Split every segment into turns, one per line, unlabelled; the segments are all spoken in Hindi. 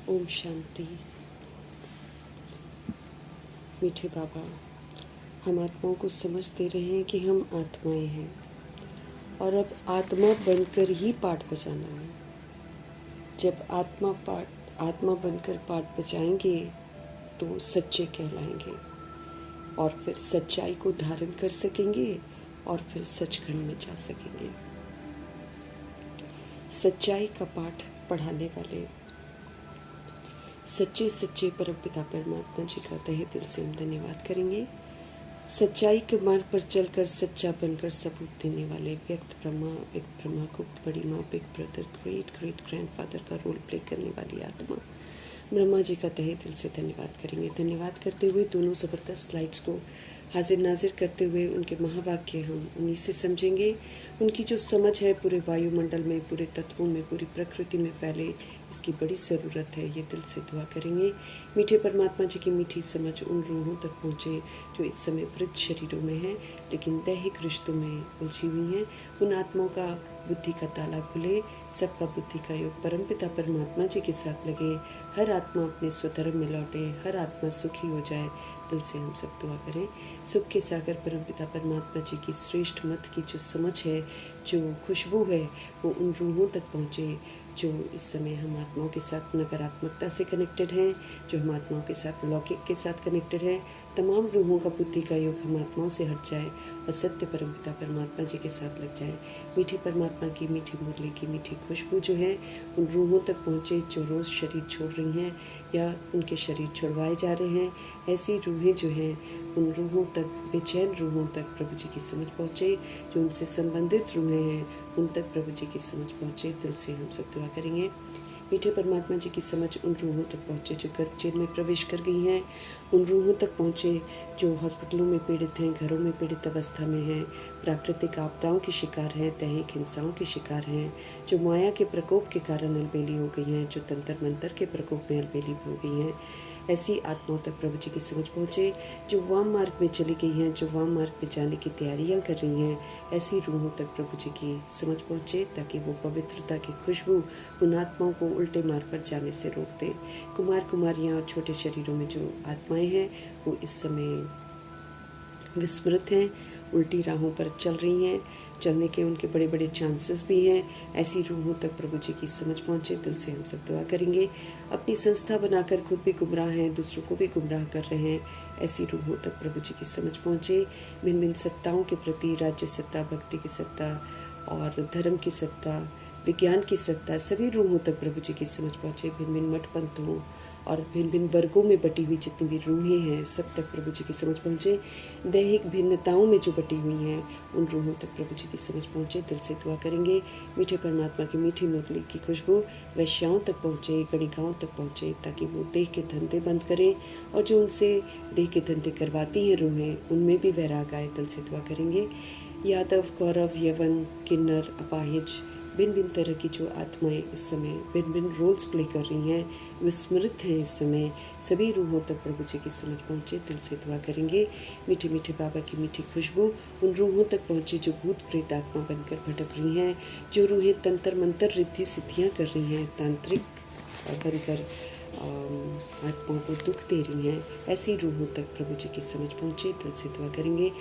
ओम शांति। मीठे बाबा, हम आत्माओं को समझ दे रहे हैं कि हम आत्माएं हैं और अब आत्मा बनकर ही पाठ बजाना है। जब आत्मा बनकर पाठ बजाएंगे तो सच्चे कहलाएंगे और फिर सच्चाई को धारण कर सकेंगे और फिर सचखंड में जा सकेंगे। सच्चाई का पाठ पढ़ाने वाले सच्चे सच्चे परमपिता परमात्मा जी का तहे दिल से हम धन्यवाद करेंगे। सच्चाई के मार्ग पर चलकर सच्चा बनकर सबूत देने वाले व्यक्त ब्रह्मा, व्यक्त ब्रह्मा, गुप्त बड़ी माँ, big brother, great great grandfather का रोल प्ले करने वाली आत्मा ब्रह्मा जी का तहे दिल से धन्यवाद करेंगे। धन्यवाद करते हुए दोनों ज़बरदस्त स्लाइड्स को हाजिर नाजिर करते हुए उनके महावाक्य हम उन्हीं से समझेंगे। उनकी जो समझ है पूरे वायुमंडल में, पूरे तत्वों में, पूरी प्रकृति में फैले, इसकी बड़ी ज़रूरत है। ये दिल से दुआ करेंगे। मीठे परमात्मा जी की मीठी समझ उन रूहों तक पहुँचे जो इस समय वृद्ध शरीरों में हैं लेकिन दैहिक रिश्तों में उलझी हुई हैं। उन आत्माओं का बुद्धि का ताला खुले, सबका बुद्धि का योग परमपिता परमात्मा जी के साथ लगे, हर आत्मा अपने स्वधर्म में लौटे, हर आत्मा सुखी हो जाए। दिल से हम सब दुआ करें। सुख के सागर परमपिता परमात्मा जी की श्रेष्ठ मत की जो समझ है, जो खुशबू है, वो उन रूहों तक पहुँचे जो इस समय हम आत्माओं के साथ नकारात्मकता से कनेक्टेड हैं, जो हम आत्माओं के साथ लौकिक के साथ कनेक्टेड हैं। तमाम रूहों का बुद्धि का योग हम आत्माओं से हट जाए और सत्य परमपिता परमात्मा जी के साथ लग जाए। मीठी परमात्मा की मीठी मुरली की मीठी खुशबू जो है उन रूहों तक पहुँचे जो रोज़ शरीर छोड़ रही हैं या उनके शरीर छुड़वाए जा रहे हैं। ऐसी रूहें जो हैं उन रूहों तक, बेचैन रूहों तक प्रभु जी की समझ पहुँचे। जो उनसे संबंधित रूहें हैं उन तक प्रभु जी की समझ पहुँचे। दिल से हम सब दुआ करेंगे। मीठे परमात्मा जी की समझ उन रूहों तक पहुँचे जो गर्भचेन में प्रवेश कर गई हैं, उन रूहों तक पहुँचे जो हॉस्पिटलों में पीड़ित हैं, घरों में पीड़ित अवस्था में हैं, प्राकृतिक आपदाओं के शिकार हैं, दैहिक हिंसाओं के शिकार हैं, जो माया के प्रकोप के कारण अलबेली हो गई हैं, जो तंत्र मंत्र के प्रकोप में अलबेली हो गई हैं। ऐसी आत्माओं तक प्रभु जी की समझ पहुँचे जो वाम मार्ग में चली गई हैं, जो वाम मार्ग में जाने की तैयारियां कर रही हैं। ऐसी रूहों तक प्रभु जी की समझ पहुँचे ताकि वो पवित्रता की खुशबू उन आत्माओं को उल्टे मार्ग पर जाने से रोक दें। कुमार कुमारियाँ और छोटे शरीरों में जो आत्माएं हैं वो इस समय विस्मृत हैं, उल्टी राहों पर चल रही हैं, चलने के उनके बड़े बड़े चांसेस भी हैं। ऐसी रूहों तक प्रभु जी की समझ पहुँचे। दिल से हम सब दुआ करेंगे। अपनी संस्था बनाकर खुद भी गुमराह हैं, दूसरों को भी गुमराह कर रहे हैं। ऐसी रूहों तक प्रभु जी की समझ पहुँचे। भिन्न भिन्न सत्ताओं के प्रति, राज्य सत्ता, भक्ति की सत्ता और धर्म की सत्ता, विज्ञान की सत्ता, सभी रूहों तक प्रभु जी की समझ पहुँचे। भिन्न भिन्न मठ पंथों और भिन्न भिन्न वर्गों में बटी हुई जितनी भी रूहें हैं सब तक प्रभु जी की समझ पहुँचे। दैहिक भिन्नताओं में जो बटी हुई हैं उन रूहों तक प्रभु जी की समझ पहुँचे। दिल से दुआ करेंगे। मीठे परमात्मा की मीठी मुरली की खुशबू वैश्याओं तक पहुँचे, गणिकाओं तक पहुँचे ताकि वो देह के धंधे बंद करें और जो उनसे देह के धंधे करवाती हैं रूहें उनमें भी वैराग आए। दिल से दुआ करेंगे। यादव, कौरव, यवन, किन्नर, अपाहिज, भिन्न भिन्न तरह की जो आत्माएं इस समय भिन्न भिन्न रोल्स प्ले कर रही हैं, विस्मृत हैं इस समय, सभी रूहों तक प्रभु जी की समझ पहुँचे। दिल से दुआ करेंगे। मीठे मीठे बाबा की मीठी खुशबू उन रूहों तक पहुँचे जो भूत प्रेत आत्मा बनकर भटक रही हैं, जो रूहें तंत्र मंत्र रिद्धि सिद्धियाँ कर रही हैं, तांत्रिक बनकर आत्माओं को दुख दे रही हैं। ऐसी रूहों तक प्रभु जी की समझ पहुँचे। दिल से दुआ करेंगे।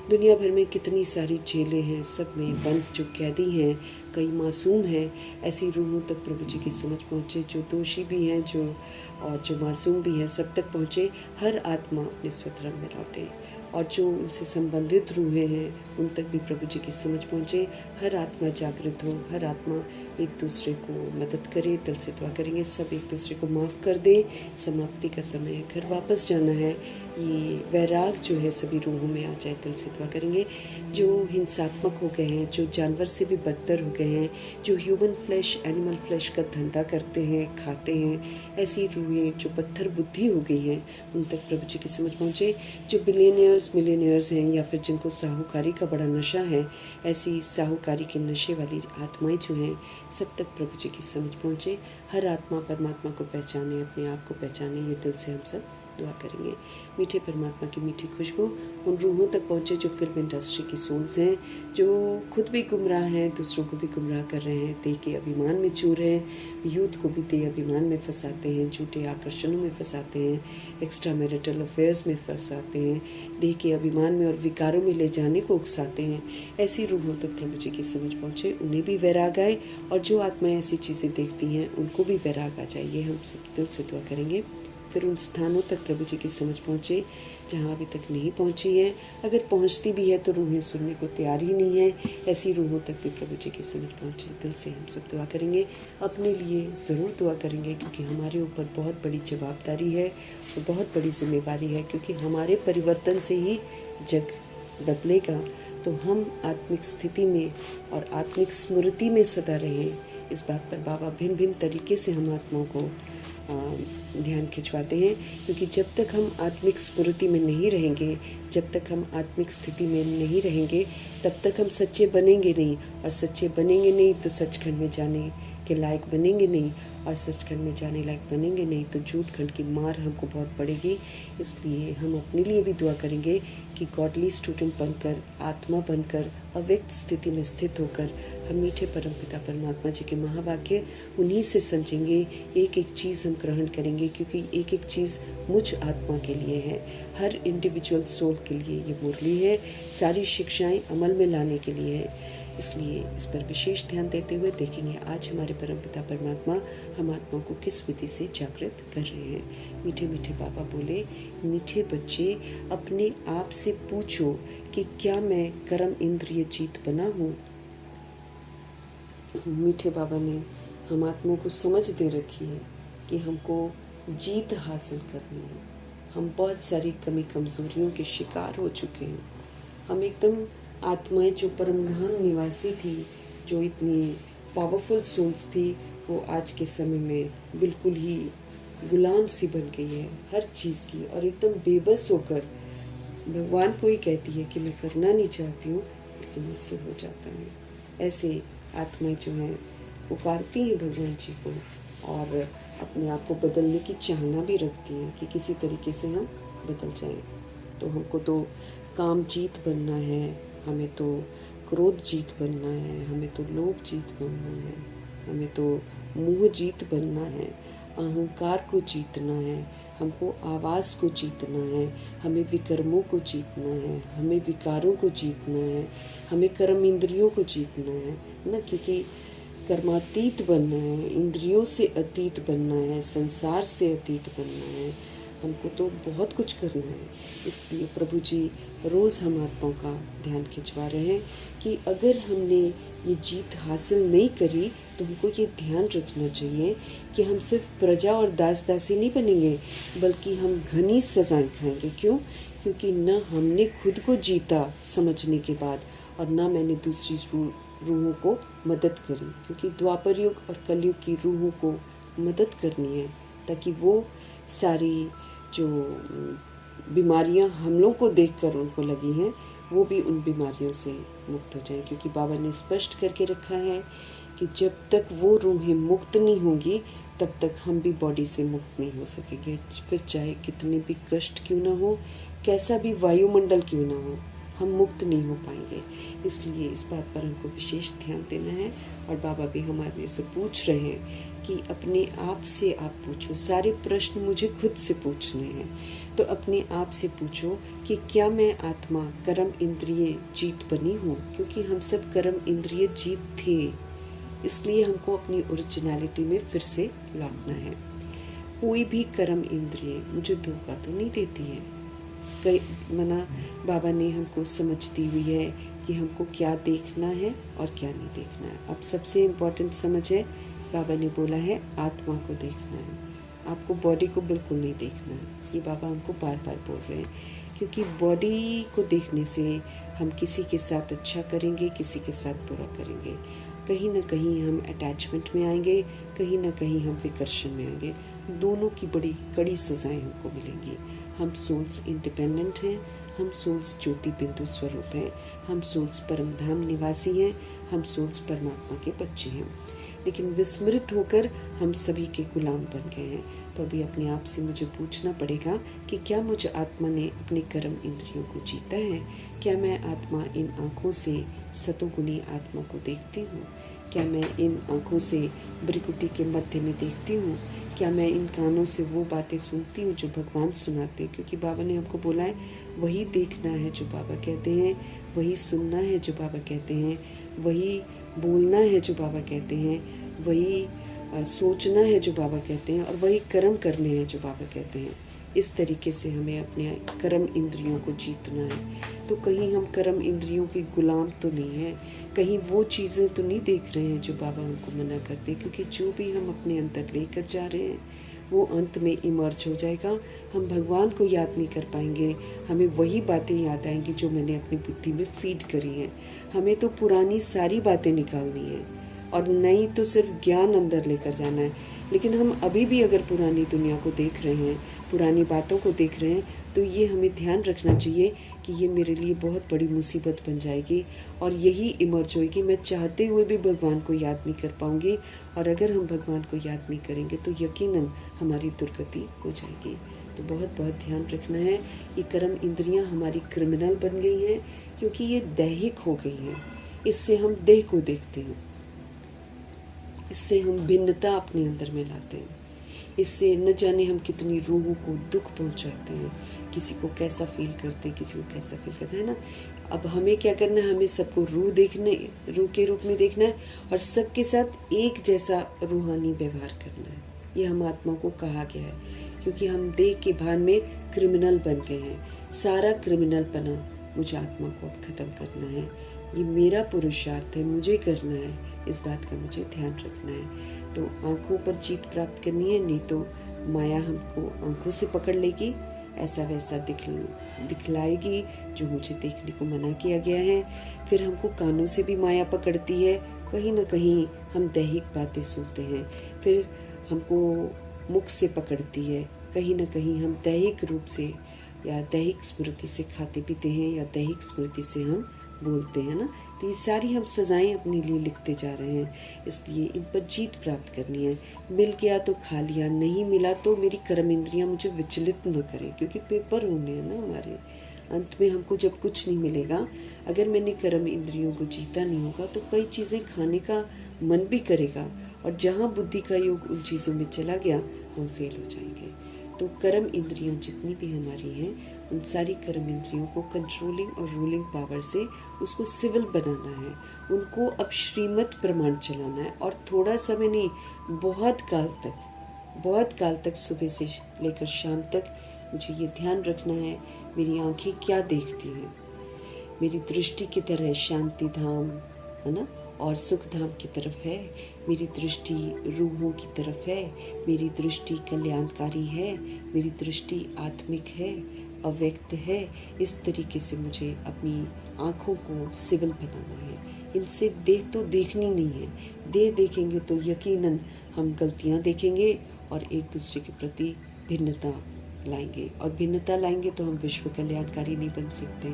दुनिया भर में कितनी सारी जेलें हैं, सब में बंद जो कैदी हैं, कई मासूम हैं। ऐसी रूहों तक प्रभु जी की समझ पहुँचे जो दोषी भी हैं जो मासूम भी हैं, सब तक पहुँचे। हर आत्मा अपने स्वधर्म में लौटे और जो उनसे संबंधित रूहें हैं उन तक भी प्रभु जी की समझ पहुँचे। हर आत्मा जागृत हो, हर आत्मा एक दूसरे को मदद करे। दिल से दुआ करेंगे। सब एक दूसरे को माफ़ कर दें। समाप्ति का समय है, घर वापस जाना है। ये वैराग जो है सभी रूहों में आ जाए। दिल से दुआ करेंगे। जो हिंसात्मक हो गए हैं, जो जानवर से भी बदतर हो गए हैं, जो ह्यूमन फ्लैश, एनिमल फ्लैश का धंधा करते हैं, खाते हैं, ऐसी रूहें जो पत्थर बुद्धि हो गई हैं उन तक प्रभु जी की समझ पहुँचे। जो बिलियनियर्स, मिलियनियर्स हैं या फिर जिनको साहूकारी का बड़ा नशा है, ऐसी साहूकारी के नशे वाली आत्माएं जो हैं सब तक प्रभु जी की समझ पहुँचे। हर आत्मा परमात्मा को पहचाने, अपने आप को पहचाने। ये दिल से हम सब दुआ करेंगे। मीठे परमात्मा की मीठी खुशबू उन रूहों तक पहुँचे जो फिल्म इंडस्ट्री की सोल्स हैं, जो खुद भी गुमराह हैं, दूसरों को भी गुमराह कर रहे हैं, देह के अभिमान में चूर हैं, यूथ को भी देह अभिमान में फंसाते हैं, झूठे आकर्षणों में फंसाते हैं, एक्स्ट्रा मैरिटल अफेयर्स में फंसाते हैं, देह के अभिमान में और विकारों में ले जाने को उकसाते हैं। ऐसी रूहों तक प्रभु जी की समझ पहुँचे, उन्हें भी वैराग आए, और जो आत्माएं ऐसी चीज़ें देखती हैं उनको भी वैराग आ जाए। ये हम सब दिल से दुआ करेंगे। फिर उन स्थानों तक प्रभु जी की समझ पहुँचे जहाँ अभी तक नहीं पहुँची है। अगर पहुँचती भी है तो रूहें सुनने को तैयार ही नहीं है। ऐसी रूहों तक भी प्रभु जी की समझ पहुँचे। दिल से हम सब दुआ करेंगे, अपने लिए ज़रूर दुआ करेंगे, क्योंकि हमारे ऊपर बहुत बड़ी जवाबदारी है और बहुत बड़ी जिम्मेवारी है, क्योंकि हमारे परिवर्तन से ही जग बदलेगा। तो हम आत्मिक स्थिति में और आत्मिक स्मृति में सदा रहें, इस बात पर बाबा भिन्न भिन्न तरीके से हम आत्माओं को ध्यान खिंचवाते हैं। क्योंकि जब तक हम आत्मिक स्मृति में नहीं रहेंगे, जब तक हम आत्मिक स्थिति में नहीं रहेंगे, तब तक हम सच्चे बनेंगे नहीं, और सच्चे बनेंगे नहीं तो सचखंड में जाने के लायक बनेंगे नहीं, और सचखंड में जाने लायक बनेंगे नहीं तो झूठ खंड की मार हमको बहुत पड़ेगी। इसलिए हम अपने लिए भी दुआ करेंगे कि गॉडली स्टूडेंट बनकर, आत्मा बनकर, अव्यक्त स्थिति में स्थित होकर हम मीठे परमपिता परमात्मा जी के महावाक्य उन्हीं से समझेंगे। एक एक चीज़ हम ग्रहण करेंगे, क्योंकि एक एक चीज़ मुझ आत्मा के लिए है, हर इंडिविजुअल सोल के लिए ये मुरली है, सारी शिक्षाएं अमल में लाने के लिए है। इसलिए इस पर विशेष ध्यान देते हुए देखेंगे आज हमारे परमपिता परमात्मा हम आत्मा को किस विधि से जागृत कर रहे हैं। मीठे मीठे बाबा बोले, मीठे बच्चे अपने आप से पूछो कि क्या मैं कर्म इंद्रिय जीत बना हूँ। मीठे बाबा ने हम आत्माओं को समझ दे रखी है कि हमको जीत हासिल करनी है। हम बहुत सारी कमी कमज़ोरियों के शिकार हो चुके हैं। हम एकदम आत्माएं जो परमधाम निवासी थी, जो इतनी पावरफुल सोल्स थी, वो आज के समय में बिल्कुल ही गुलाम सी बन गई है हर चीज़ की, और एकदम बेबस होकर भगवान को ही कहती है कि मैं करना नहीं चाहती हूँ लेकिन मुझसे हो जाता है। ऐसे आत्माएं जो हैं पुकारती हैं भगवान जी को, और अपने आप को बदलने की चाहना भी रखती हैं कि किसी तरीके से हम बदल जाएं। तो हमको तो काम जीत बनना है, हमें तो क्रोध जीत बनना है, हमें तो लोभ जीत बनना है, हमें तो मोह जीत बनना है, अहंकार को जीतना है, हमको आवाज़ को जीतना है, हमें विकर्मों को जीतना है, हमें विकारों को जीतना है, हमें कर्म इंद्रियों को जीतना है ना, क्योंकि कर्मातीत बनना है, इंद्रियों से अतीत बनना है, संसार से अतीत बनना है। हमको तो बहुत कुछ करना है। इसलिए प्रभु जी रोज़ हम आत्माओं का ध्यान खिंचवा रहे हैं कि अगर हमने ये जीत हासिल नहीं करी तो हमको ये ध्यान रखना चाहिए कि हम सिर्फ प्रजा और दास दासी नहीं बनेंगे, बल्कि हम घनी सजाएं खाएंगे। क्यों? क्योंकि न हमने खुद को जीता समझने के बाद, और न मैंने दूसरी रूहों को मदद करी, क्योंकि द्वापर युग और कलयुग की रूहों को मदद करनी है ताकि वो सारी जो बीमारियां हम लोग को देखकर उनको लगी हैं वो भी उन बीमारियों से मुक्त हो जाएं। क्योंकि बाबा ने स्पष्ट करके रखा है कि जब तक वो रूहें मुक्त नहीं होंगी तब तक हम भी बॉडी से मुक्त नहीं हो सकेंगे। फिर चाहे कितने भी कष्ट क्यों ना हो, कैसा भी वायुमंडल क्यों ना हो, हम मुक्त नहीं हो पाएंगे। इसलिए इस बात पर हमको विशेष ध्यान देना है। और बाबा भी हमारे से पूछ रहे हैं कि अपने आप से आप पूछो, सारे प्रश्न मुझे खुद से पूछने हैं, तो अपने आप से पूछो कि क्या मैं आत्मा कर्म इंद्रिय जीत बनी हूँ। क्योंकि हम सब कर्म इंद्रिय जीत थे, इसलिए हमको अपनी ओरिजिनलिटी में फिर से लौटना है। कोई भी कर्म इंद्रिय मुझे धोखा तो नहीं देती है। कई मना बाबा ने हमको समझ दी हुई है कि हमको क्या देखना है और क्या नहीं देखना है। अब सबसे इम्पोर्टेंट समझ है, बाबा ने बोला है आत्मा को देखना है, आपको बॉडी को बिल्कुल नहीं देखना है। ये बाबा हमको बार बार बोल रहे हैं, क्योंकि बॉडी को देखने से हम किसी के साथ अच्छा करेंगे, किसी के साथ बुरा करेंगे। कहीं ना कहीं हम अटैचमेंट में आएंगे, कहीं ना कहीं हम विकर्षण में आएंगे। दोनों की बड़ी कड़ी सजाएं हमको मिलेंगी। हम सोल्स इंडिपेंडेंट हैं, हम सोल्स ज्योति बिंदु स्वरूप हैं, हम सोल्स परमधाम निवासी हैं, हम सोल्स परमात्मा के बच्चे हैं। लेकिन विस्मृत होकर हम सभी के गुलाम बन गए हैं। तो अभी अपने आप से मुझे पूछना पड़ेगा कि क्या मुझ आत्मा ने अपने कर्म इंद्रियों को जीता है? क्या मैं आत्मा इन आँखों से सतोगुणी आत्मा को देखती हूँ? क्या मैं इन आँखों से भृकुटी के मध्य में देखती हूँ? क्या मैं इन कानों से वो बातें सुनती हूँ जो भगवान सुनाते हैं? क्योंकि बाबा ने हमको बोला है वही देखना है जो बाबा कहते हैं, वही सुनना है जो बाबा कहते हैं, वही बोलना है जो बाबा कहते हैं, वही सोचना है जो बाबा कहते हैं, और वही कर्म करने हैं जो बाबा कहते हैं। इस तरीके से हमें अपने कर्म इंद्रियों को जीतना है। तो कहीं हम कर्म इंद्रियों के गुलाम तो नहीं हैं, कहीं वो चीज़ें तो नहीं देख रहे हैं जो बाबा हमको मना करते, क्योंकि जो भी हम अपने अंदर लेकर जा रहे हैं वो अंत में इमर्ज हो जाएगा। हम भगवान को याद नहीं कर पाएंगे, हमें वही बातें याद आएंगी जो मैंने अपनी बुद्धि में फीड करी हैं। हमें तो पुरानी सारी बातें निकालनी है और नई तो सिर्फ ज्ञान अंदर लेकर जाना है। लेकिन हम अभी भी अगर पुरानी दुनिया को देख रहे हैं, पुरानी बातों को देख रहे हैं, तो ये हमें ध्यान रखना चाहिए कि ये मेरे लिए बहुत बड़ी मुसीबत बन जाएगी और यही इमर्ज होएगी। मैं चाहते हुए भी भगवान को याद नहीं कर पाऊंगी, और अगर हम भगवान को याद नहीं करेंगे तो यकीनन हमारी दुर्गति हो जाएगी। तो बहुत बहुत ध्यान रखना है। ये कर्म इंद्रियां हमारी क्रिमिनल बन गई हैं क्योंकि ये दैहिक हो गई हैं। इससे हम देह को देखते हैं, इससे हम भिन्नता अपने अंदर में लाते हैं, इससे न जाने हम कितनी रूहों को दुख पहुंचाते हैं। किसी को कैसा फील करते हैं, किसी को कैसा फील करते हैं ना। अब हमें क्या करना है, हमें सबको रूह के रूप में देखना है और सबके साथ एक जैसा रूहानी व्यवहार करना है। ये हम आत्मा को कहा गया है, क्योंकि हम देह के भान में क्रिमिनल बन गए हैं। सारा क्रिमिनल पना मुझे आत्मा को अब खत्म करना है। ये मेरा पुरुषार्थ है, मुझे करना है। इस बात का मुझे ध्यान रखना है। तो आँखों पर जीत प्राप्त करनी है, नहीं तो माया हमको आँखों से पकड़ लेगी, ऐसा वैसा दिखलाएगी जो मुझे देखने को मना किया गया है। फिर हमको कानों से भी माया पकड़ती है, कहीं ना कहीं हम दैहिक बातें सुनते हैं। फिर हमको मुख से पकड़ती है, कहीं ना कहीं हम दैहिक रूप से या दैहिक स्मृति से खाते पीते हैं या दैहिक स्मृति से हम बोलते हैं ना। तो ये सारी हम सजाएं अपने लिए लिखते जा रहे हैं, इसलिए इन पर जीत प्राप्त करनी है। मिल गया तो खा लिया, नहीं मिला तो मेरी कर्म इंद्रियां मुझे विचलित न करें, क्योंकि पेपर होने हैं ना हमारे। अंत में हमको जब कुछ नहीं मिलेगा, अगर मैंने कर्म इंद्रियों को जीता नहीं होगा तो कई चीज़ें खाने का मन भी करेगा, और जहाँ बुद्धि का योग उन चीज़ों में चला गया हम फेल हो जाएंगे। तो कर्म इंद्रियां जितनी भी हमारी हैं, उन सारी कर्म इंद्रियों को कंट्रोलिंग और रूलिंग पावर से उसको सिविल बनाना है, उनको अब श्रीमत प्रमाण चलाना है। और थोड़ा समय नहीं, बहुत काल तक सुबह से लेकर शाम तक मुझे ये ध्यान रखना है मेरी आंखें क्या देखती हैं। मेरी दृष्टि की तरह शांति धाम है ना, और सुख धाम की तरफ है। मेरी दृष्टि रूहों की तरफ है, मेरी दृष्टि कल्याणकारी है, मेरी दृष्टि आत्मिक है, अव्यक्त है। इस तरीके से मुझे अपनी आँखों को सिविल बनाना है। इनसे देह तो देखनी नहीं है, देह देखेंगे तो यकीनन हम गलतियाँ देखेंगे और एक दूसरे के प्रति भिन्नता लाएंगे, और भिन्नता लाएंगे तो हम विश्व कल्याणकारी नहीं बन सकते।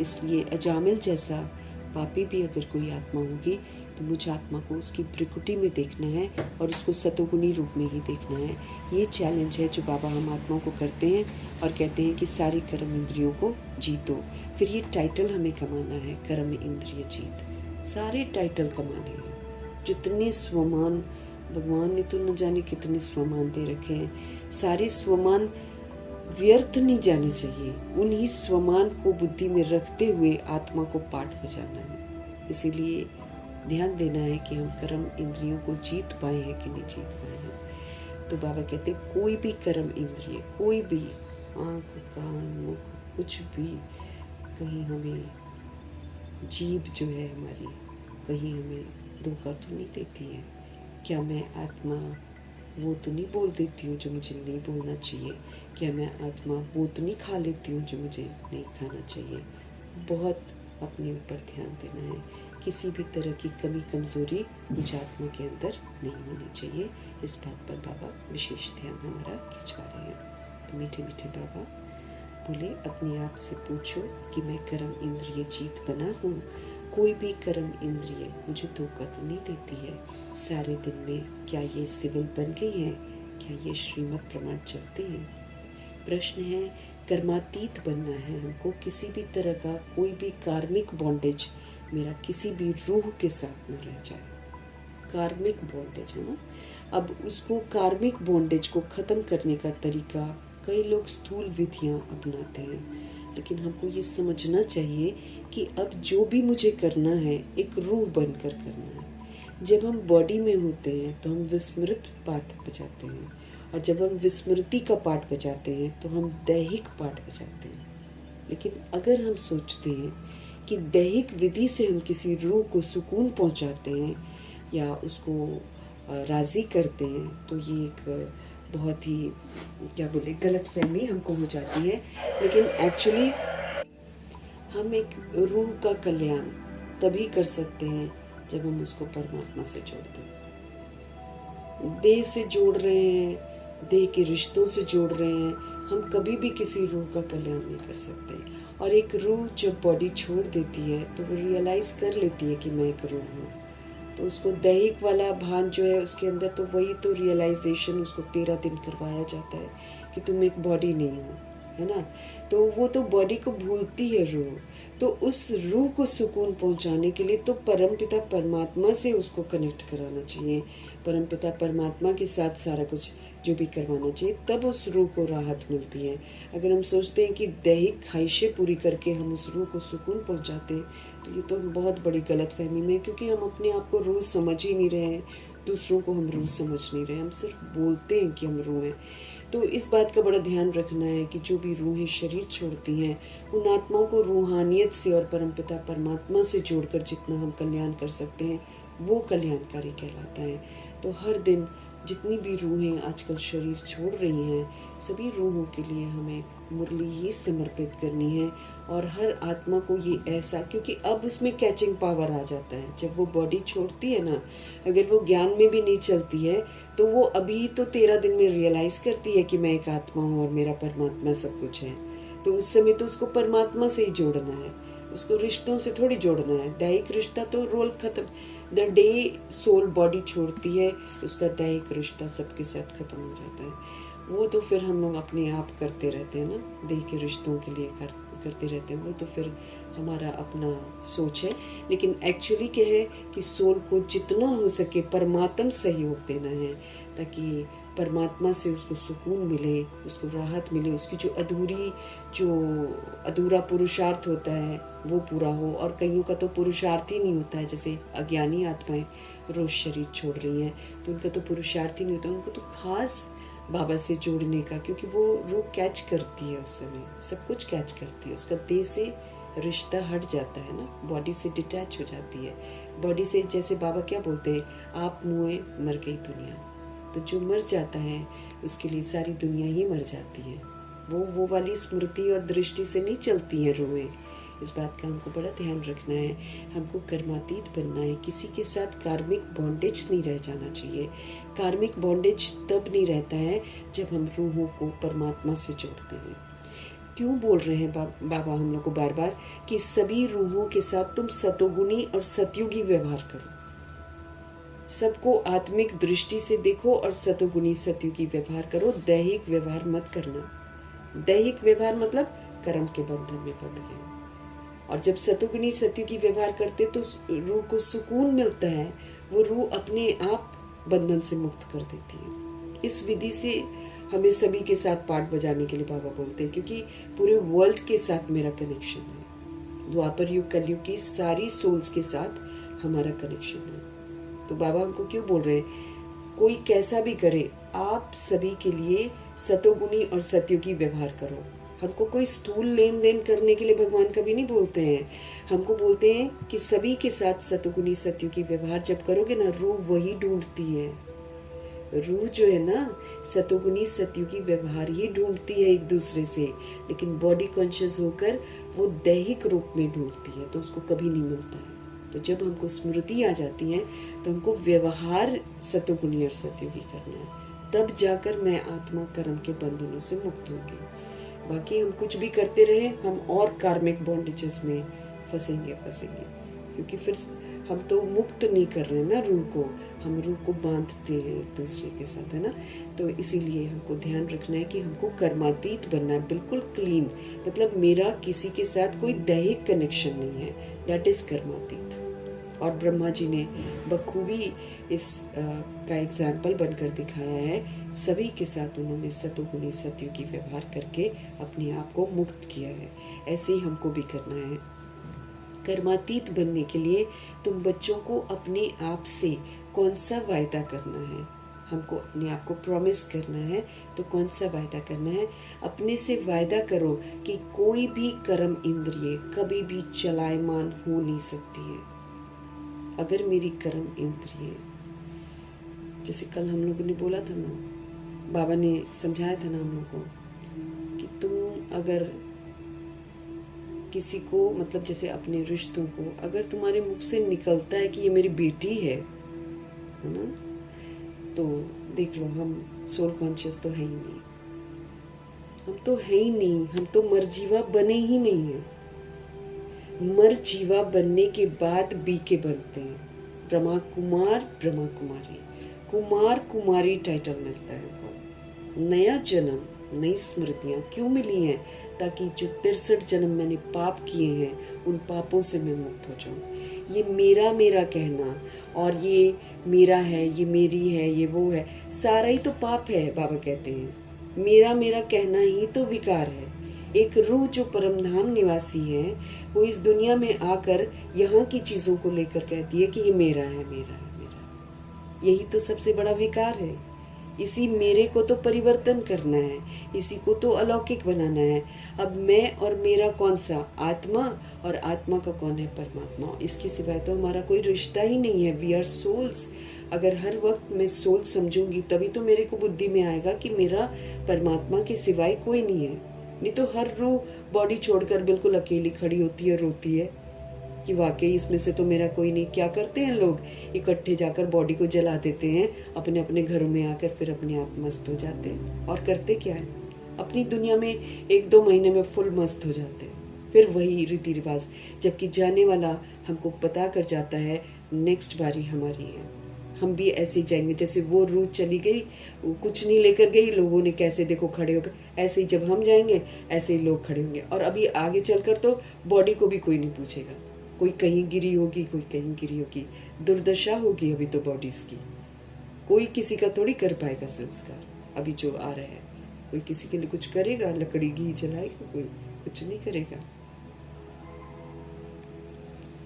इसलिए अजामिल जैसा पापी भी अगर कोई आत्मा होगी तो मुझे आत्मा को उसकी भृकुटी में देखना है और उसको सतोगुणी रूप में ही देखना है। ये चैलेंज है जो बाबा हम आत्माओं को करते हैं और कहते हैं कि सारी कर्म इंद्रियों को जीतो। फिर ये टाइटल हमें कमाना है, कर्म इंद्रिय जीत। सारे टाइटल कमाने हैं, जितने स्वमान भगवान ने तो न जाने कितने स्वमान दे रखे हैं। सारे स्वमान व्यर्थ नहीं जाने चाहिए, उन्हीं स्वमान को बुद्धि में रखते हुए आत्मा को पाठ बजाना है। इसीलिए ध्यान देना है कि हम कर्म इंद्रियों को जीत पाए हैं कि नहीं जीत पाए हैं। तो बाबा कहते कोई भी कर्म इंद्रिय, कोई भी आँख कान मुख कुछ भी, कहीं हमें जीभ जो है हमारी कहीं हमें धोखा तो नहीं देती है। क्या मैं आत्मा वो तो नहीं बोल देती हूँ जो मुझे नहीं बोलना चाहिए? क्या मैं आत्मा वो तो नहीं खा लेती हूँ जो मुझे नहीं खाना चाहिए? बहुत अपने ऊपर ध्यान देना है। किसी भी तरह की कमी कमज़ोरी मुझे आत्मा के अंदर नहीं होनी चाहिए। इस बात पर बाबा विशेष ध्यान हमारा खिंचवा रहे हैं। तो मीठे मीठे बाबा बोले, अपने आप से पूछो कि मैं कर्म इंद्रिय जीत बना हूँ। कोई भी कर्म इंद्रिय मुझे धोखा तो नहीं देती है। सारे दिन में क्या ये सिविल बन गई है? क्या ये श्रीमत प्रमाण चलते हैं? प्रश्न है, कर्मातीत बनना है हमको। किसी भी तरह का कोई भी कार्मिक बॉन्डेज मेरा किसी भी रूह के साथ न रह जाए। कार्मिक बॉन्डेज है ना। अब उसको कार्मिक बॉन्डेज को ख़त्म करने का तरीका कई लोग स्थूल विधियाँ अपनाते हैं, लेकिन हमको ये समझना चाहिए कि अब जो भी मुझे करना है एक रूह बनकर करना है। जब हम बॉडी में होते हैं तो हम विस्मृत पाठ बजाते हैं, और जब हम विस्मृति का पाठ बजाते हैं तो हम दैहिक पाठ बजाते हैं। लेकिन अगर हम सोचते हैं कि दैहिक विधि से हम किसी रूह को सुकून पहुंचाते हैं या उसको राज़ी करते हैं, तो ये एक बहुत ही क्या बोले गलतफहमी हमको हो जाती है। लेकिन एक्चुअली हम एक रूह का कल्याण तभी कर सकते हैं जब हम उसको परमात्मा से जोड़ते हैं। देह से जोड़ रहे हैं, देह के रिश्तों से जोड़ रहे हैं, हम कभी भी किसी रूह का कल्याण नहीं कर सकते। और एक रूह जब बॉडी छोड़ देती है तो वो रियलाइज़ कर लेती है कि मैं एक रूह हूँ, तो उसको दैहिक वाला भान जो है उसके अंदर, तो वही तो रियलाइजेशन उसको 13 दिन करवाया जाता है कि तुम एक बॉडी नहीं हो, है ना। तो वो तो बॉडी को भूलती है रूह। तो उस रूह को सुकून पहुंचाने के लिए तो परमपिता परमात्मा से उसको कनेक्ट कराना चाहिए, परमपिता परमात्मा के साथ सारा कुछ जो भी करवाना चाहिए, तब उस रूह को राहत मिलती है। अगर हम सोचते हैं कि दैहिक ख्वाहिशें पूरी करके हम उस रूह को सुकून पहुंचाते हैं, तो ये तो बहुत बड़ी गलतफहमी में, क्योंकि हम अपने आप को रूह समझ ही नहीं रहे हैं, दूसरों को हम रूह समझ नहीं रहे, हम सिर्फ बोलते हैं कि हम रूह हैं। तो इस बात का बड़ा ध्यान रखना है कि जो भी रूहें शरीर छोड़ती हैं, उन आत्माओं को रूहानियत से और परमपिता परमात्मा से जोड़कर जितना हम कल्याण कर सकते हैं वो कल्याणकारी कहलाता है। तो हर दिन जितनी भी रूहें आजकल शरीर छोड़ रही हैं, सभी रूहों के लिए हमें मुरली ही समर्पित करनी है। और हर आत्मा को ये ऐसा, क्योंकि अब उसमें कैचिंग पावर आ जाता है। जब वो बॉडी छोड़ती है ना, अगर वो ज्ञान में भी नहीं चलती है तो वो अभी तो 13 दिन में रियलाइज़ करती है कि मैं एक आत्मा हूँ और मेरा परमात्मा सब कुछ है। तो उस समय तो उसको परमात्मा से ही जोड़ना है, उसको रिश्तों से थोड़ी जोड़ना है। दैहिक रिश्ता तो रोल खत्म, द डे सोल बॉडी छोड़ती है उसका दैहिक रिश्ता सबके साथ खत्म हो जाता है। वो तो फिर हम लोग अपने आप करते रहते हैं ना, देह के रिश्तों के लिए करते रहते हैं, वो तो फिर हमारा अपना सोच है। लेकिन एक्चुअली क्या है कि सोल को जितना हो सके परमात्म सहयोग देना है, ताकि परमात्मा से उसको सुकून मिले, उसको राहत मिले, उसकी जो अधूरा पुरुषार्थ होता है वो पूरा हो। और कईयों का तो पुरुषार्थ ही नहीं होता है, जैसे अज्ञानी आत्माएं रोज शरीर छोड़ रही हैं, तो उनका तो पुरुषार्थ ही नहीं होता, उनको तो खास बाबा से जोड़ने का, क्योंकि वो रूह कैच करती है, उस समय सब कुछ कैच करती है, उसका देह से रिश्ता हट जाता है ना, बॉडी से डिटैच हो जाती है। बॉडी से जैसे बाबा क्या बोलते हैं, आप मुए मर गई दुनिया। तो जो मर जाता है उसके लिए सारी दुनिया ही मर जाती है। वो वाली स्मृति और दृष्टि से नहीं चलती हैं रूहें। इस बात का हमको बड़ा ध्यान रखना है। हमको कर्मातीत बनना है, किसी के साथ कार्मिक बॉन्डेज नहीं रह जाना चाहिए। कार्मिक बॉन्डेज तब नहीं रहता है जब हम रूहों को परमात्मा से जोड़ते हैं। क्यों बोल रहे हैं बाबा हम लोग को बार बार कि सभी रूहों के साथ तुम सतोगुणी और सतयुगी व्यवहार करो, सबको आत्मिक दृष्टि से देखो और सतोगुणी सतयुगी व्यवहार करो, दैहिक व्यवहार मत करना। दैहिक व्यवहार मतलब कर्म के बंधन में बंध गए। और जब सतोगुणी सतयुगी व्यवहार करते तो रूह को सुकून मिलता है, वो रूह अपने आप बंधन से मुक्त कर देती है। इस विधि से हमें सभी के साथ पाठ बजाने के लिए बाबा बोलते हैं, क्योंकि पूरे वर्ल्ड के साथ मेरा कनेक्शन है। द्वापर युग कलयुग की सारी सोल्स के साथ हमारा कनेक्शन है। तो बाबा हमको क्यों बोल रहे हैं, कोई कैसा भी करे आप सभी के लिए सतोगुणी और सतयुगी व्यवहार करो। हमको कोई स्थूल लेन देन करने के लिए भगवान कभी नहीं बोलते हैं, हमको बोलते हैं कि सभी के साथ सतोगुणी सतयुगी व्यवहार जब करोगे ना, रूह वही ढूंढती है। रूह जो है ना, सतोगुणी सतयुगी व्यवहार ही ढूंढती है एक दूसरे से, लेकिन बॉडी कॉन्शियस होकर वो दैहिक रूप में ढूंढती है, तो उसको कभी नहीं मिलता है। तो जब हमको स्मृति आ जाती है तो हमको व्यवहार सतोगुणी और सतयुगी करना है, तब जाकर मैं आत्मा कर्म के बंधनों से मुक्त होंगी। बाकी हम कुछ भी करते रहे, हम और कार्मिक बॉन्डेजेस में फंसेंगे, क्योंकि फिर हम तो मुक्त नहीं कर रहे हैं ना रूह को, हम रूह को बांधते हैं एक दूसरे के साथ, है ना। तो इसीलिए हमको ध्यान रखना है कि हमको कर्मातीत बनना है, बिल्कुल क्लीन, मतलब मेरा किसी के साथ कोई दैहिक कनेक्शन नहीं है, दैट इज कर्मातीत। और ब्रह्मा जी ने बखूबी इस का एग्जाम्पल बनकर दिखाया है। सभी के साथ उन्होंने सतोगुणी सतयुगी व्यवहार करके अपने आप को मुक्त किया है। ऐसे ही हमको भी करना है। कर्मातीत बनने के लिए तुम बच्चों को अपने आप से कौन सा वायदा करना है, हमको अपने आप को प्रॉमिस करना है। तो कौन सा वायदा करना है? अपने से वायदा करो कि कोई भी कर्म इंद्रिय कभी भी चलायमान हो नहीं सकती है। अगर मेरी कर्म इंद्रिय, जैसे कल हम लोगों ने बोला था ना, बाबा ने समझाया था ना हम लोग को कि तुम अगर किसी को, मतलब जैसे अपने रिश्तों को, अगर तुम्हारे मुख से निकलता है कि ये मेरी बेटी है ना, तो देख लो हम सोल कॉन्शियस तो है ही नहीं, हम तो है ही नहीं, हम तो मरजीवा बने ही नहीं है। मरजीवा बनने के बाद बी के बनते हैं, ब्रह्मा कुमार ब्रह्मा कुमारी, कुमार कुमारी टाइटल मिलता है हमको। नया जन्म, नई स्मृतियाँ क्यों मिली हैं? ताकि जो 63 जन्म मैंने पाप किए हैं उन पापों से मैं मुक्त हो जाऊँ। ये मेरा मेरा कहना और ये मेरा है, ये मेरी है, ये वो है, सारा ही तो पाप है। बाबा कहते हैं मेरा मेरा कहना ही तो विकार है। एक रूह जो परमधाम निवासी है वो इस दुनिया में आकर यहाँ की चीज़ों को लेकर कहती है कि ये मेरा है, मेरा है, मेरा। यही तो सबसे बड़ा विकार है। इसी मेरे को तो परिवर्तन करना है, इसी को तो अलौकिक बनाना है। अब मैं और मेरा कौन सा? आत्मा, और आत्मा का कौन है? परमात्मा। इसके सिवाय तो हमारा कोई रिश्ता ही नहीं है। We are souls. अगर हर वक्त मैं सोल समझूंगी तभी तो मेरे को बुद्धि में आएगा कि मेरा परमात्मा के सिवाय कोई नहीं है। नहीं तो हर रूह बॉडी छोड़कर बिल्कुल अकेली खड़ी होती है, रोती है कि वाकई इसमें से तो मेरा कोई नहीं। क्या करते हैं लोग? इकट्ठे जाकर बॉडी को जला देते हैं, अपने अपने घरों में आकर फिर अपने आप मस्त हो जाते हैं। और करते क्या है? अपनी दुनिया में 1-2 महीने में फुल मस्त हो जाते हैं, फिर वही रीति रिवाज। जबकि जाने वाला हमको बता कर जाता है नेक्स्ट बारी हमारी है, हम भी ऐसे ही जाएंगे। जैसे वो रूह चली गई, वो कुछ नहीं लेकर गई, लोगों ने कैसे देखो खड़े होकर, ऐसे ही जब हम जाएंगे ऐसे ही लोग खड़े होंगे। और अभी आगे चलकर तो बॉडी को भी कोई नहीं पूछेगा, कोई कहीं गिरी होगी, कोई कहीं गिरी होगी। दुर्दशा होगी अभी तो बॉडीज की। कोई किसी का थोड़ी कर पाएगा संस्कार। अभी जो आ रहा है, कोई किसी के लिए कुछ करेगा? लकड़ी घी जलाएगा? कोई कुछ नहीं करेगा।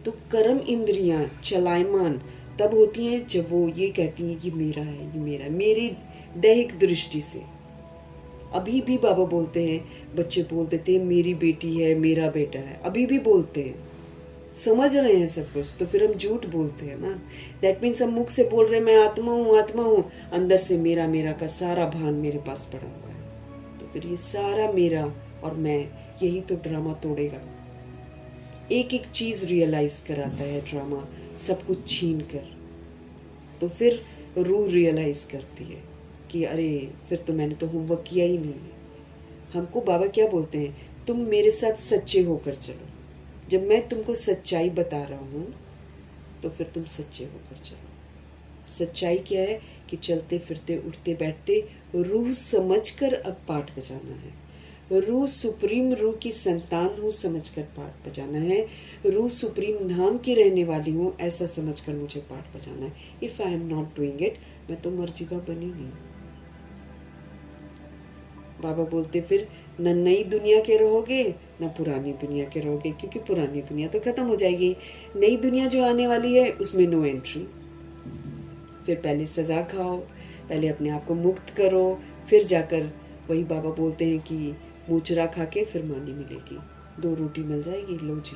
तो कर्म इंद्रियां चलायमान तब होती हैं जब वो ये कहती हैं ये मेरा है, ये मेरा है, मेरी दैहिक दृष्टि से। अभी भी बाबा बोलते हैं, बच्चे बोल देते हैं मेरी बेटी है, मेरा बेटा है, अभी भी बोलते हैं। समझ रहे हैं सब कुछ, तो फिर हम झूठ बोलते हैं ना। दैट मीन्स हम मुख से बोल रहे हैं मैं आत्मा हूँ, आत्मा हूँ, अंदर से मेरा मेरा का सारा भान मेरे पास पड़ा हुआ है। तो फिर ये सारा मेरा और मैं, यही तो ड्रामा तोड़ेगा। एक एक चीज रियलाइज कराता है ड्रामा, सब कुछ छीन कर। तो फिर रूह रियलाइज करती है कि अरे फिर तो मैंने तो होमवर्क किया ही नहीं है। हमको बाबा क्या बोलते हैं? तुम मेरे साथ सच्चे होकर चलो। जब मैं तुमको सच्चाई बता रहा हूँ तो फिर तुम सच्चे होकर चलो। सच्चाई क्या है? कि चलते फिरते उठते बैठते रूह समझकर अब पाठ बजाना है। रूह सुप्रीम रूह की संतान हूँ समझकर पाठ बजाना है। रूह सुप्रीम धाम की रहने वाली हूँ ऐसा समझकर मुझे पाठ बजाना है। If I am not doing it, मैं तो मर्जीवा बनी नहीं। बाबा बोलते फिर न नई दुनिया के रहोगे न पुरानी दुनिया के रहोगे, क्योंकि पुरानी दुनिया तो खत्म हो जाएगी। नई दुनिया जो आने वाली है उसमें नो एंट्री। फिर पहले सजा खाओ, पहले अपने आप को मुक्त करो, फिर जाकर वही बाबा बोलते हैं कि मूचरा खा के फिर मानी मिलेगी, 2 रोटी मिल जाएगी, लो जी।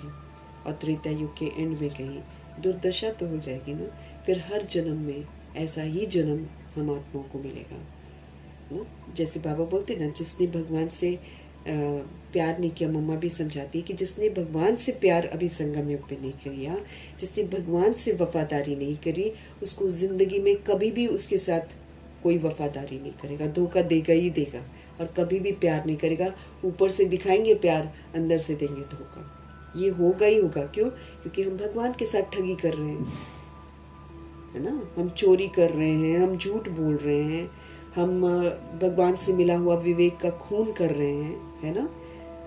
और त्रेता युग के एंड में कहीं दुर्दशा तो हो जाएगी ना। फिर हर जन्म में ऐसा ही जन्म हम आत्माओं को मिलेगा ना। जैसे बाबा बोलते ना, जिसने भगवान से प्यार नहीं किया, मम्मा भी समझाती है कि जिसने भगवान से प्यार अभी संगम युग पे नहीं किया, जिसने भगवान से वफादारी नहीं करी, उसको ज़िंदगी में कभी भी उसके साथ कोई वफादारी नहीं करेगा, धोखा देगा ही देगा। और कभी भी प्यार नहीं करेगा। ऊपर से दिखाएंगे प्यार, अंदर से देंगे धोखा। ये होगा ही होगा। क्यों? क्योंकि हम भगवान के साथ ठगी कर रहे हैं, है ना। हम चोरी कर रहे हैं, हम झूठ बोल रहे हैं, हम भगवान से मिला हुआ विवेक का खून कर रहे हैं, है ना।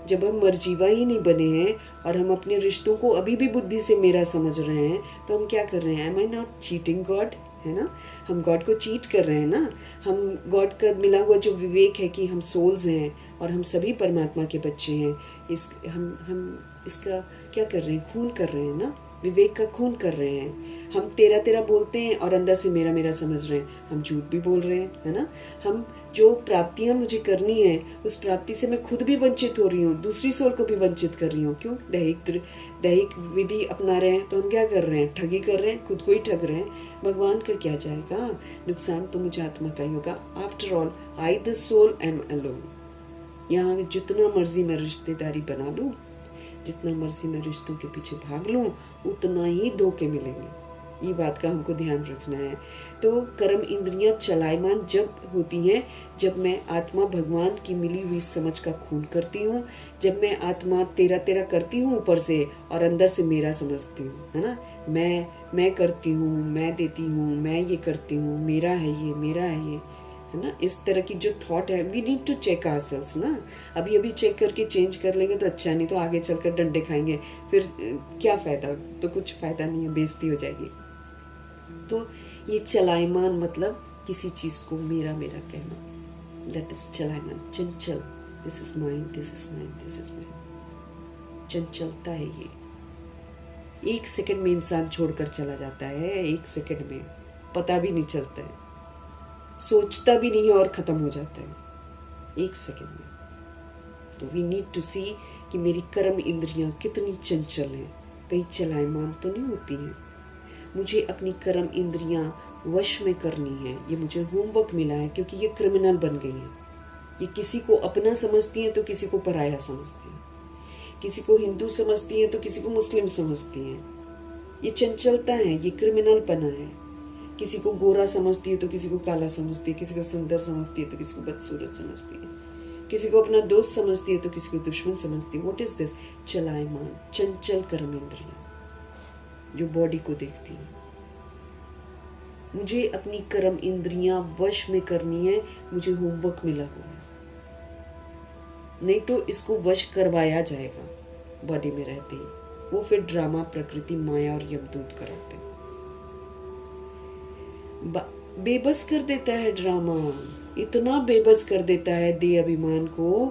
जब हम मर्जीवा ही नहीं बने हैं और हम अपने रिश्तों को अभी भी बुद्धि से मेरा समझ रहे हैं, तो हम क्या कर रहे हैं? Am I not cheating God, है ना। हम गॉड को चीट कर रहे हैं ना। हम गॉड का मिला हुआ जो विवेक है कि हम सोल्स हैं और हम सभी परमात्मा के बच्चे हैं, हम इसका क्या कर रहे हैं? खून कर रहे हैं ना, विवेक का खून कर रहे हैं। हम तेरा तेरा बोलते हैं और अंदर से मेरा मेरा समझ रहे हैं, हम झूठ भी बोल रहे हैं, है ना। हम जो प्राप्तियां मुझे करनी है उस प्राप्ति से मैं खुद भी वंचित हो रही हूँ, दूसरी सोल को भी वंचित कर रही हूँ। क्यों? दैहिक विधि अपना रहे हैं तो हम क्या कर रहे हैं? ठगी कर रहे हैं, खुद को ही ठग रहे हैं। भगवान का क्या जाएगा? नुकसान तो मुझे आत्मा का ही होगा। After all I the soul am alone. यहाँ जितना मर्जी मैं रिश्तेदारी बना लूँ, जितना मर्जी मैं रिश्तों के पीछे भाग लूँ, उतना ही धोखे मिलेंगे। ये बात का हमको ध्यान रखना है। तो कर्म इंद्रियां चलायमान जब होती हैं, जब मैं आत्मा भगवान की मिली हुई समझ का खून करती हूँ, जब मैं आत्मा तेरा तेरा करती हूँ ऊपर से और अंदर से मेरा समझती हूँ, है ना। मैं करती हूँ, मैं देती हूँ, मैं ये करती हूँ, मेरा है ये, मेरा है ये, है ना। इस तरह की जो थॉट है, we need to check ourselves ना। अभी अभी चेक करके चेंज कर लेंगे तो अच्छा, नहीं तो आगे चलकर डंडे खाएंगे, फिर क्या फ़ायदा? तो कुछ फ़ायदा नहीं है, बेइज्जती हो जाएगी। तो ये चलायमान मतलब किसी चीज़ को मेरा मेरा कहना, दैट इज चलायमान, चंचल। This is mind, this is mind, this is mind. चंचलता है ये। एक सेकंड में इंसान छोड़कर चला जाता है, एक सेकंड में पता भी नहीं चलता है, सोचता भी नहीं है और ख़त्म हो जाता है एक सेकंड में। तो वी नीड टू सी कि मेरी कर्म इंद्रियां कितनी चंचल हैं, कहीं चलायमान तो नहीं होती हैं। मुझे अपनी कर्म इंद्रियां वश में करनी है। ये मुझे होमवर्क मिला है, क्योंकि ये क्रिमिनल बन गई हैं। ये किसी को अपना समझती हैं तो किसी को पराया समझती हैं, किसी को हिंदू समझती हैं तो किसी को मुस्लिम समझती हैं। ये चंचलता है, ये क्रिमिनलपना है। किसी को गोरा समझती है तो किसी को काला समझती है, किसी को सुंदर समझती है तो किसी को बदसूरत समझती है, किसी को अपना दोस्त समझती है तो किसी को दुश्मन समझती है। What is this? चलायमान चंचल कर्म इंद्रियां जो बॉडी को देखती है। मुझे अपनी कर्म इंद्रियां वश में करनी है, मुझे होमवर्क मिला हुआ है। नहीं तो इसको वश करवाया जाएगा बॉडी में रहते ही। वो फिर ड्रामा प्रकृति, माया और यमदूत कराते हैं। बेबस कर देता है ड्रामा, इतना बेबस कर देता है दे अभिमान को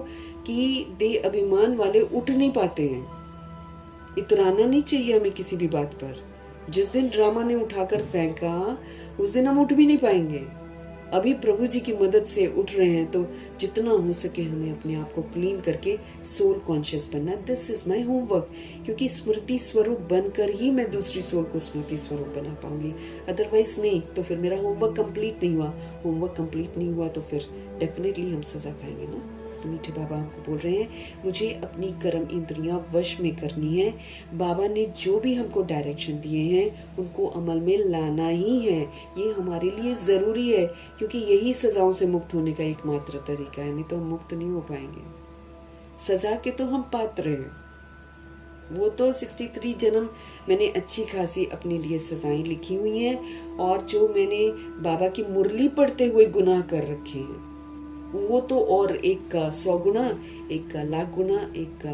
कि दे अभिमान वाले उठ नहीं पाते हैं। इतराना नहीं चाहिए हमें किसी भी बात पर। जिस दिन ड्रामा ने उठाकर फेंका उस दिन हम उठ भी नहीं पाएंगे। अभी प्रभु जी की मदद से उठ रहे हैं, तो जितना हो सके हमें अपने आप को क्लीन करके सोल कॉन्शियस बनना। दिस इज माय होमवर्क, क्योंकि स्मृति स्वरूप बनकर ही मैं दूसरी सोल को स्मृति स्वरूप बना पाऊंगी। अदरवाइज नहीं, तो फिर मेरा होमवर्क कंप्लीट नहीं हुआ। होमवर्क कंप्लीट नहीं हुआ तो फिर डेफिनेटली हम सजा खाएंगे ना। तो मीठे बाबा हमको बोल रहे हैं मुझे अपनी कर्म इंद्रियां वश में करनी है। बाबा ने जो भी हमको डायरेक्शन दिए हैं उनको अमल में लाना ही है। ये हमारे लिए ज़रूरी है, क्योंकि यही सजाओं से मुक्त होने का एकमात्र तरीका है। नहीं तो हम मुक्त नहीं हो पाएंगे। सजा के तो हम पात्र हैं। वो तो 63 जन्म मैंने अच्छी खासी अपने लिए सजाएं लिखी हुई हैं, और जो मैंने बाबा की मुरली पढ़ते हुए गुनाह कर रखे हैं वो तो और एक का 100 गुना, एक का लाख गुना, एक का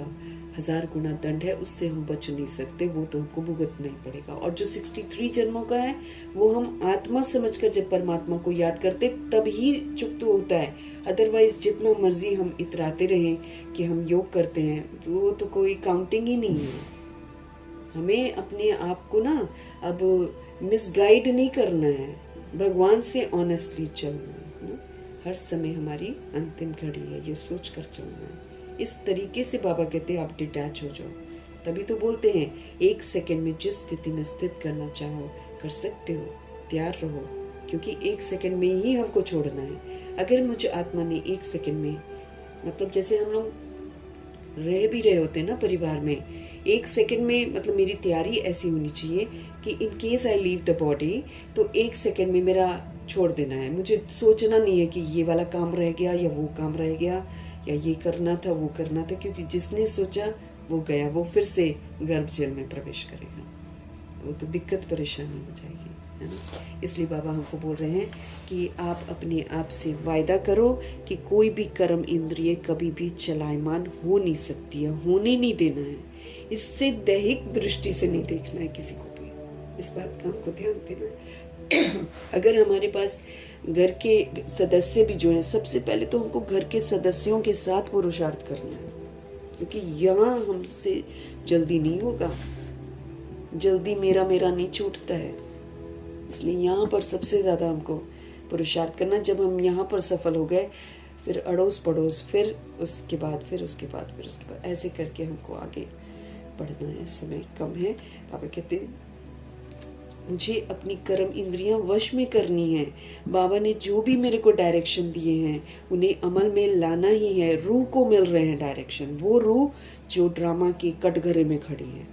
1000 गुना दंड है। उससे हम बच नहीं सकते, वो तो हमको भुगतना ही पड़ेगा। और जो 63 जन्मों का है वो हम आत्मा समझकर जब परमात्मा को याद करते तब ही चुक्त होता है। अदरवाइज जितना मर्जी हम इतराते रहें कि हम योग करते हैं तो वो तो कोई काउंटिंग ही नहीं है। हमें अपने आप को ना अब मिसगाइड नहीं करना है, भगवान से ऑनेस्टली चलना है। हर समय हमारी अंतिम घड़ी है, ये सोच कर चलना है। इस तरीके से बाबा कहते हैं आप डिटैच हो जाओ। तभी तो बोलते हैं एक सेकंड में जिस स्थिति में स्थित करना चाहो कर सकते हो, तैयार रहो, क्योंकि एक सेकंड में ही हमको छोड़ना है। अगर मुझे आत्मा ने एक सेकंड में, मतलब जैसे हम लोग रह भी रहे होते हैं ना परिवार में, एक सेकंड में, मतलब मेरी तैयारी ऐसी होनी चाहिए कि in case I leave the body तो एक सेकंड में मेरा छोड़ देना है। मुझे सोचना नहीं है कि ये वाला काम रह गया या वो काम रह गया या ये करना था वो करना था, क्योंकि जिसने सोचा वो गया, वो फिर से गर्भ जल में प्रवेश करेगा, तो वो तो दिक्कत परेशानी हो जाएगी, है ना। इसलिए बाबा हमको बोल रहे हैं कि आप अपने आप से वायदा करो कि कोई भी कर्म इंद्रिय कभी भी चलायमान हो नहीं सकती है, होने नहीं देना है, इससे दैहिक दृष्टि से नहीं देखना है किसी को भी, इस बात का हमको ध्यान देना है। अगर हमारे पास घर के सदस्य भी जो हैं, सबसे पहले तो हमको घर के सदस्यों के साथ पुरुषार्थ करना है, क्योंकि यहाँ हमसे जल्दी नहीं होगा, जल्दी मेरा मेरा नहीं छूटता है, इसलिए यहाँ पर सबसे ज़्यादा हमको पुरुषार्थ करना। जब हम यहाँ पर सफल हो गए, फिर अड़ोस पड़ोस, फिर उसके बाद फिर उसके बाद फिर उसके बाद, ऐसे करके हमको आगे बढ़ना है। समय कम है। पापा कहते हैं मुझे अपनी कर्म इंद्रियां वश में करनी है। बाबा ने जो भी मेरे को डायरेक्शन दिए हैं उन्हें अमल में लाना ही है। रूह को मिल रहे हैं डायरेक्शन, वो रूह जो ड्रामा के कटघरे में खड़ी है।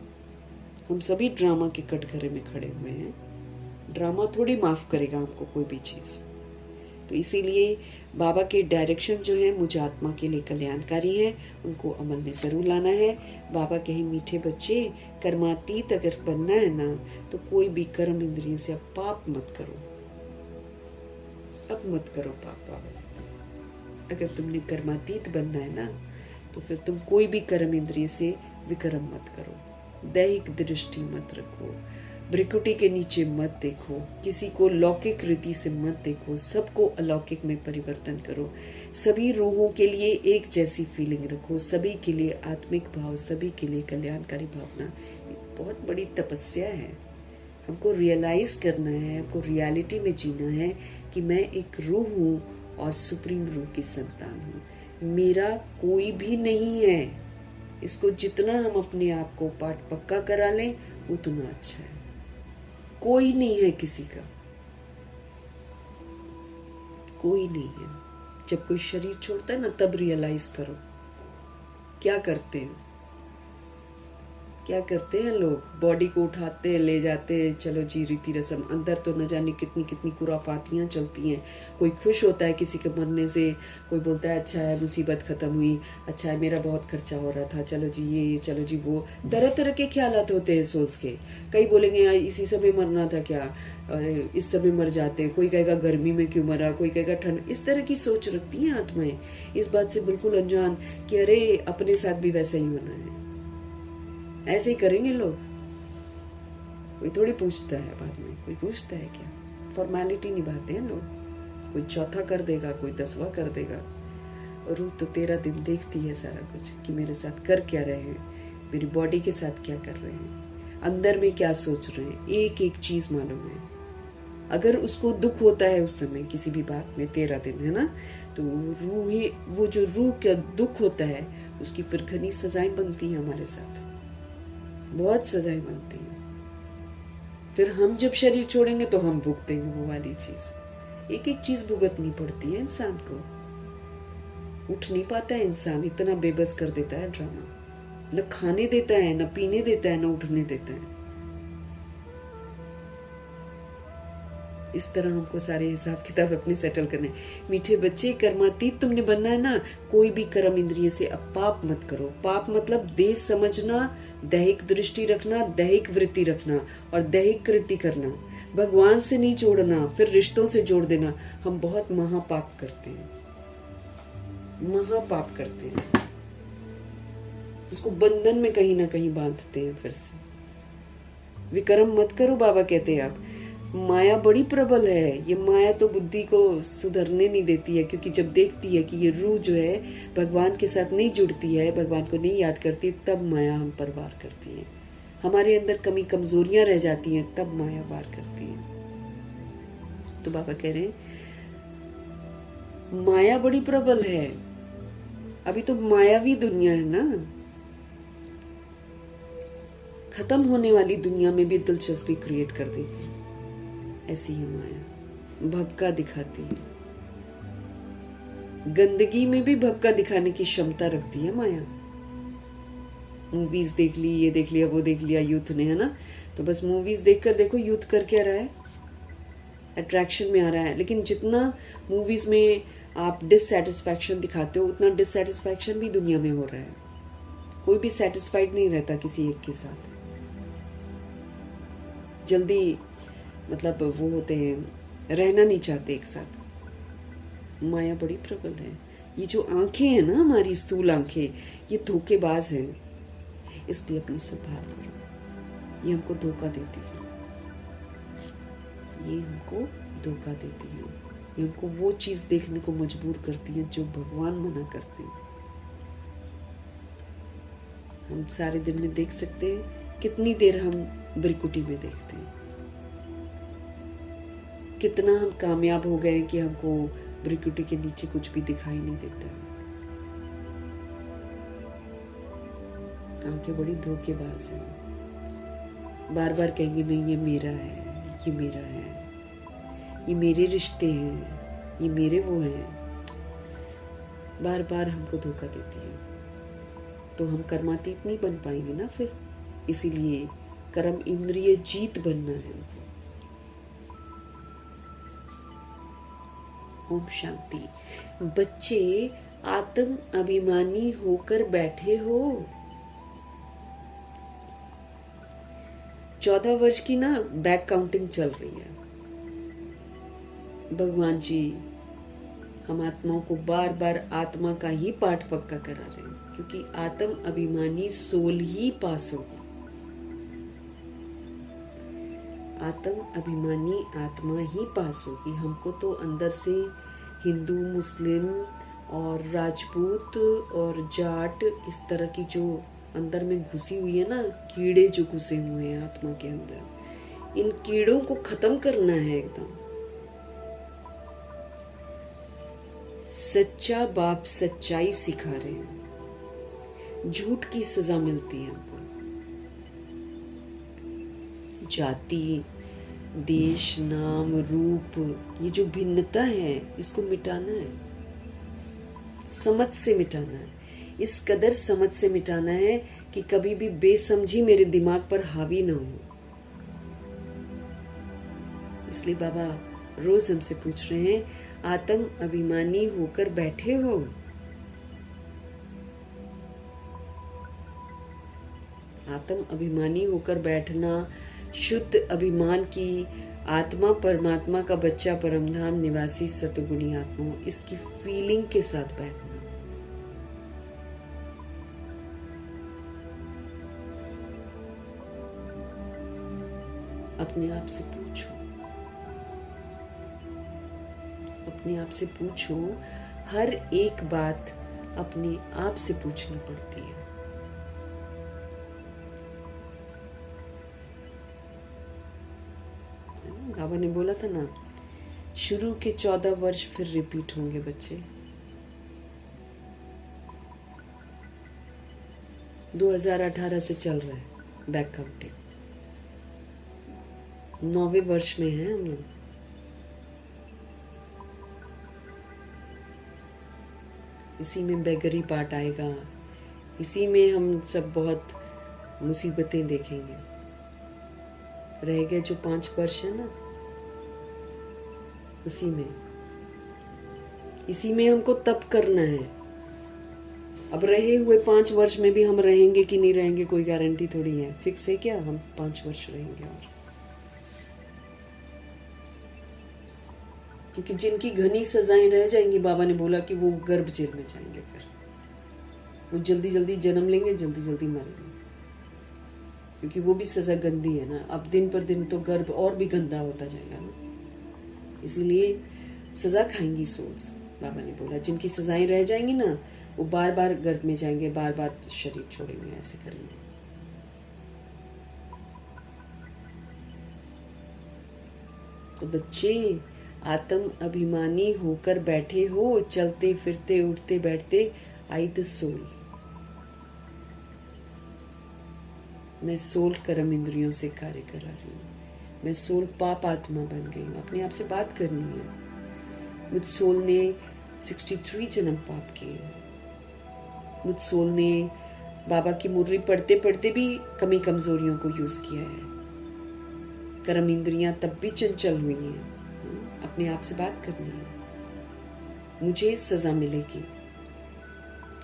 हम सभी ड्रामा के कटघरे में खड़े हुए हैं। ड्रामा थोड़ी माफ करेगा हमको कोई भी चीज़, तो इसीलिए बाबा के डायरेक्शन जो है मुझे आत्मा के लिए कल्याणकारी है, उनको अमल में ज़रूर लाना है। बाबा कहे मीठे बच्चे, कर्मातीत अगर बनना है ना तो कोई भी कर्म इंद्रियों से अब पाप मत करो, अब मत करो पाप। बाबा अगर तुमने कर्मातीत बनना है ना तो फिर तुम कोई भी कर्म इंद्रिय से विकर्म मत करो, दैहिक दृष्टि मत रखो, भ्रिकुटी के नीचे मत देखो, किसी को लौकिक रीति से मत देखो, सबको अलौकिक में परिवर्तन करो, सभी रूहों के लिए एक जैसी फीलिंग रखो, सभी के लिए आत्मिक भाव, सभी के लिए कल्याणकारी भावना। बहुत बड़ी तपस्या है, हमको रियलाइज करना है, हमको रियलिटी में जीना है कि मैं एक रूह हूँ और सुप्रीम रूह की संतान हूँ, मेरा कोई भी नहीं है। इसको जितना हम अपने आप को पाठ पक्का करा लें उतना अच्छा है। कोई नहीं है, किसी का कोई नहीं है। जब कोई शरीर छोड़ता है ना तब रियलाइज करो क्या करते हैं, क्या करते हैं लोग। बॉडी को उठाते हैं, ले जाते हैं, चलो जी रीति रस्म, अंदर तो न जाने कितनी कितनी खुराफातियाँ चलती हैं। कोई खुश होता है किसी के मरने से, कोई बोलता है अच्छा है मुसीबत ख़त्म हुई, अच्छा है मेरा बहुत खर्चा हो रहा था, चलो जी ये, चलो जी वो, तरह तरह के ख्यालात होते हैं सोल्स के। कई बोलेंगे यार इसी समय मरना था क्या, इस समय मर जाते हैं, कोई कहेगा गर्मी में क्यों मरा, कोई कहेगा ठंड। इस तरह की सोच रखती हैं आत्माएं, इस बात से बिल्कुल अनजान कि अरे अपने साथ भी वैसा ही होना है, ऐसे ही करेंगे लोग। कोई थोड़ी पूछता है बाद में, कोई पूछता है क्या, फॉर्मेलिटी निभाते हैं लोग। कोई चौथा कर देगा, कोई 10वां कर देगा। और रूह तो 13 दिन देखती है सारा कुछ कि मेरे साथ कर क्या रहे हैं, मेरी बॉडी के साथ क्या कर रहे हैं, अंदर में क्या सोच रहे हैं, एक एक चीज मालूम है। अगर उसको दुख होता है उस समय किसी भी बात में 13 दिन, है ना, तो रूह ही, वो जो रूह का दुख होता है उसकी फिर घनी सजाएं बनती है हमारे साथ, बहुत सजाएं बनती हैं। फिर हम जब शरीर छोड़ेंगे तो हम भुगतेंगे वो वाली चीज। एक एक चीज भुगतनी पड़ती है इंसान को। उठ नहीं पाता है इंसान, इतना बेबस कर देता है ड्रामा, न खाने देता है, न पीने देता है, न उठने देता है। इस तरह हमको सारे हिसाब किताब अपने सेटल करने। मीठे बच्चे, कर्मातीत तुमने बनना है ना, कोई भी कर्म इंद्रिय से अब पाप मत करो। पाप मतलब देह समझना, दैहिक दृष्टि रखना, दैहिक वृत्ति रखना और दैहिक कृति करना, भगवान से नहीं जोड़ना, फिर रिश्तों से जोड़ देना। हम बहुत महापाप करते हैं, महापाप करते हैं, उसको बंधन में कहीं ना कहीं बांधते हैं फिर से। विक्रम मत करो, बाबा कहते हैं आप। माया बड़ी प्रबल है, ये माया तो बुद्धि को सुधरने नहीं देती है, क्योंकि जब देखती है कि ये रूह जो है भगवान के साथ नहीं जुड़ती है, भगवान को नहीं याद करती, तब माया हम पर वार करती है। हमारे अंदर कमी कमजोरियां रह जाती हैं, तब माया वार करती है। तो बाबा कह रहे हैं माया बड़ी प्रबल है। अभी तो मायावी दुनिया है ना, खत्म होने वाली दुनिया में भी दिलचस्पी क्रिएट कर देगी। ऐसी ही माया भपका दिखाती है, गंदगी में भी भपका दिखाने की क्षमता रखती है माया। मूवीज देख ली, ये देख लिया, वो देख लिया यूथ ने, है ना, तो बस मूवीज देखकर देखो यूथ कर क्या रहा है, अट्रैक्शन में आ रहा है। लेकिन जितना मूवीज में आप डिससेटिस्फैक्शन दिखाते हो उतना डिससेटिस्फैक्शन भी दुनिया में हो रहा है। कोई भी सेटिस्फाइड नहीं रहता किसी एक के साथ, जल्दी मतलब वो होते हैं, रहना नहीं चाहते एक साथ। माया बड़ी प्रबल है। ये जो आंखें हैं ना हमारी स्थूल आंखें, ये धोखेबाज हैं, इसलिए अपनी संभाल करो। ये हमको धोखा देती है, ये हमको धोखा देती है, ये हमको वो चीज़ देखने को मजबूर करती है जो भगवान मना करते हैं। हम सारे दिन में देख सकते हैं कितनी देर हम बिरकुटी में देखते हैं, कितना हम कामयाब हो गए कि हमको बिरकुटी के नीचे कुछ भी दिखाई नहीं देता। आंखें बड़ी धोखेबाज हैं, बार बार कहेंगे नहीं ये मेरा है, ये मेरा है, ये मेरे रिश्ते हैं, ये मेरे वो हैं, बार बार हमको धोखा देती है। तो हम कर्मातीत नहीं बन पाएंगे ना फिर, इसीलिए कर्म इंद्रिय जीत बनना है। ओम शांति। बच्चे आत्म अभिमानी होकर बैठे हो। 14 वर्ष की ना बैक काउंटिंग चल रही है। भगवान जी हम आत्माओं को बार बार आत्मा का ही पाठ पक्का करा रहे हैं, क्योंकि आत्म अभिमानी सोल ही पास होगी। आत्म अभिमानी आत्मा ही पास होगी। हमको तो अंदर से हिंदू, मुस्लिम और राजपूत और जाट, इस तरह की जो अंदर में घुसी हुई है ना, कीड़े जो घुसे हुए हैं आत्मा के अंदर, इन कीड़ों को खत्म करना है एकदम। सच्चा बाप सच्चाई सिखा रहे हैं, झूठ की सजा मिलती है हमको। जाति, देश, नाम, रूप, ये जो भिन्नता है इसको मिटाना है, समझ से मिटाना है। इस कदर समझ से मिटाना है कि कभी भी बेसमझी मेरे दिमाग पर हावी ना हो। इसलिए बाबा रोज हमसे पूछ रहे हैं, आत्म अभिमानी होकर बैठे हो। आत्म अभिमानी होकर बैठना, शुद्ध अभिमान की आत्मा परमात्मा का बच्चा, परमधाम निवासी सतगुणी आत्मा, इसकी फीलिंग के साथ बैठना। अपने आप से पूछो, अपने आप से पूछो। हर एक बात अपने आप से पूछनी पड़ती है। बाबा ने बोला था ना, शुरू के 14 वर्ष फिर रिपीट होंगे बच्चे। 2018 से चल रहा है बैक काउंटिंग, 9वें वर्ष में हैं हम लोग। इसी में बेगरी पार्ट आएगा, इसी में हम सब बहुत मुसीबतें देखेंगे। रह गए जो 5 वर्ष है ना, इसी में हमको तप करना है। अब रहे हुए 5 वर्ष में भी हम रहेंगे कि नहीं रहेंगे कोई गारंटी थोड़ी है। फिक्स है क्या हम 5 वर्ष रहेंगे? और क्योंकि जिनकी घनी सजाएं रह जाएंगी, बाबा ने बोला कि वो गर्भ जेल में जाएंगे, फिर वो जल्दी जल्दी जन्म लेंगे, जल्दी जल्दी मरेंगे, क्योंकि वो भी सजा गंदी है ना। अब दिन पर दिन तो गर्भ और भी गंदा होता जाएगा ना, इसीलिए सजा खाएंगी सोल्स। बाबा ने बोला जिनकी सजाएं रह जाएंगी ना, वो बार बार गर्भ में जाएंगे, बार बार शरीर छोड़ेंगे, ऐसे करेंगे। तो बच्चे आत्म अभिमानी होकर बैठे हो, चलते फिरते उठते बैठते। आई द सोल, मैं सोल कर्म इंद्रियों से कार्य करा रही हूँ। मैं सोल पाप आत्मा बन गई हूँ। अपने आप से बात करनी है। मुझ सोल ने 63 जन्म पाप किए। मुझ सोल ने बाबा की मुरली पढ़ते पढ़ते भी कमी कमजोरियों को यूज किया है। कर्म इंद्रियां तब भी चंचल हुई हैं। अपने आप से बात करनी है। मुझे सजा मिलेगी,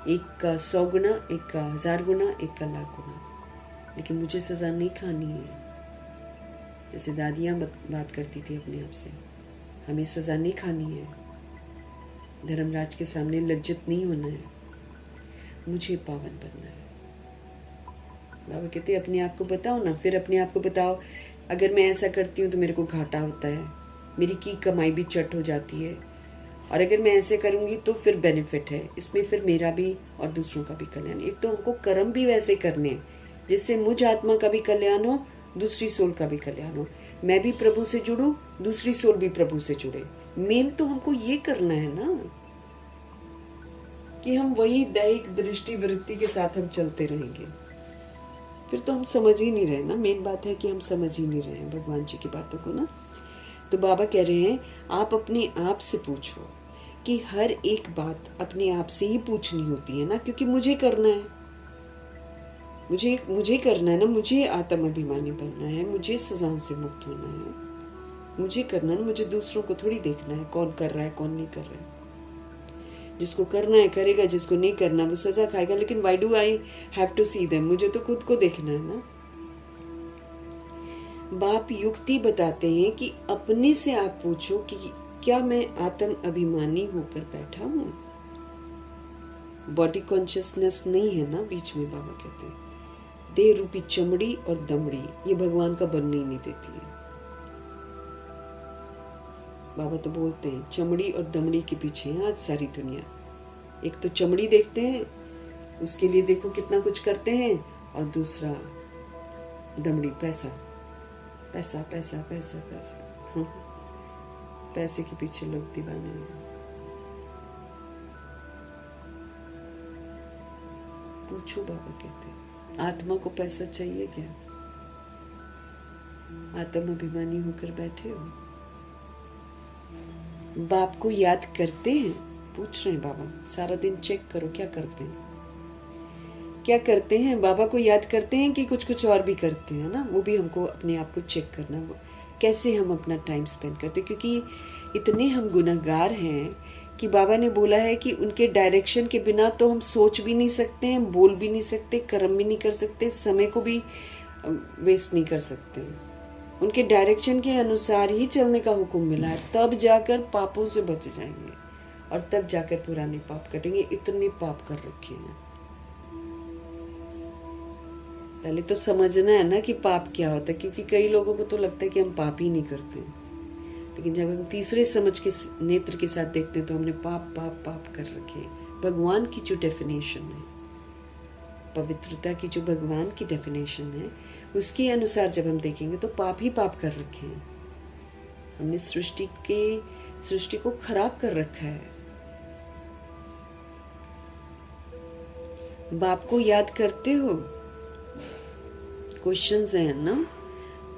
एक का 100 गुना, एक का 1000 गुना, एक का लाख गुना, लेकिन मुझे सज़ा नहीं खानी है। जैसे दादियाँ बात करती थी अपने आप से, हमें सज़ा नहीं खानी है, धर्मराज के सामने लज्जित नहीं होना है, मुझे पावन बनना है। बाबा कहते अपने आप को बताओ ना, फिर अपने आप को बताओ, अगर मैं ऐसा करती हूँ तो मेरे को घाटा होता है, मेरी की कमाई भी चट हो जाती है, और अगर मैं ऐसे करूँगी तो फिर बेनिफिट है, इसमें फिर मेरा भी और दूसरों का भी कल्याण। एक तो हमको कर्म भी वैसे करने हैं जिससे मुझ आत्मा का भी कल्याण हो, दूसरी सोल का भी कल्याण हो, मैं भी प्रभु से जुड़ूं, दूसरी सोल भी प्रभु से जुड़े। मेन तो हमको ये करना है ना कि हम वही दैहिक दृष्टि वृत्ति के साथ हम चलते रहेंगे, फिर तो हम समझ ही नहीं रहे ना। मेन बात है कि हम समझ ही नहीं रहे हैं भगवान जी की बातों को ना। तो बाबा कह रहे हैं आप अपने आप से पूछो कि हर एक बात अपने आप से ही पूछनी होती है ना, क्योंकि मुझे करना है, मुझे करना है ना, मुझे आत्म अभिमानी बनना है, मुझे सजाओं से मुक्त होना है, मुझे करना है, मुझे दूसरों को थोड़ी देखना है कौन कर रहा है कौन नहीं कर रहा है। जिसको करना है करेगा, जिसको नहीं करना वो सजा खाएगा, लेकिन why do I have to see them, मुझे तो खुद को देखना है ना। बाप युक्ति बताते हैं कि अपने से आप पूछो कि क्या मैं आत्म अभिमानी होकर बैठा हूं। बॉडी कॉन्शियसनेस नहीं है ना बीच में। बाबा कहते हैं देह रूपी चमड़ी और दमड़ी ये भगवान का बनने ही नहीं देती है। बाबा तो बोलते हैं चमड़ी और दमड़ी के पीछे है आज सारी दुनिया। एक तो चमड़ी देखते हैं, उसके लिए देखो कितना कुछ करते हैं, और दूसरा दमड़ी, पैसा पैसा पैसा पैसा पैसा पैसे के पीछे लोग दीवाने हैं। पूछो, बाबा कहते हैं आत्मा को पैसा चाहिए क्या? आत्म अभिमानी होकर बैठे हो? बाप को याद करते हैं? पूछ रहे हैं बाबा, सारा दिन चेक करो क्या करते हैं, क्या करते हैं। बाबा को याद करते हैं कि कुछ कुछ और भी करते हैं ना, वो भी हमको अपने आप को चेक करना, वो कैसे हम अपना टाइम स्पेंड करते हैं। क्योंकि इतने हम गुनहगार हैं कि बाबा ने बोला है कि उनके डायरेक्शन के बिना तो हम सोच भी नहीं सकते हैं, बोल भी नहीं सकते, कर्म भी नहीं कर सकते, समय को भी वेस्ट नहीं कर सकते। उनके डायरेक्शन के अनुसार ही चलने का हुक्म मिला है, तब जाकर पापों से बच जाएंगे और तब जाकर पुराने पाप कटेंगे। इतने पाप कर रखे हैं। पहले तो समझना है ना कि पाप क्या होता है, क्योंकि कई लोगों को तो लगता है कि हम पाप ही नहीं करते, लेकिन जब हम तीसरे समझ के नेत्र के साथ देखते हैं तो हमने पाप पाप पाप कर रखे हैं। भगवान की जो डेफिनेशन है, पवित्रता की जो भगवान की डेफिनेशन है, उसके अनुसार जब हम देखेंगे तो पाप ही पाप कर रखे हैं। हमने सृष्टि को खराब कर रखा है। बाप को याद करते हो? क्वेश्चंस हैं ना।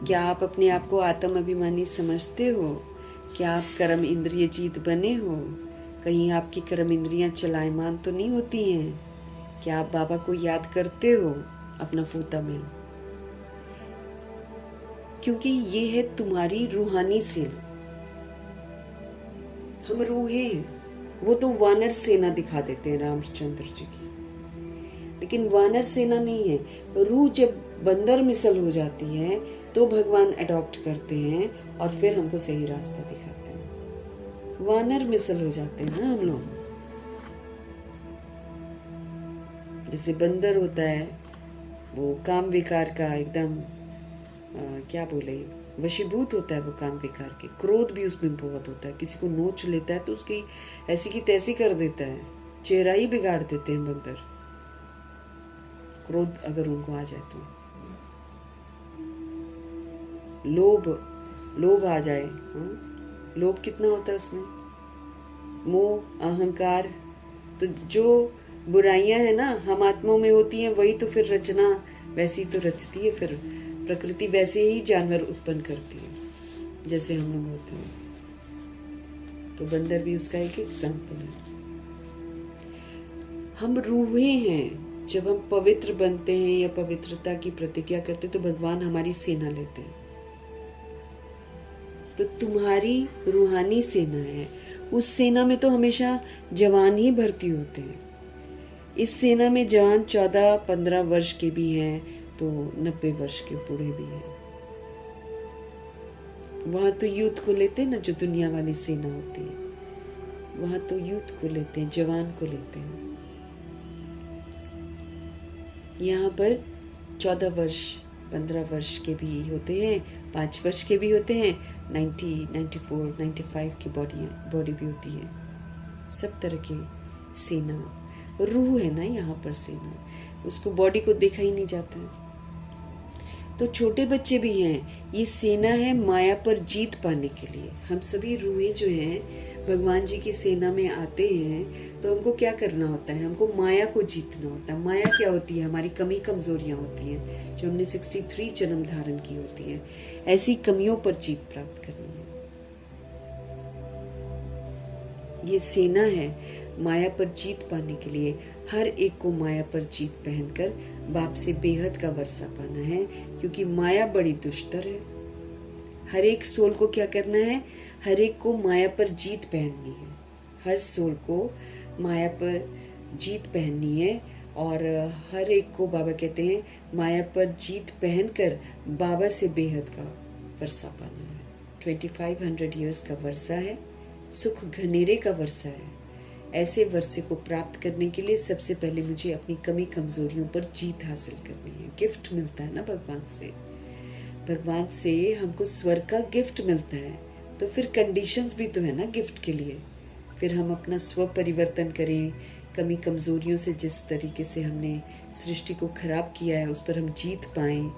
क्या आप अपने आप को आत्म अभिमानी समझते हो? क्या आप कर्म इंद्रिय जीत बने हो? कहीं आपकी कर्म इंद्रियां चलायमान तो नहीं होती हैं? क्या आप बाबा को याद करते हो अपना पोता में? क्योंकि ये है तुम्हारी रूहानी सेना। हम रूहें हैं, वो तो वानर सेना दिखा देते हैं रामचंद्र जी की, लेकिन वानर सेना नहीं है। रूह जब बंदर मिसल हो जाती है तो भगवान अडॉप्ट करते हैं और फिर हमको सही रास्ता दिखाते हैं। वानर मिसल हो जाते हैं ना हम लोग। जैसे बंदर होता है, वो काम विकार का एकदम क्या बोले, वशीभूत होता है वो काम विकार के। क्रोध भी उसमें बहुत होता है, किसी को नोच लेता है तो उसकी ऐसी की तैसी कर देता है, चेहरा ही बिगाड़ देते हैं बंदर, क्रोध अगर उनको आ जाए तो। लोभ आ जाए, लोभ कितना होता है उसमें, मोह अहंकार। तो जो बुराइयां है ना हम आत्माओं में होती हैं, वही तो फिर रचना वैसी तो रचती है, फिर प्रकृति वैसे ही जानवर उत्पन्न करती है जैसे हम लोग होते हैं। तो बंदर भी उसका एक एग्जाम्पल है। हम रूहें हैं। जब हम पवित्र बनते हैं या पवित्रता की प्रतिज्ञा करते हैं तो भगवान हमारी सेना लेते हैं। तो तुम्हारी रूहानी सेना है, उस सेना में तो हमेशा जवान ही भर्ती होते हैं। इस सेना में जवान 14-15 वर्ष के भी हैं तो 90 वर्ष के बूढ़े भी हैं। वहां तो यूथ को लेते हैं ना, जो दुनिया वाली सेना होती है, वहां तो यूथ को लेते हैं, जवान को लेते हैं। यहाँ पर 14 वर्ष 15 वर्ष के भी होते हैं, 5 वर्ष के भी होते हैं, 90, 94, 95 की बॉडी भी होती है। सब तरह के सेना, रूह है ना यहाँ पर सेना, उसको बॉडी को देखा ही नहीं जाता है। तो छोटे बच्चे भी हैं, ये सेना है माया पर जीत पाने के लिए। हम सभी रूहें जो हैं भगवान जी की सेना में आते हैं तो हमको क्या करना होता है, हमको माया को जीतना होता है। माया क्या होती है, हमारी कमी कमजोरियां होती हैं जो हमने 63 जन्म धारण की होती हैं। ऐसी कमियों पर जीत प्राप्त करनी है। ये सेना है माया पर जीत पाने के लिए। हर एक को माया पर जीत पहनकर बाप से बेहद का वर्षा पाना है, क्योंकि माया बड़ी दुष्टर है। हर एक सोल को क्या करना है, हर एक को माया पर जीत पहननी है। हर सोल को माया पर जीत पहननी है और हर एक को बाबा कहते हैं माया पर जीत पहनकर बाबा से बेहद का वर्षा पाना है। 2500 ईयर्स का वर्षा है, सुख घनेरे का वर्षा है। ऐसे वर्षे को प्राप्त करने के लिए सबसे पहले मुझे अपनी कमी कमजोरियों पर जीत हासिल करनी है। गिफ्ट मिलता है ना भगवान से, भगवान से हमको स्वर्ग का गिफ्ट मिलता है, तो फिर कंडीशंस भी तो है ना गिफ्ट के लिए। फिर हम अपना स्व परिवर्तन करें, कमी कमजोरियों से जिस तरीके से हमने सृष्टि को खराब किया है उस पर हम जीत पाएं,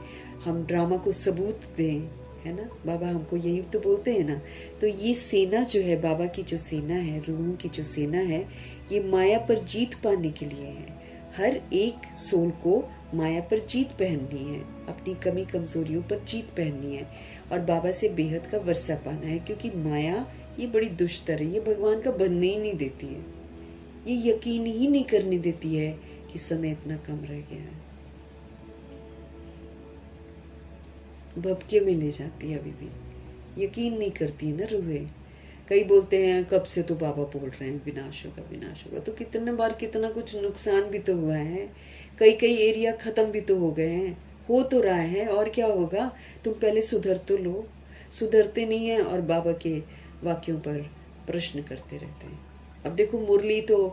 हम ड्रामा को सबूत दें, है ना। बाबा हमको यही तो बोलते हैं ना। तो ये सेना जो है, बाबा की जो सेना है, रूहों की जो सेना है, ये माया पर जीत पाने के लिए है। हर एक सोल को माया पर जीत पहननी है, अपनी कमी कमजोरियों पर जीत पहननी है और बाबा से बेहद का वर्षा पाना है। क्योंकि माया ये बड़ी दुष्टर है, ये भगवान का बनने ही नहीं देती है, ये यकीन ही नहीं करने देती है कि समय इतना कम रह गया है। भपके में ले जाती है, अभी भी यकीन नहीं करती है ना रूहें। कई बोलते हैं कब से तो बाबा बोल रहे हैं विनाश होगा विनाश होगा, तो कितने बार कितना कुछ नुकसान भी तो हुआ है, कई एरिया खत्म भी तो हो गए हैं, हो तो रहा है, और क्या होगा। तुम पहले सुधर तो लो, सुधरते नहीं है और बाबा के वाक्यों पर प्रश्न करते रहते हैं। अब देखो मुरली तो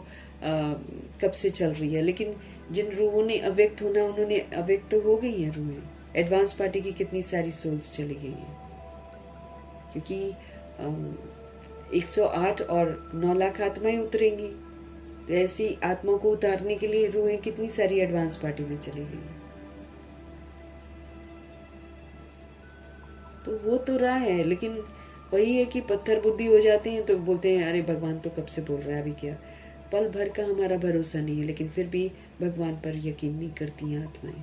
कब से चल रही है, लेकिन जिन रूहों ने अव्यक्त होना उन्होंने अव्यक्त तो हो गई हैं रूहें। एडवांस पार्टी की कितनी सारी सोल्स चली गई हैं, क्योंकि 108 और 9 लाख आत्माएं उतरेंगी, तो ऐसी आत्मा को उतारने के लिए रूहें कितनी सारी एडवांस पार्टी में चली गई। तो वो तो रहा है, लेकिन वही है कि पत्थर बुद्धि हो जाते हैं तो बोलते हैं अरे भगवान तो कब से बोल रहा है, अभी क्या। पल भर का हमारा भरोसा नहीं है, लेकिन फिर भी भगवान पर यकीन नहीं करती हैं आत्माएं।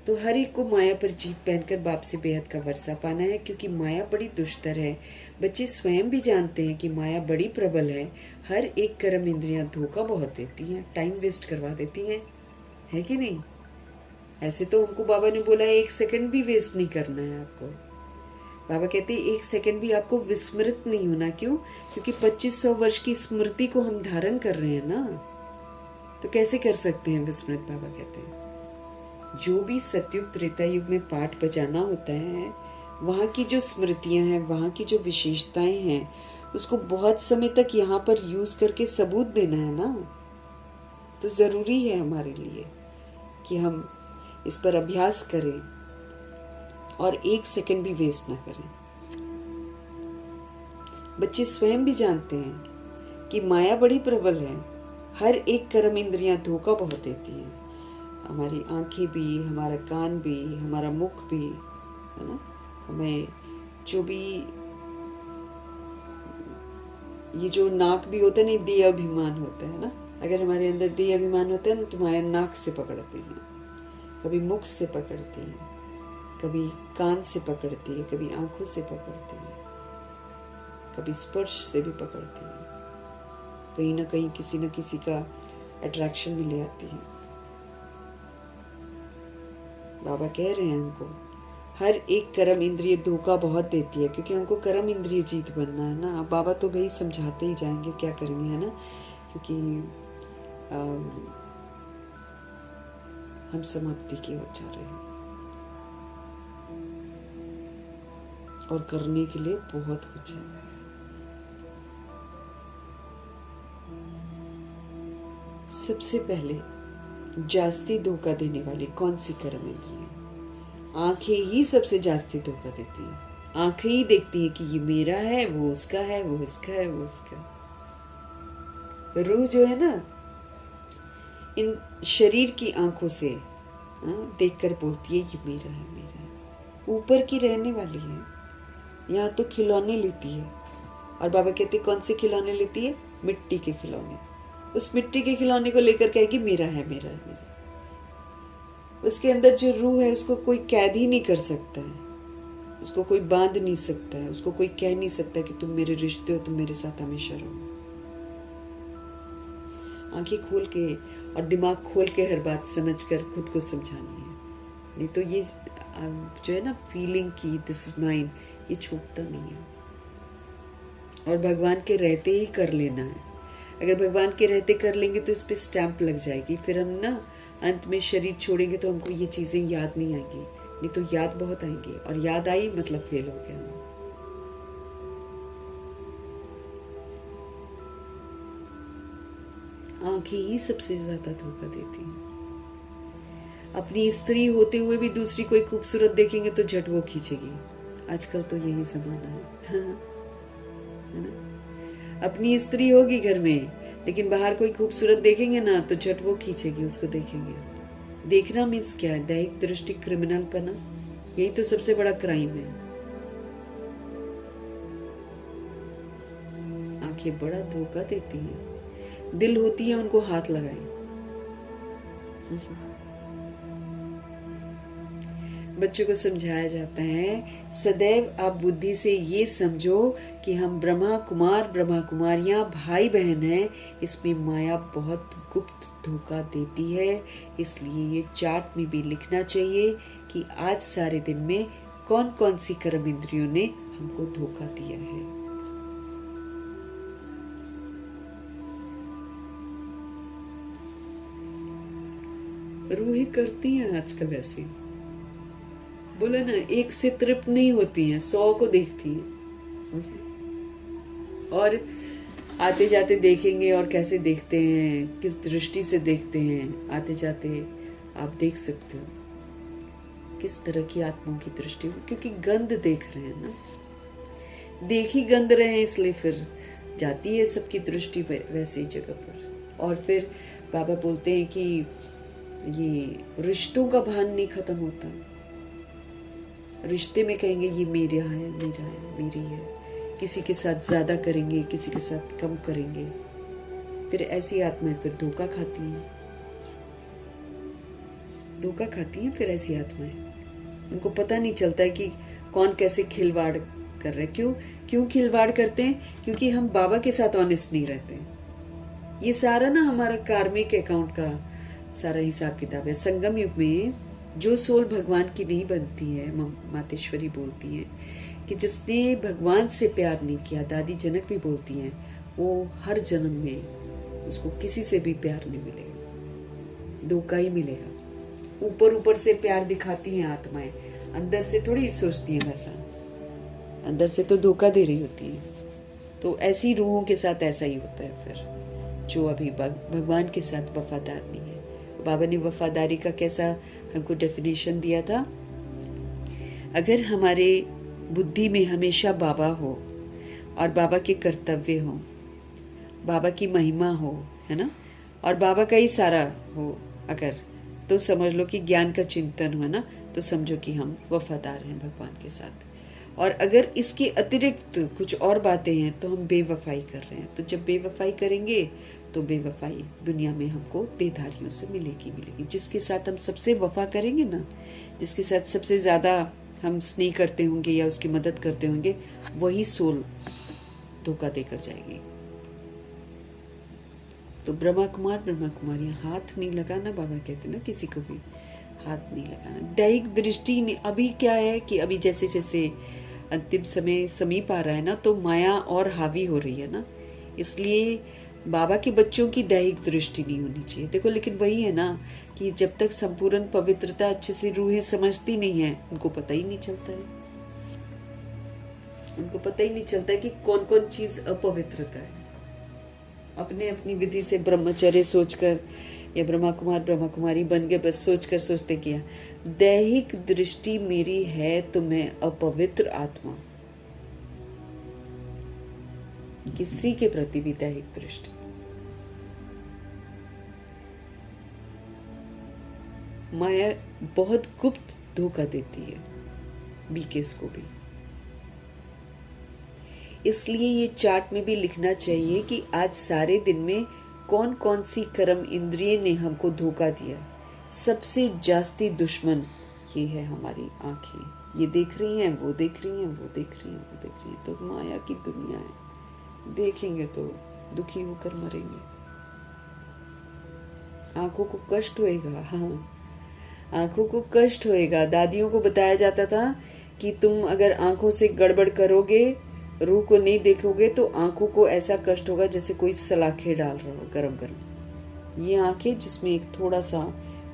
तो हर एक को माया पर जीत पहनकर बाप से बेहद का वर्षा पाना है, क्योंकि माया बड़ी दुष्टर है। बच्चे स्वयं भी जानते हैं कि माया बड़ी प्रबल है। हर एक कर्म इंद्रियां धोखा बहुत देती हैं, टाइम वेस्ट करवा देती हैं, है कि नहीं। ऐसे तो हमको बाबा ने बोला है 1 सेकंड भी वेस्ट नहीं करना है आपको। बाबा कहते हैं 1 सेकंड भी आपको विस्मृत नहीं होना। क्यों? क्योंकि 2500 वर्ष की स्मृति को हम धारण कर रहे हैं ना, तो कैसे कर सकते हैं विस्मृत। बाबा कहते हैं जो भी सतयुग त्रेता युग में पाठ बजाना होता है, वहाँ की जो स्मृतियाँ हैं, वहाँ की जो विशेषताएं हैं, उसको बहुत समय तक यहाँ पर यूज करके सबूत देना है ना। तो ज़रूरी है हमारे लिए कि हम इस पर अभ्यास करें और 1 सेकंड भी वेस्ट ना करें। बच्चे स्वयं भी जानते हैं कि माया बड़ी प्रबल है। हर एक कर्म इंद्रियां धोखा बहुत देती हैं, हमारी आंखें भी, हमारा कान भी, हमारा मुख भी, है ना। हमें जो भी ये जो नाक भी होता है ना, देह अभिमान होता है ना। अगर हमारे अंदर देह अभिमान होता है ना, तो हमारे नाक से पकड़ते हैं, कभी मुख से पकड़ते हैं, कभी कान से पकड़ती है, कभी आंखों से पकड़ती है, कभी स्पर्श से भी पकड़ती है, कहीं ना कहीं किसी न किसी का अट्रैक्शन भी ले आती है। बाबा कह रहे हैं हमको हर एक कर्म इंद्रिय धोखा बहुत देती है, क्योंकि हमको कर्म इंद्रिय जीत बनना है ना। अब बाबा तो भाई समझाते ही जाएंगे, क्या करेंगे, है ना, क्योंकि हम समाप्ति की ओर जा रहे हैं और करने के लिए बहुत कुछ है। सबसे पहले जास्ती धोखा देने वाली कौन सी कर्म इंद्रिय? आंखें ही सबसे जास्ती धोखा देती हैं। आंखें ही देखती है कि ये मेरा है, वो उसका है, वो उसका है, वो उसका। रूह जो है ना, इन शरीर की आंखों से देखकर बोलती है ये मेरा है, मेरा है। ऊपर की रहने वाली है, यहाँ तो खिलौने लेती है। और बाबा कहते कौन से खिलौने लेती है? मिट्टी के खिलौने। उस मिट्टी के खिलौने को लेकर कहेगी मेरा है, मेरा है, मेरा। उसके अंदर जो रूह है उसको कोई कैद ही नहीं कर सकता है, उसको कोई बांध नहीं सकता है, उसको कोई कह नहीं सकता कि तुम मेरे रिश्ते हो, तुम मेरे साथ हमेशा रहो। आंखें खोल के और दिमाग खोल के हर बात समझकर खुद को समझानी है, नहीं तो ये जो है ना फीलिंग की दिस इज माइन, ये छूटता नहीं है। और भगवान के रहते ही कर लेना है। अगर भगवान के रहते कर लेंगे तो इस पे स्टैंप लग जाएगी, फिर हम ना अंत में शरीर छोड़ेंगे तो हमको ये चीजें याद नहीं आएंगी, नहीं तो याद बहुत आएंगी, और याद आई मतलब फेल हो गया। आंखें ही सबसे ज्यादा धोखा देती हैं। अपनी स्त्री होते हुए भी दूसरी कोई खूबसूरत देखेंगे तो झट वो खींचेगी। आजकल तो यही जमाना है ना। अपनी स्त्री होगी घर में, लेकिन बाहर कोई खूबसूरत देखेंगे ना तो झट वो खींचेगी, उसको देखेंगे। देखना मीन्स क्या है? दैहिक दृष्टि क्रिमिनल पना, यही तो सबसे बड़ा क्राइम है। आंखें बड़ा धोखा देती हैं। दिल होती है उनको हाथ लगाए। बच्चों को समझाया जाता है सदैव आप बुद्धि से ये समझो कि हम ब्रह्मा कुमारियां भाई बहन हैं। इसमें माया बहुत गुप्त धोखा देती है, इसलिए ये चार्ट में भी लिखना चाहिए कि आज सारे दिन में कौन कौन सी कर्म इंद्रियों ने हमको धोखा दिया है। रूहें करती हैं आजकल ऐसी, बोले ना, एक से तृप्त नहीं होती हैं, 100 को देखती हैं। और आते जाते देखेंगे, और कैसे देखते हैं, किस दृष्टि से देखते हैं, आते जाते आप देख सकते हो किस तरह की आत्माओं की दृष्टि हो, क्योंकि गंध देख रहे हैं ना, देख ही गंध रहे हैं, इसलिए फिर जाती है सबकी दृष्टि वैसे ही जगह पर। और फिर बाबा बोलते हैं कि ये रिश्तों का भान नहीं खत्म होता। रिश्ते में कहेंगे ये मेरा है, मेरा है, मेरी है, किसी के साथ ज्यादा करेंगे, किसी के साथ कम करेंगे, फिर ऐसी आत्माएं फिर धोखा खाती हैं, धोखा खाती हैं। फिर ऐसी आत्माएं, उनको पता नहीं चलता है कि कौन कैसे खिलवाड़ कर रहा है। क्यों खिलवाड़ करते हैं? क्योंकि हम बाबा के साथ ऑनेस्ट नहीं रहते। ये सारा ना हमारा कार्मिक अकाउंट का सारा हिसाब किताब है। संगम युग में जो सोल भगवान की नहीं बनती है, मातेश्वरी बोलती हैं कि जिसने भगवान से प्यार नहीं किया, दादी जनक भी बोलती हैं, वो हर जन्म में उसको किसी से भी प्यार नहीं मिलेगा, धोखा ही मिलेगा। ऊपर से प्यार दिखाती हैं आत्माएं, अंदर से थोड़ी सोचती हैं वैसा, अंदर से तो धोखा दे रही होती है। तो ऐसी रूहों के साथ ऐसा ही होता है फिर, जो अभी भगवान के साथ वफादार नहीं है। बाबा ने वफादारी का कैसा हमको डेफिनेशन दिया था? अगर हमारे बुद्धि में हमेशा बाबा हो और बाबा के कर्तव्य हो, बाबा की महिमा हो, है ना, और बाबा का ही सारा हो अगर, तो समझ लो कि ज्ञान का चिंतन हो ना, तो समझो कि हम वफादार हैं भगवान के साथ। और अगर इसके अतिरिक्त कुछ और बातें हैं तो हम बेवफाई कर रहे हैं। तो जब बेवफाई करेंगे तो बेवफाई दुनिया में हमको देहधारियों से मिलेगी। जिसके साथ हम सबसे वफा करेंगे ना, जिसके साथ सबसे ज़्यादा हम स्नेह करते होंगे या उसकी मदद करते होंगे, वही सोल धोखा देकर जाएगी। तो ब्रह्मा कुमारियां हाथ नहीं लगाना, बाबा कहते ना, किसी को भी हाथ नहीं लगाना। दैहिक दृष्टि ने अभी क्या है कि अभी जैसे जैसे अंतिम समय समीप आ रहा है ना, तो माया और हावी हो रही है ना, इसलिए बाबा के बच्चों की दैहिक दृष्टि नहीं होनी चाहिए। देखो लेकिन वही है ना कि जब तक संपूर्ण पवित्रता अच्छे से रूहें समझती नहीं है, उनको पता ही नहीं चलता है, उनको पता ही नहीं चलता है कि कौन कौन चीज अपवित्रता है। अपने अपनी विधि से ब्रह्मचर्य सोचकर या ब्रह्मा कुमार ब्रह्मा कुमारी बन के बस सोचकर सोचते किया, दैहिक दृष्टि मेरी है तो मैं अपवित्र आत्मा। किसी के प्रति भी दैहिक दृष्टि, माया बहुत गुप्त धोखा देती है बीकेस को भी। इसलिए ये चार्ट में भी लिखना चाहिए कि आज सारे दिन में कौन कौन सी कर्म इंद्रिय ने हमको धोखा दिया। सबसे जास्ती दुश्मन ये है हमारी आंखें। ये देख रही हैं, वो देख रही हैं, वो देख रही हैं, वो देख रही हैं, तो माया की दुनिया है। देखेंगे तो दुखी होकर मरेंगे। आंखों को कष्ट होएगा, हाँ आंखों को कष्ट होएगा। दादियों को बताया जाता था कि तुम अगर आंखों से गड़बड़ करोगे, रूह को नहीं देखोगे, तो आंखों को ऐसा कष्ट होगा जैसे कोई सलाखे डाल रहा हो गरम गरम। ये आंखें जिसमें एक थोड़ा सा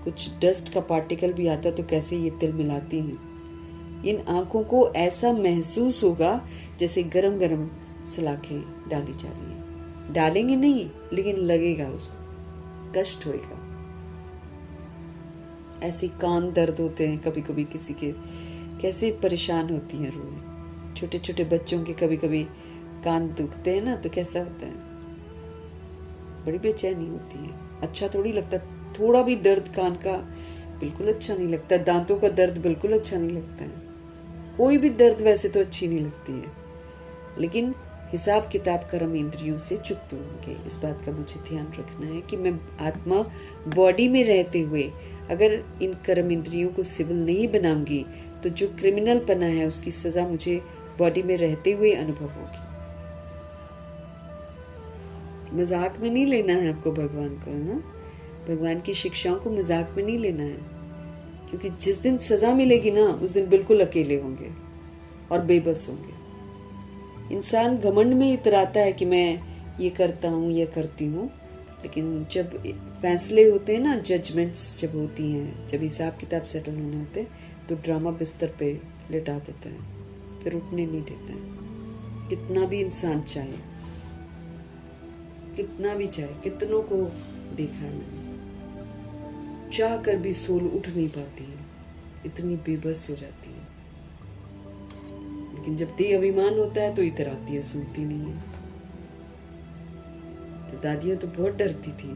कुछ डस्ट का पार्टिकल भी आता तो कैसे ये तिल मिलाती हैं। इन आंखों को ऐसा महसूस होगा जैसे गरम गरम सलाखें डाली जा रही हैं। डालेंगे नहीं लेकिन लगेगा, उसको कष्ट होएगा। ऐसे कान दर्द होते हैं कभी कभी किसी के, कैसे परेशान होती हैं रूहें। छोटे छोटे बच्चों के कभी कभी कान दुखते हैं ना, तो कैसा होता है, बड़ी बेचैनी होती है। अच्छा थोड़ी लगता, थोड़ा भी दर्द कान का बिल्कुल अच्छा नहीं लगता। दांतों का दर्द बिल्कुल अच्छा नहीं लगता है। कोई भी दर्द वैसे तो अच्छी नहीं लगती है, लेकिन हिसाब किताब कर्म इंद्रियों से चुप्त होंगे। इस बात का मुझे ध्यान रखना है कि मैं आत्मा बॉडी में रहते हुए अगर इन कर्म इंद्रियों को सिविल नहीं बनाऊंगी, तो जो क्रिमिनल पना है उसकी सजा मुझे बॉडी में रहते हुए अनुभव होगी। मजाक में नहीं लेना है आपको भगवान को, है ना। भगवान की शिक्षाओं को मजाक में नहीं लेना है, क्योंकि जिस दिन सजा मिलेगी ना, उस दिन बिल्कुल अकेले होंगे और बेबस होंगे। इंसान घमंड में इतराता है कि मैं ये करता हूँ, ये करती हूँ, लेकिन जब फैसले होते हैं ना, जजमेंट्स जब होती हैं, जब हिसाब किताब सेटल होने होते हैं, तो ड्रामा बिस्तर पे लिटा देता है, फिर उठने नहीं देता है। कितना भी इंसान चाहे, कितना भी चाहे, कितनों को देखा है मैंने, चाह कर भी सोल उठ नहीं पाती है, इतनी बेबस हो जाती है। लेकिन जब देह अभिमान होता है तो इतराती है, सुनती नहीं है। तो दादियां तो बहुत डरती थी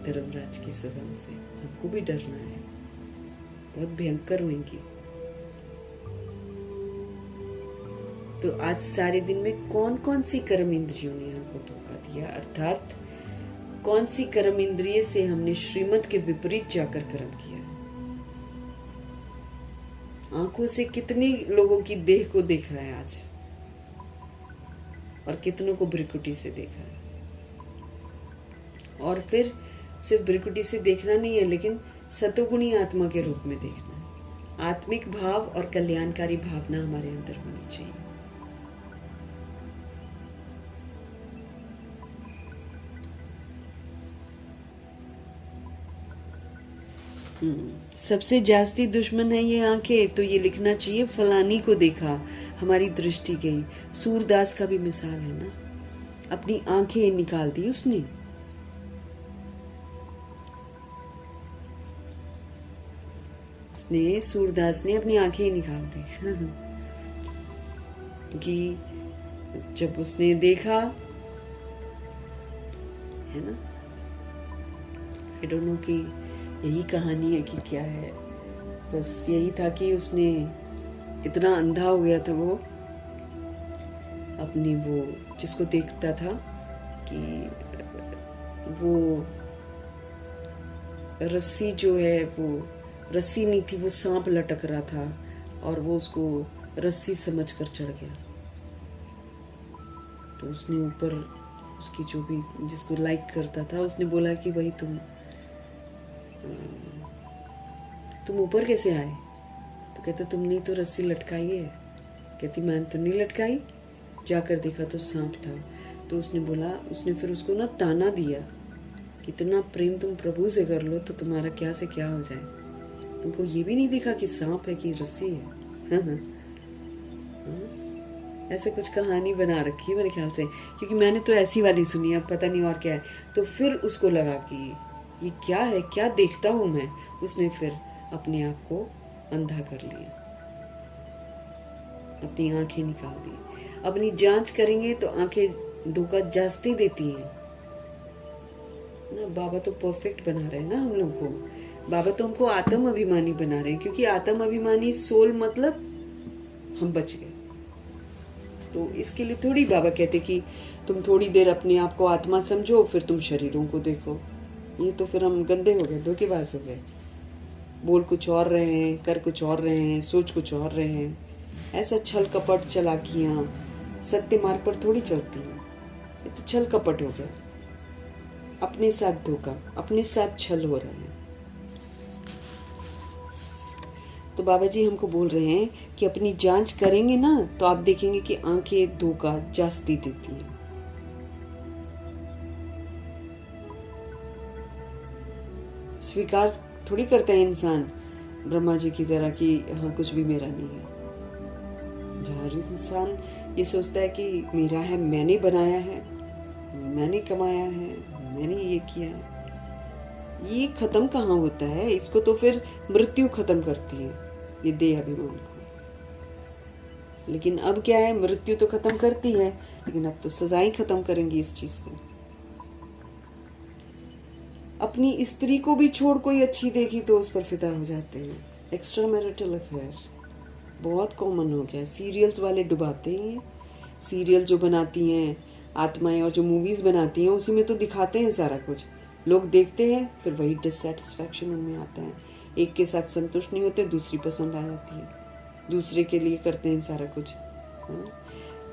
धर्मराज की सजाओं से। हमको भी डरना है, बहुत भयंकर होंगी। तो आज सारे दिन में कौन कौन सी कर्म इंद्रियों ने हमको धोखा दिया, अर्थात कौन सी कर्म इंद्रिय से हमने श्रीमत के विपरीत जाकर कर्म किया। आंखों से कितनी लोगों की देह को देखा है आज, और कितनों को भ्रिकुटी से देखा है। और फिर सिर्फ भ्रिकुटी से देखना नहीं है, लेकिन सतोगुणी आत्मा के रूप में देखना है। आत्मिक भाव और कल्याणकारी भावना हमारे अंदर होनी चाहिए। सबसे जास्ती दुश्मन है ये आंखें, तो ये लिखना चाहिए फलानी को देखा, हमारी दृष्टि गई। सूरदास का भी मिसाल है ना, अपनी आंखें निकाल दी उसने। सूरदास ने अपनी आंखें ही निकाल दी कि जब उसने देखा, है ना, आई डोंट नो कि यही कहानी है कि क्या है। बस यही था कि उसने इतना अंधा हो गया था वो, अपनी वो जिसको देखता था कि वो रस्सी जो है, वो रस्सी नहीं थी, वो सांप लटक रहा था, और वो उसको रस्सी समझकर चढ़ गया। तो उसने ऊपर उसकी जो भी जिसको लाइक करता था, उसने बोला कि भाई तुम ऊपर कैसे आए? तो कहते तुमने तो रस्सी लटकाई है। कहती मैंने तो नहीं लटकाई, जाकर देखा तो सांप था। तो उसने बोला, उसने फिर उसको ना ताना दिया, कितना प्रेम तुम प्रभु से कर लो तो तुम्हारा क्या से क्या हो जाए, तुमको ये भी नहीं दिखा कि सांप है कि रस्सी है। हाँ हाँ, ऐसे कुछ कहानी बना रखी है मेरे ख्याल से, क्योंकि मैंने तो ऐसी वाली सुनी, अब पता नहीं और क्या है। तो फिर उसको लगा कि ये क्या है, क्या देखता हूँ मैं। उसने फिर अपने आप को अंधा कर लिया, अपनी आंखें निकाल दी। अपनी जांच करेंगे तो आंखें धोखा जास्ती देती हैं ना। बाबा तो परफेक्ट बना रहे हैं ना हम लोग को। बाबा तो हमको आत्म अभिमानी बना रहे हैं, क्योंकि आत्म अभिमानी सोल मतलब हम बच गए। तो इसके लिए थोड़ी बाबा कहते कि तुम थोड़ी देर अपने आप को आत्मा समझो, फिर तुम शरीरों को देखो। ये तो फिर हम गंदे हो गए, धोखेबाज हो गए। बोल कुछ और रहे हैं, कर कुछ और रहे हैं, सोच कुछ और रहे हैं। ऐसा छल कपट चालाकियां सत्य मार्ग पर थोड़ी चलती हैं। ये तो छल कपट हो गया, अपने साथ धोखा, अपने साथ छल हो रहा है। तो बाबा जी हमको बोल रहे हैं कि अपनी जांच करेंगे ना तो आप देखेंगे कि आंखें धोखा जास्ती देती हैं। स्वीकार थोड़ी करता है इंसान ब्रह्मा जी की तरह कि हाँ कुछ भी मेरा नहीं है। जहाँ इंसान ये सोचता है कि मेरा है, मैंने बनाया है, मैंने कमाया है, मैंने ये किया है, ये खत्म कहाँ होता है। इसको तो फिर मृत्यु खत्म करती है, ये देह अभिमान को। लेकिन अब क्या है, मृत्यु तो खत्म करती है, लेकिन अब तो सजाएं खत्म करेंगी इस चीज को। अपनी स्त्री को भी छोड़ कोई अच्छी देखी तो उस पर फिदा हो जाते हैं। एक्स्ट्रा मैरिटल अफेयर बहुत कॉमन हो गया। सीरियल्स वाले डुबाते हैं, सीरियल जो बनाती हैं आत्माएं और जो मूवीज बनाती हैं उसी में तो दिखाते हैं सारा कुछ। लोग देखते हैं, फिर वही डिससेटिस्फैक्शन उनमें आता है। एक के साथ संतुष्ट नहीं होते, दूसरी पसंद आ जाती है, दूसरे के लिए करते हैं सारा कुछ।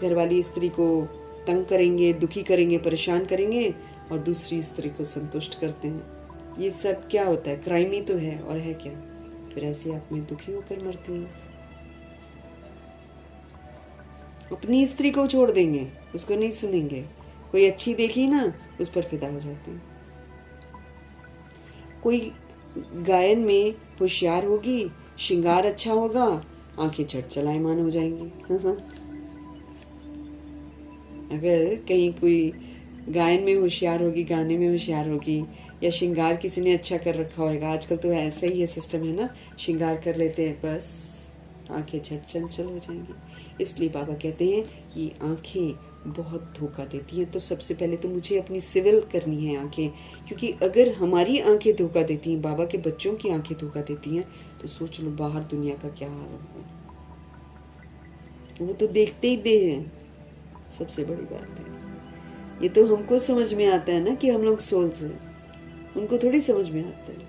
घर वाली स्त्री को तंग करेंगे, दुखी करेंगे, परेशान करेंगे, और दूसरी स्त्री को संतुष्ट करते हैं। ये सब क्या होता है, क्राइम ही तो है, और है क्या। फिर ऐसी आत्माएं दुखी होकर मरती हैं। अपनी स्त्री को छोड़ देंगे, उसको नहीं सुनेंगे, कोई अच्छी देखी ना उस पर फिदा हो जाते हैं। कोई गायन में होशियार होगी, श्रृंगार अच्छा होगा, आंखें झट चलायमान हो जाएंगी। अगर कहीं कोई गायन में होशियार होगी, गाने में होशियार होगी, या श्रृंगार किसी ने अच्छा कर रखा होगा, आजकल तो ऐसा ही है सिस्टम है ना, श्रृंगार कर लेते हैं, बस आंखें झट चंचल हो जाएंगी। इसलिए बाबा कहते हैं ये आंखें बहुत धोखा देती हैं। तो सबसे पहले तो मुझे अपनी सिविल करनी है आंखें, क्योंकि अगर हमारी आंखें धोखा देती हैं, बाबा के बच्चों की आंखें धोखा देती हैं, तो सोच लो बाहर दुनिया का क्या हाल होगा। वो तो देखते ही दे हैं, सबसे बड़ी बात है। ये तो हमको समझ में आता है ना कि हम लोग सोल्स हैं, उनको थोड़ी समझ में आता है।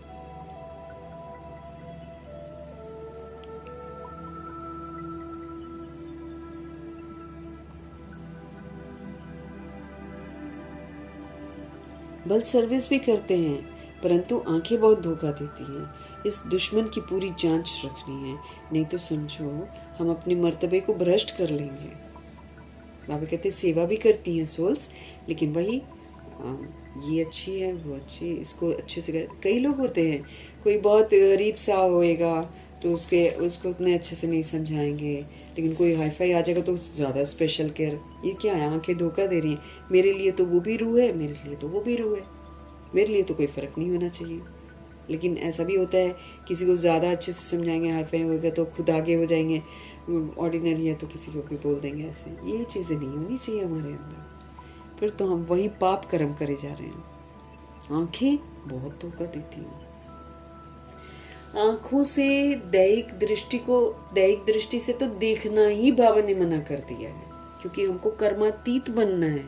बल सर्विस भी करते हैं, परंतु आंखें बहुत धोखा देती हैं। इस दुश्मन की पूरी जांच रखनी है, नहीं तो समझो हम अपने मर्तबे को भ्रष्ट कर लेंगे। बाबा कहते सेवा भी करती हैं सोल्स, लेकिन वही ये अच्छी है, वो अच्छी, इसको अच्छे से कर। कई लोग होते हैं, कोई बहुत गरीब सा होएगा तो उसको उतने अच्छे से नहीं समझाएंगे, लेकिन कोई हाई फाई आ जाएगा तो ज़्यादा स्पेशल केयर। ये क्या है, आंखें धोखा दे रही हैं। मेरे लिए तो वो भी रूह है, मेरे लिए तो वो भी रूह है, मेरे लिए तो कोई फ़र्क नहीं होना चाहिए। लेकिन ऐसा भी होता है, किसी को ज़्यादा अच्छे से समझाएंगे, हाई फाई होगा तो खुद आगे हो जाएंगे, ऑर्डिनरी है तो किसी को भी बोल देंगे ऐसे। ये चीज़ें नहीं होनी चाहिए हमारे अंदर, फिर तो हम वही पाप कर्म करे जा रहे हैं। आंखें बहुत धोखा देती हैं। आंखों से दैहिक दृष्टि से तो देखना ही बाबा ने मना कर दिया है, क्योंकि हमको कर्मातीत बनना है।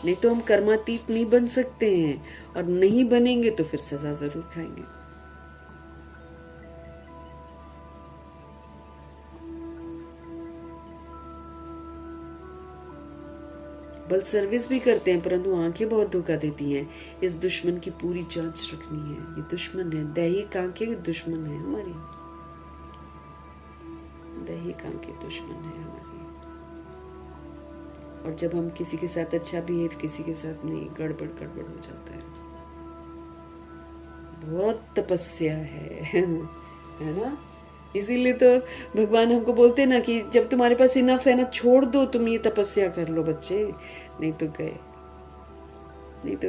नहीं तो हम कर्मातीत नहीं बन सकते हैं, और नहीं बनेंगे तो फिर सजा जरूर खाएंगे। बल सर्विस भी करते हैं, परंतु आंखें बहुत धोखा देती हैं। इस दुश्मन की पूरी जांच रखनी है। ये दुश्मन है, दैहिक आंखें दुश्मन है हमारी, दैहिक आंखें दुश्मन है हमारी। और जब हम किसी के साथ अच्छा बिहेव, किसी के साथ नहीं, गड़बड़ गड़बड़ हो जाता है। बहुत तपस्या है ना। इसीलिए तो भगवान हमको बोलते ना कि जब तुम्हारे पास इनफ है ना, छोड़ दो, तुम ये तपस्या कर लो बच्चे, नहीं तो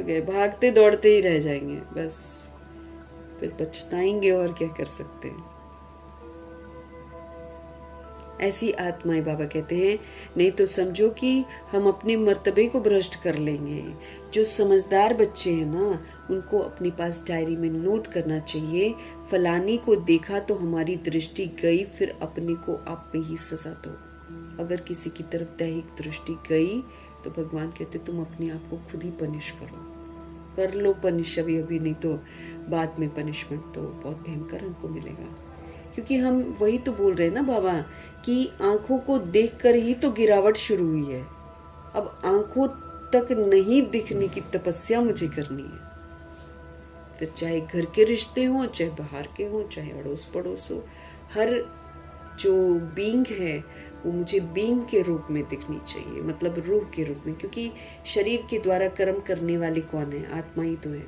गए, भागते दौड़ते ही रह जाएंगे बस, फिर पछताएंगे और क्या कर सकते हैं। ऐसी आत्माएं बाबा कहते हैं, नहीं तो समझो कि हम अपने मर्तबे को भ्रष्ट कर लेंगे। जो समझदार बच्चे हैं ना, उनको अपने पास डायरी में नोट करना चाहिए, फलानी को देखा तो हमारी दृष्टि गई, फिर अपने को आप में ही सजा दो। अगर किसी की तरफ दैहिक दृष्टि गई तो भगवान कहते तुम अपने आप को खुद ही पनिश करो, कर लो पनिश अभी, नहीं तो बाद में पनिशमेंट तो बहुत भयंकर हमको मिलेगा। क्योंकि हम वही तो बोल रहे हैं ना बाबा कि आंखों को देखकर ही तो गिरावट शुरू हुई है। अब आंखों तक नहीं दिखने की तपस्या मुझे करनी है। फिर चाहे घर के रिश्ते हों, चाहे बाहर के हों, चाहे अड़ोस पड़ोस हो, हर जो बीइंग है वो मुझे बीइंग के रूप में दिखनी चाहिए, मतलब रूह के रूप में। क्योंकि शरीर के द्वारा कर्म करने वाली कौन है? आत्मा ही तो है।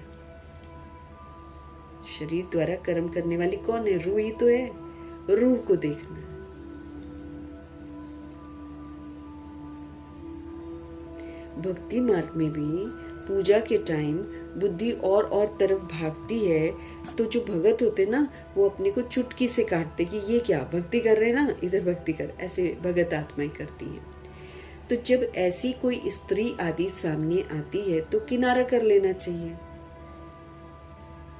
शरीर द्वारा कर्म करने वाली कौन है? रूह ही तो है। रूह को देखना है। भक्ति मार्ग में भी पूजा के टाइम बुद्धि और तरफ भागती है, तो जो भगत होते ना, वो अपने को चुटकी से काटते कि ये क्या भक्ति कर रहे हैं ना, इधर भक्ति कर, ऐसे भगत आत्माएं करती हैं। तो जब ऐसी कोई स्त्री आदि सामने आती है तो किनारा कर लेना चाहिए।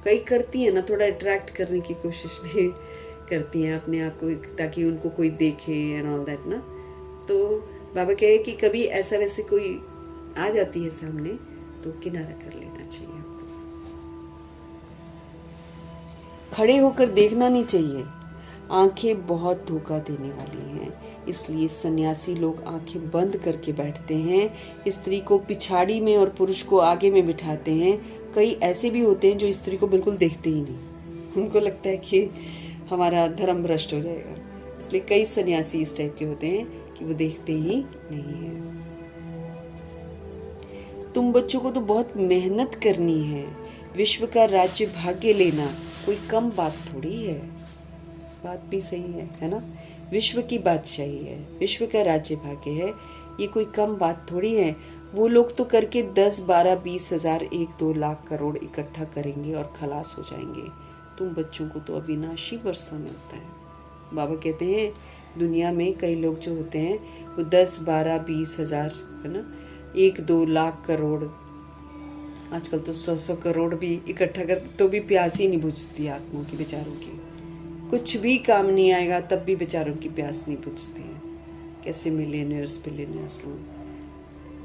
कई करती है ना, थोड़ा अट्रैक्ट करने की कोशिश भी करती हैं अपने आप को, ताकि उनको कोई देखे एंड ऑल दैट ना। तो बाबा कहे कि कभी ऐसा वैसे कोई आ जाती है सामने तो किनारा कर लेना चाहिए आपको। खड़े होकर देखना नहीं चाहिए। आंखें बहुत धोखा देने वाली हैं, इसलिए सन्यासी लोग आंखें बंद करके बैठते हैं। स्त्री को पिछाड़ी में और पुरुष को आगे में बिठाते हैं। कई ऐसे भी होते हैं जो स्त्री को बिल्कुल देखते ही नहीं, उनको लगता है कि हमारा धर्म भ्रष्ट हो जाएगा। इसलिए कई सन्यासी इस टाइप के होते हैं कि वो देखते ही नहीं है। तुम बच्चों को तो बहुत मेहनत करनी है। विश्व का राज्य भाग्य लेना कोई कम बात थोड़ी है। बात भी सही है ना। विश्व की बादशाही है, विश्व का राज्य भाग्य है, ये कोई कम बात थोड़ी है। वो लोग तो करके 10, 12, 20 हजार, 1, 2 लाख करोड़ इकट्ठा करेंगे और खलास हो जाएंगे। तुम बच्चों को तो अविनाशी वर्षा मिलता है। बाबा कहते हैं दुनिया में कई लोग जो होते हैं वो 10, 12, 20 हजार, है ना, 1, 2 लाख करोड़, आजकल तो 100 करोड़ भी इकट्ठा करते तो भी प्यास ही नहीं बुझती आत्माओं की, बेचारों की। कुछ भी काम नहीं आएगा तब भी बेचारों की प्यास नहीं बुझती है। कैसे मिलियनियर्स बिलियनियर्स लोग,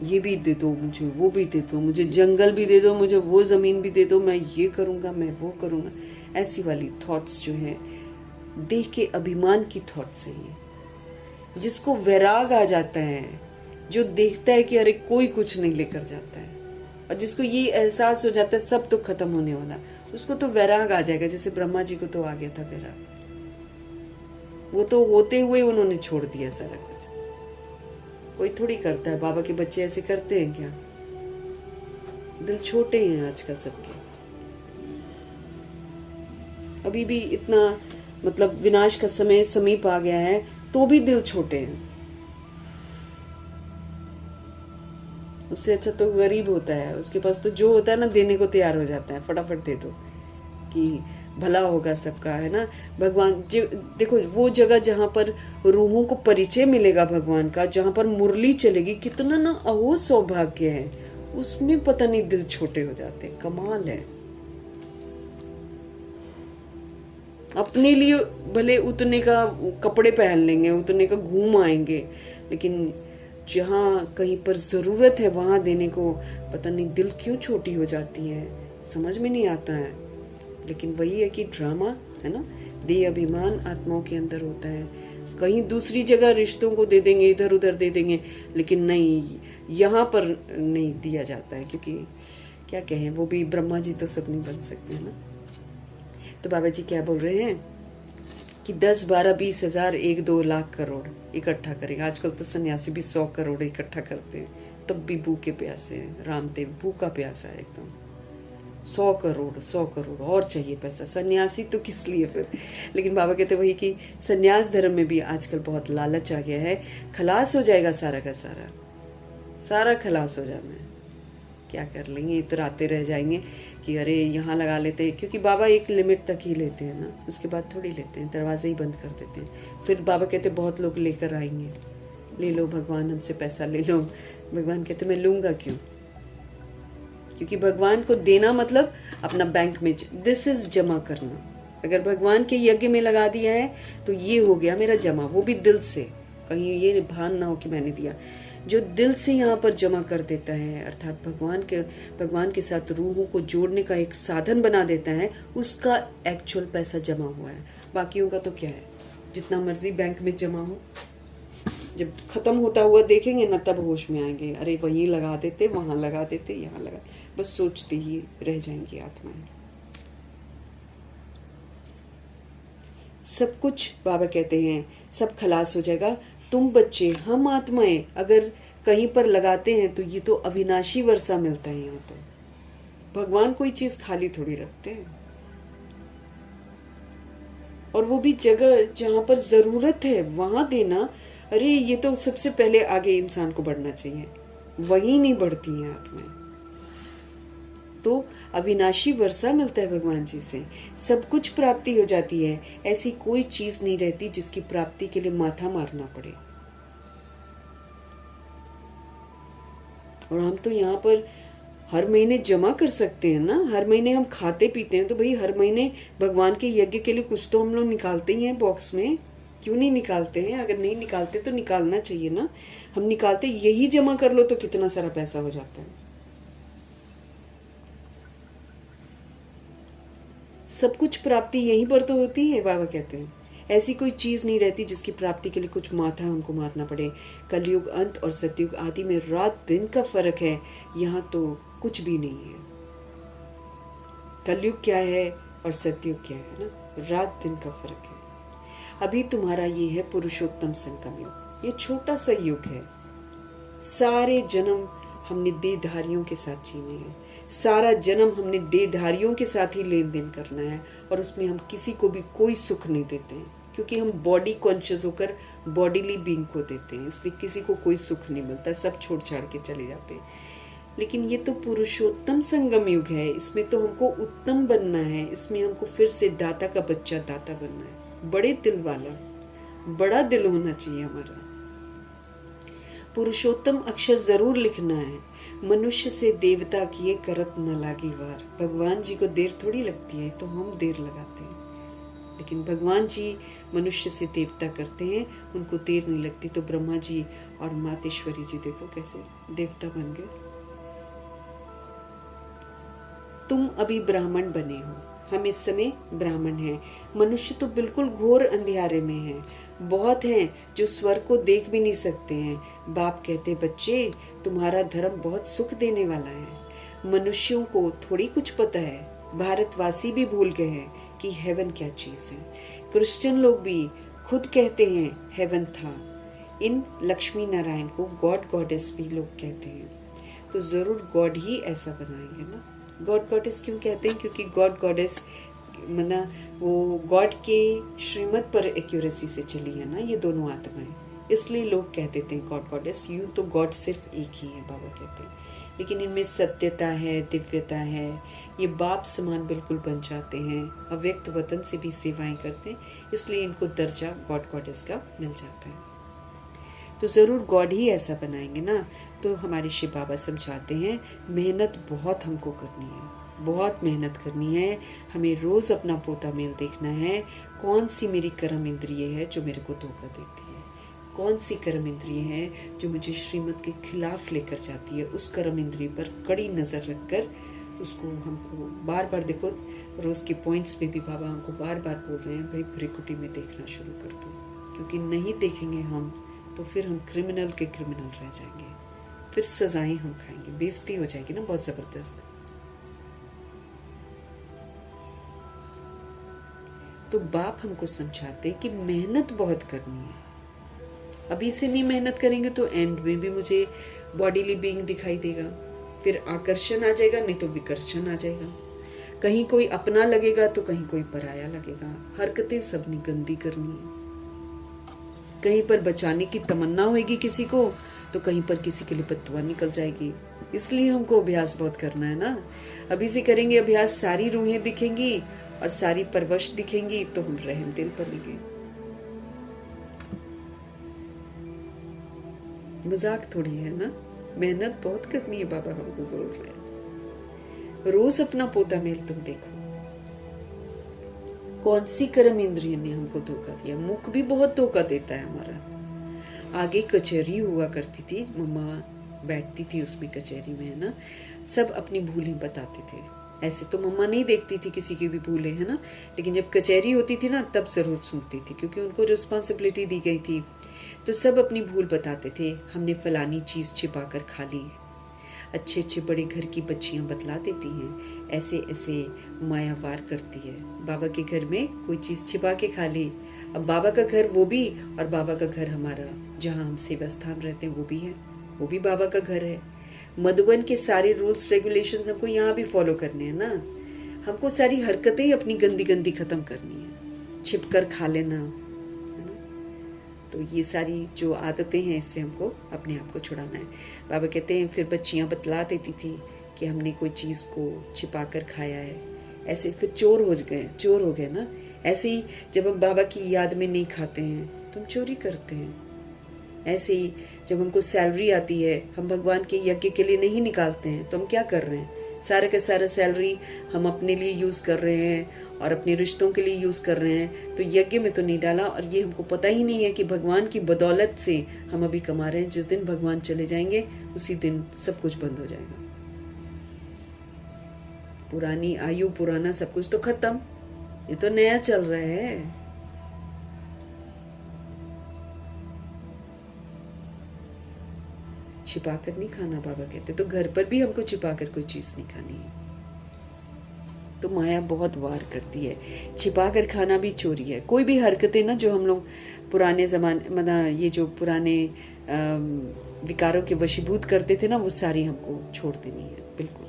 ये भी दे दो मुझे, वो भी दे दो मुझे, जंगल भी दे दो मुझे, वो ज़मीन भी दे दो, मैं ये करूँगा, मैं वो करूँगा। ऐसी वाली थॉट्स जो हैं, देख के अभिमान की थॉट्स हैं ये। जिसको वैराग आ जाता है, जो देखता है कि अरे कोई कुछ नहीं लेकर जाता है, और जिसको ये एहसास हो जाता है सब तो खत्म होने वाला, उसको तो वैराग आ जाएगा। जैसे ब्रह्मा जी को तो आ गया था वैराग, वो तो होते हुए उन्होंने छोड़ दिया सारा कुछ। कोई थोड़ी करता है। बाबा के बच्चे ऐसे करते हैं क्या? दिल छोटे हैं आजकल सबके। अभी भी इतना मतलब विनाश का समय समीप आ गया है तो भी दिल छोटे हैं। उससे अच्छा तो गरीब होता है, उसके पास तो जो होता है ना देने को तैयार हो जाता है, फटाफट दे दो कि भला होगा सबका, है ना। भगवान देखो वो जगह जहाँ पर रूहों को परिचय मिलेगा भगवान का, जहाँ पर मुरली चलेगी, कितना ना अहो सौभाग्य है। उसमें पता नहीं दिल छोटे हो जाते हैं। कमाल है। अपने लिए भले उतने का कपड़े पहन लेंगे, उतने का घूम आएंगे, लेकिन जहाँ कहीं पर ज़रूरत है वहाँ देने को पता नहीं दिल क्यों छोटी हो जाती है, समझ में नहीं आता है। लेकिन वही है कि ड्रामा है ना, देह अभिमान आत्माओं के अंदर होता है। कहीं दूसरी जगह रिश्तों को दे देंगे, इधर उधर दे देंगे, लेकिन नहीं, यहाँ पर नहीं दिया जाता है, क्योंकि क्या कहें, वो भी ब्रह्मा जी तो सब नहीं बन सकते हैं ना। तो बाबा जी क्या बोल रहे हैं कि 10, 12, 20 हजार 1, 2 लाख करोड़ इकट्ठा करेंगे। आजकल तो सन्यासी भी 100 करोड़ इकट्ठा करते हैं, तब भी भूखे प्यासे हैं। रामदेव भूखा प्यासा है एकदम। 100 करोड़ 100 करोड़ और चाहिए पैसा। सन्यासी तो किस लिए फिर। लेकिन बाबा कहते वही कि सन्यास धर्म में भी आजकल बहुत लालच आ गया है। खलास हो जाएगा सारा का सारा, सारा खलास हो जाना है। क्या कर लेंगे, इतराते रह जाएंगे कि अरे यहाँ लगा लेते हैं, क्योंकि बाबा एक लिमिट तक ही लेते हैं ना, उसके बाद थोड़ी लेते हैं, दरवाजे ही बंद कर देते हैं। फिर बाबा कहते बहुत लोग लेकर आएंगे, ले लो भगवान हमसे पैसा ले लो। भगवान कहते मैं लूँगा क्यों, क्योंकि भगवान को देना मतलब अपना बैंक में दिस इज जमा करना। अगर भगवान के यज्ञ में लगा दिया है तो ये हो गया मेरा जमा, वो भी दिल से। कहीं ये भान ना हो कि मैंने दिया। जो दिल से यहाँ पर जमा कर देता है, अर्थात भगवान के साथ रूहों को जोड़ने का एक साधन बना देता है, उसका एक्चुअल पैसा जमा हुआ है। बाकियों का तो क्या है, जितना मर्जी बैंक में जमा हो, जब खत्म होता हुआ देखेंगे ना तब होश में आएंगे, अरे वहीं लगा देते, वहां लगा देते, यहाँ लगा, बस सोचते ही रह जाएंगी आत्माएं। सब कुछ बाबा कहते हैं सब खलास हो जाएगा। तुम बच्चे, हम आत्माएं अगर कहीं पर लगाते हैं तो ये तो अविनाशी वर्षा मिलता है। यहाँ तो भगवान कोई चीज खाली थोड़ी रखते हैं, और वो भी जगह जहां पर जरूरत है वहां देना। अरे ये तो सबसे पहले आगे इंसान को बढ़ना चाहिए, वही नहीं बढ़ती हैं आत्माएं। तो अविनाशी वर्षा मिलता है भगवान जी से, सब कुछ प्राप्ति हो जाती है। ऐसी कोई चीज नहीं रहती जिसकी प्राप्ति के लिए माथा मारना पड़े। और हम तो यहाँ पर हर महीने जमा कर सकते हैं ना, हर महीने हम खाते पीते हैं तो भाई हर महीने भगवान के यज्ञ के लिए कुछ तो हम लोग निकालते ही हैं बॉक्स में। क्यों नहीं निकालते हैं? अगर नहीं निकालते तो निकालना चाहिए ना। हम निकालते, यही जमा कर लो तो कितना सारा पैसा हो जाता है। सब कुछ प्राप्ति यहीं पर तो होती है। बाबा कहते हैं ऐसी कोई चीज नहीं रहती जिसकी प्राप्ति के लिए कुछ माथा हमको मारना पड़े। कलयुग अंत और सतयुग आदि में रात दिन का फर्क है, यहाँ तो कुछ भी नहीं है। कलयुग क्या है और सतयुग क्या है ना, रात दिन का फर्क है। अभी तुम्हारा ये है पुरुषोत्तम संगम युग, ये छोटा सा युग है। सारे जन्म हमने देहधारियों के साथ जीने हैं, सारा जन्म हमने देहधारियों के साथ ही लेन देन करना है, और उसमें हम किसी को भी कोई सुख नहीं देते हैं, क्योंकि हम बॉडी कॉन्शियस होकर बॉडीली बीइंग को देते हैं, इसलिए किसी को कोई सुख नहीं मिलता, सब छोड़ छाड़ के चले जाते हैं। लेकिन ये तो पुरुषोत्तम संगम युग है, इसमें तो हमको उत्तम बनना है, इसमें हमको फिर से दाता का बच्चा दाता बनना है। बड़े दिल वाला, बड़ा दिल होना चाहिए हमारा। पुरुषोत्तम अक्षर जरूर लिखना है। मनुष्य से देवता किए करत न लागी वार। भगवान जी को देर थोड़ी लगती है, तो हम देर लगाते हैं, लेकिन भगवान जी मनुष्य से देवता करते हैं, उनको देर नहीं लगती। तो ब्रह्मा जी और मातेश्वरी जी देखो कैसे देवता बन गए। तुम अभी ब्राह्मण बने हो, हम इस समय ब्राह्मण हैं। मनुष्य तो बिल्कुल घोर अंधियारे में है। बहुत हैं जो स्वर्ग को देख भी नहीं सकते हैं। बाप कहते बच्चे तुम्हारा धर्म बहुत सुख देने वाला है। मनुष्यों को थोड़ी कुछ पता है, भारतवासी भी भूल गए हैं कि हेवन क्या चीज है। क्रिश्चियन लोग भी खुद कहते हैं हेवन था। इन लक्ष्मी नारायण को गॉड गॉडेस भी लोग कहते हैं, तो जरूर गॉड ही ऐसा बनाएंगे ना। गॉड गॉडेस क्यों कहते हैं? क्योंकि गॉड गॉडेस मना वो गॉड के श्रीमत पर एक्यूरेसी से चली है ना ये दोनों आत्माएं, इसलिए लोग कह देते हैं गॉड गॉडेस। यूं तो गॉड सिर्फ एक ही है, बाबा कहते हैं, लेकिन इनमें सत्यता है, दिव्यता है। ये बाप समान बिल्कुल बन जाते हैं, अव्यक्त वतन से भी सेवाएं करते हैं, इसलिए इनको दर्जा गॉड गॉडेस का मिल जाता है। तो ज़रूर गॉड ही ऐसा बनाएंगे ना। तो हमारे शिव बाबा समझाते हैं मेहनत बहुत हमको करनी है, बहुत मेहनत करनी है। हमें रोज़ अपना पोता मेल देखना है, कौन सी मेरी कर्म इंद्रिय है जो मेरे को धोखा देती है, कौन सी कर्म इंद्रिय है जो मुझे श्रीमत के खिलाफ लेकर जाती है। उस कर्म इंद्रिय पर कड़ी नज़र रखकर उसको हमको बार बार देखो। रोज़ के पॉइंट्स में भी बाबा हमको बार बार बोल रहे हैं भाई भ्रिकुटी में देखना शुरू कर दो, क्योंकि नहीं देखेंगे हम तो फिर हम क्रिमिनल के क्रिमिनल रह जाएंगे, फिर सजाएं हम खाएंगे, बेइज्जती हो जाएगी ना बहुत जबरदस्त। तो बाप हमको समझाते कि मेहनत बहुत करनी है, अभी से नहीं मेहनत करेंगे तो एंड में भी मुझे बॉडीली बीइंग दिखाई देगा, फिर आकर्षण आ जाएगा, नहीं तो विकर्षण आ जाएगा, कहीं कोई अपना लगेगा तो कहीं कोई पराया लगेगा, हरकतें सबने गंदी करनी है, कहीं पर बचाने की तमन्ना होगी किसी को तो कहीं पर किसी के लिए बददुआ निकल जाएगी। इसलिए हमको अभ्यास बहुत करना है ना, अभी से करेंगे अभ्यास, सारी रूहें दिखेंगी और सारी परवश दिखेंगी तो हम रहम दिल बनेंगे। मजाक थोड़ी है ना, मेहनत बहुत करनी है, बाबा हमको बोल रहे हैं। रोज अपना पोता मेल तुम देखो, कौन सी कर्म इंद्रिय ने हमको धोखा दिया। मुख भी बहुत धोखा देता है हमारा। आगे कचहरी हुआ करती थी, मम्मा बैठती थी उसमें कचहरी में, है ना, सब अपनी भूलें बताते थे। ऐसे तो मम्मा नहीं देखती थी किसी की भी भूलें, है ना, लेकिन जब कचहरी होती थी ना तब जरूर सुनती थी, क्योंकि उनको रिस्पॉन्सिबिलिटी दी गई थी। तो सब अपनी भूल बताते थे, हमने फलानी चीज़ छिपा कर खा ली, अच्छे अच्छे बड़े घर की बच्चियां बतला देती हैं, ऐसे ऐसे माया वार करती है, बाबा के घर में कोई चीज़ छिपा के खा ली। अब बाबा का घर वो भी, और बाबा का घर हमारा जहाँ हम सेवा स्थान रहते हैं वो भी है, वो भी बाबा का घर है। मधुबन के सारे रूल्स रेगुलेशंस हमको यहाँ भी फॉलो करने हैं ना, हमको सारी हरकतें अपनी गंदी गंदी खत्म करनी है, छिप कर खा लेना, है ना। तो ये सारी जो आदतें हैं इससे हमको अपने आप को छुड़ाना है। बाबा कहते हैं फिर बच्चियाँ बतला देती थी कि हमने कोई चीज़ को छिपा कर खाया है, ऐसे फिर चोर हो गए ना। ऐसे ही जब हम बाबा की याद में नहीं खाते हैं तो हम चोरी करते हैं। ऐसे ही जब हमको सैलरी आती है, हम भगवान के यज्ञ के लिए नहीं निकालते हैं तो हम क्या कर रहे हैं, सारा का सारा सैलरी हम अपने लिए यूज़ कर रहे हैं और अपने रिश्तों के लिए यूज़ कर रहे हैं, तो यज्ञ में तो नहीं डाला। और ये हमको पता ही नहीं है कि भगवान की बदौलत से हम अभी कमा रहे हैं, जिस दिन भगवान चले जाएंगे उसी दिन सब कुछ बंद हो जाएगा। पुरानी आयु, पुराना सब कुछ तो खत्म, ये तो नया चल रहा है। छिपा कर नहीं खाना, बाबा कहते, तो घर पर भी हमको छिपा कर कोई चीज़ नहीं खानी है। तो माया बहुत वार करती है, छिपा कर खाना भी चोरी है। कोई भी हरकतें ना जो हम लोग पुराने ज़माने, मतलब ये जो पुराने विकारों के वशीभूत करते थे ना, वो सारी हमको छोड़ देनी है बिल्कुल।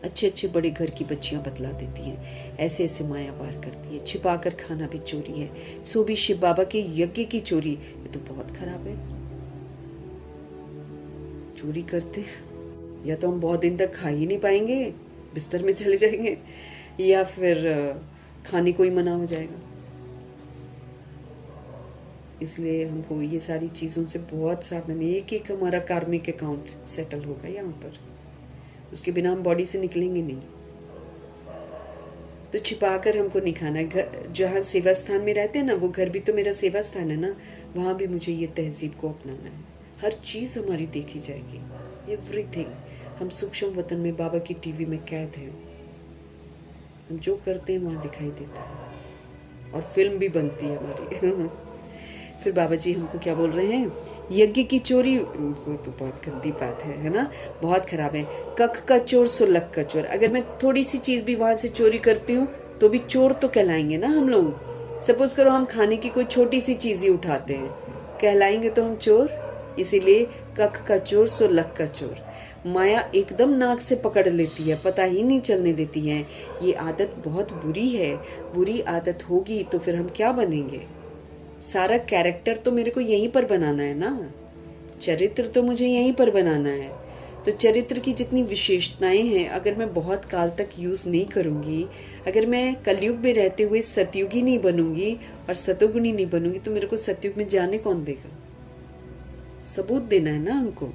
अच्छे अच्छे बड़े घर की बच्चियां बतला देती हैं, ऐसे ऐसे माया वार करती है, छिपा कर खाना भी चोरी है, सो भी शिव बाबा के यज्ञ की चोरी, ये तो बहुत खराब है। चोरी करते या तो हम बहुत दिन तक खा ही नहीं पाएंगे, बिस्तर में चले जाएंगे, या फिर खाने को ही मना हो जाएगा। इसलिए हमको ये सारी चीज़ों से बहुत सावधान, एक एक हमारा कार्मिक अकाउंट सेटल होगा यहाँ पर, उसके बिना हम बॉडी से निकलेंगे नहीं। तो छिपा कर हमको नहीं खाना है। जहाँ सेवा स्थान में रहते हैं ना, वो घर भी तो मेरा सेवा स्थान है ना, वहाँ भी मुझे ये तहजीब को अपनाना है। हर चीज़ हमारी देखी जाएगी, एवरीथिंग। हम सूक्ष्म वतन में बाबा की टीवी में कैद हैं, हम जो करते हैं वहाँ दिखाई देता है और फिल्म भी बनती है हमारी। फिर बाबा जी हमको क्या बोल रहे हैं, यज्ञ की चोरी, वो तो बहुत गंदी बात है ना, बहुत खराब है। कख का चोर सो लख का चोर। अगर मैं थोड़ी सी चीज़ भी वहाँ से चोरी करती हूँ तो भी चोर तो कहलाएंगे ना हम लोग। सपोज करो हम खाने की कोई छोटी सी चीज़ ही उठाते हैं, कहलाएंगे तो हम चोर। इसीलिए कख का चोर सो लख का चोर। माया एकदम नाक से पकड़ लेती है, पता ही नहीं चलने देती है। ये आदत बहुत बुरी है, बुरी आदत होगी तो फिर हम क्या बनेंगे। सारा कैरेक्टर तो मेरे को यहीं पर बनाना है ना, चरित्र तो मुझे यहीं पर बनाना है। तो चरित्र की जितनी विशेषताएं हैं, अगर मैं बहुत काल तक यूज़ नहीं करूँगी, अगर मैं कलयुग में रहते हुए सतयुगी नहीं बनूंगी और सतोगुणी नहीं बनूंगी, तो मेरे को सतयुग में जाने कौन देगा। सबूत देना है ना हमको।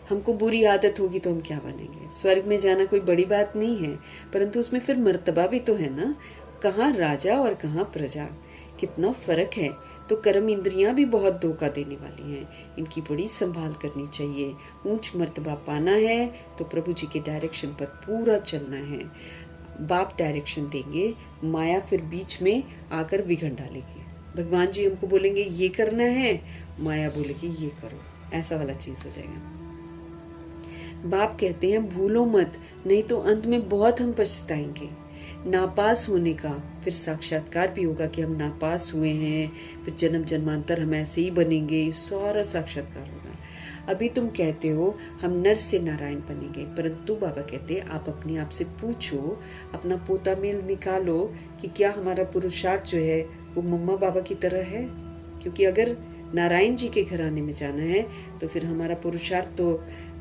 हमको बुरी आदत होगी तो हम क्या बनेंगे। स्वर्ग में जाना कोई बड़ी बात नहीं है, परंतु उसमें फिर मर्तबा भी तो है ना, कहाँ राजा और कहाँ प्रजा, कितना फर्क है। तो कर्म इंद्रियां भी बहुत धोखा देने वाली हैं, इनकी बड़ी संभाल करनी चाहिए। ऊंच मर्तबा पाना है तो प्रभु जी के डायरेक्शन पर पूरा चलना है। बाप डायरेक्शन देंगे, माया फिर बीच में आकर विघन डालेगी। भगवान जी हमको बोलेंगे ये करना है, माया बोलेगी ये करो, ऐसा वाला चीज हो जाएगा। बाप कहते हैं भूलो मत, नहीं तो अंत में बहुत हम पछताएंगे। नापास होने का फिर साक्षात्कार भी होगा कि हम नापास हुए हैं, फिर जन्म जन्मांतर हम ऐसे ही बनेंगे, सारा साक्षात्कार होगा। अभी तुम कहते हो हम नर से नारायण बनेंगे, परंतु बाबा कहते हैं आप अपने आप से पूछो, अपना पोता मेल निकालो कि क्या हमारा पुरुषार्थ जो है वो मम्मा बाबा की तरह है। क्योंकि अगर नारायण जी के घराने में जाना है तो फिर हमारा पुरुषार्थ तो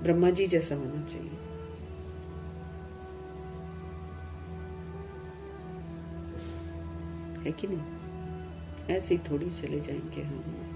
ब्रह्मा जी जैसा होना चाहिए। है कि नहीं? ऐसे ही थोड़ी चले जाएंगे हम।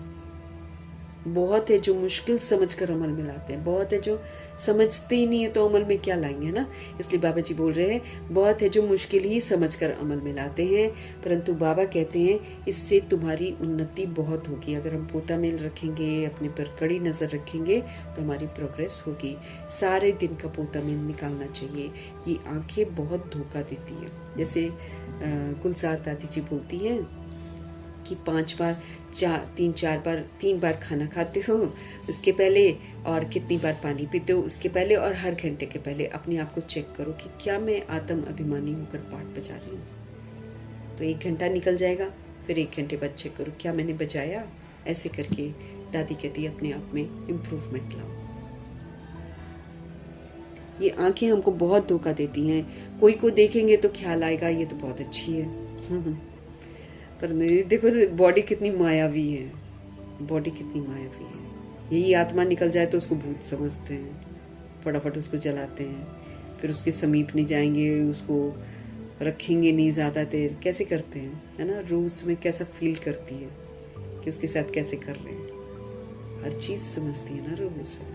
बहुत है जो मुश्किल समझकर अमल में लाते हैं, बहुत है जो समझते ही नहीं है तो अमल में क्या लाएंगे, ना। इसलिए बाबा जी बोल रहे हैं बहुत है जो मुश्किल ही समझकर अमल में लाते हैं, परंतु बाबा कहते हैं इससे तुम्हारी उन्नति बहुत होगी। अगर हम पोता मेल रखेंगे, अपने पर कड़ी नज़र रखेंगे तो हमारी प्रोग्रेस होगी। सारे दिन का पोता मेल निकालना चाहिए। ये आंखें बहुत धोखा देती हैं। जैसे कुलसार दादी जी बोलती हैं कि 5 बार 3 बार खाना खाते हो उसके पहले, और कितनी बार पानी पीते हो उसके पहले, और हर घंटे के पहले अपने आप को चेक करो कि क्या मैं आत्म अभिमानी होकर पाठ बजा रही हूँ। तो 1 घंटा निकल जाएगा, फिर 1 घंटे बाद चेक करो क्या मैंने बजाया। ऐसे करके दादी कहती है अपने आप में इम्प्रूवमेंट लाओ। ये आंखें हमको बहुत धोखा देती हैं। कोई को देखेंगे तो ख्याल आएगा ये तो बहुत अच्छी है पर देखो बॉडी कितनी मायावी है, बॉडी कितनी मायावी है। यही आत्मा निकल जाए तो उसको भूत समझते हैं, फटाफट उसको जलाते हैं, फिर उसके समीप नहीं जाएंगे, उसको रखेंगे नहीं ज़्यादा देर। कैसे करते हैं, है ना। रूह उसमें कैसा फील करती है कि उसके साथ कैसे कर रहे हैं, हर चीज़ समझती है ना रूह से।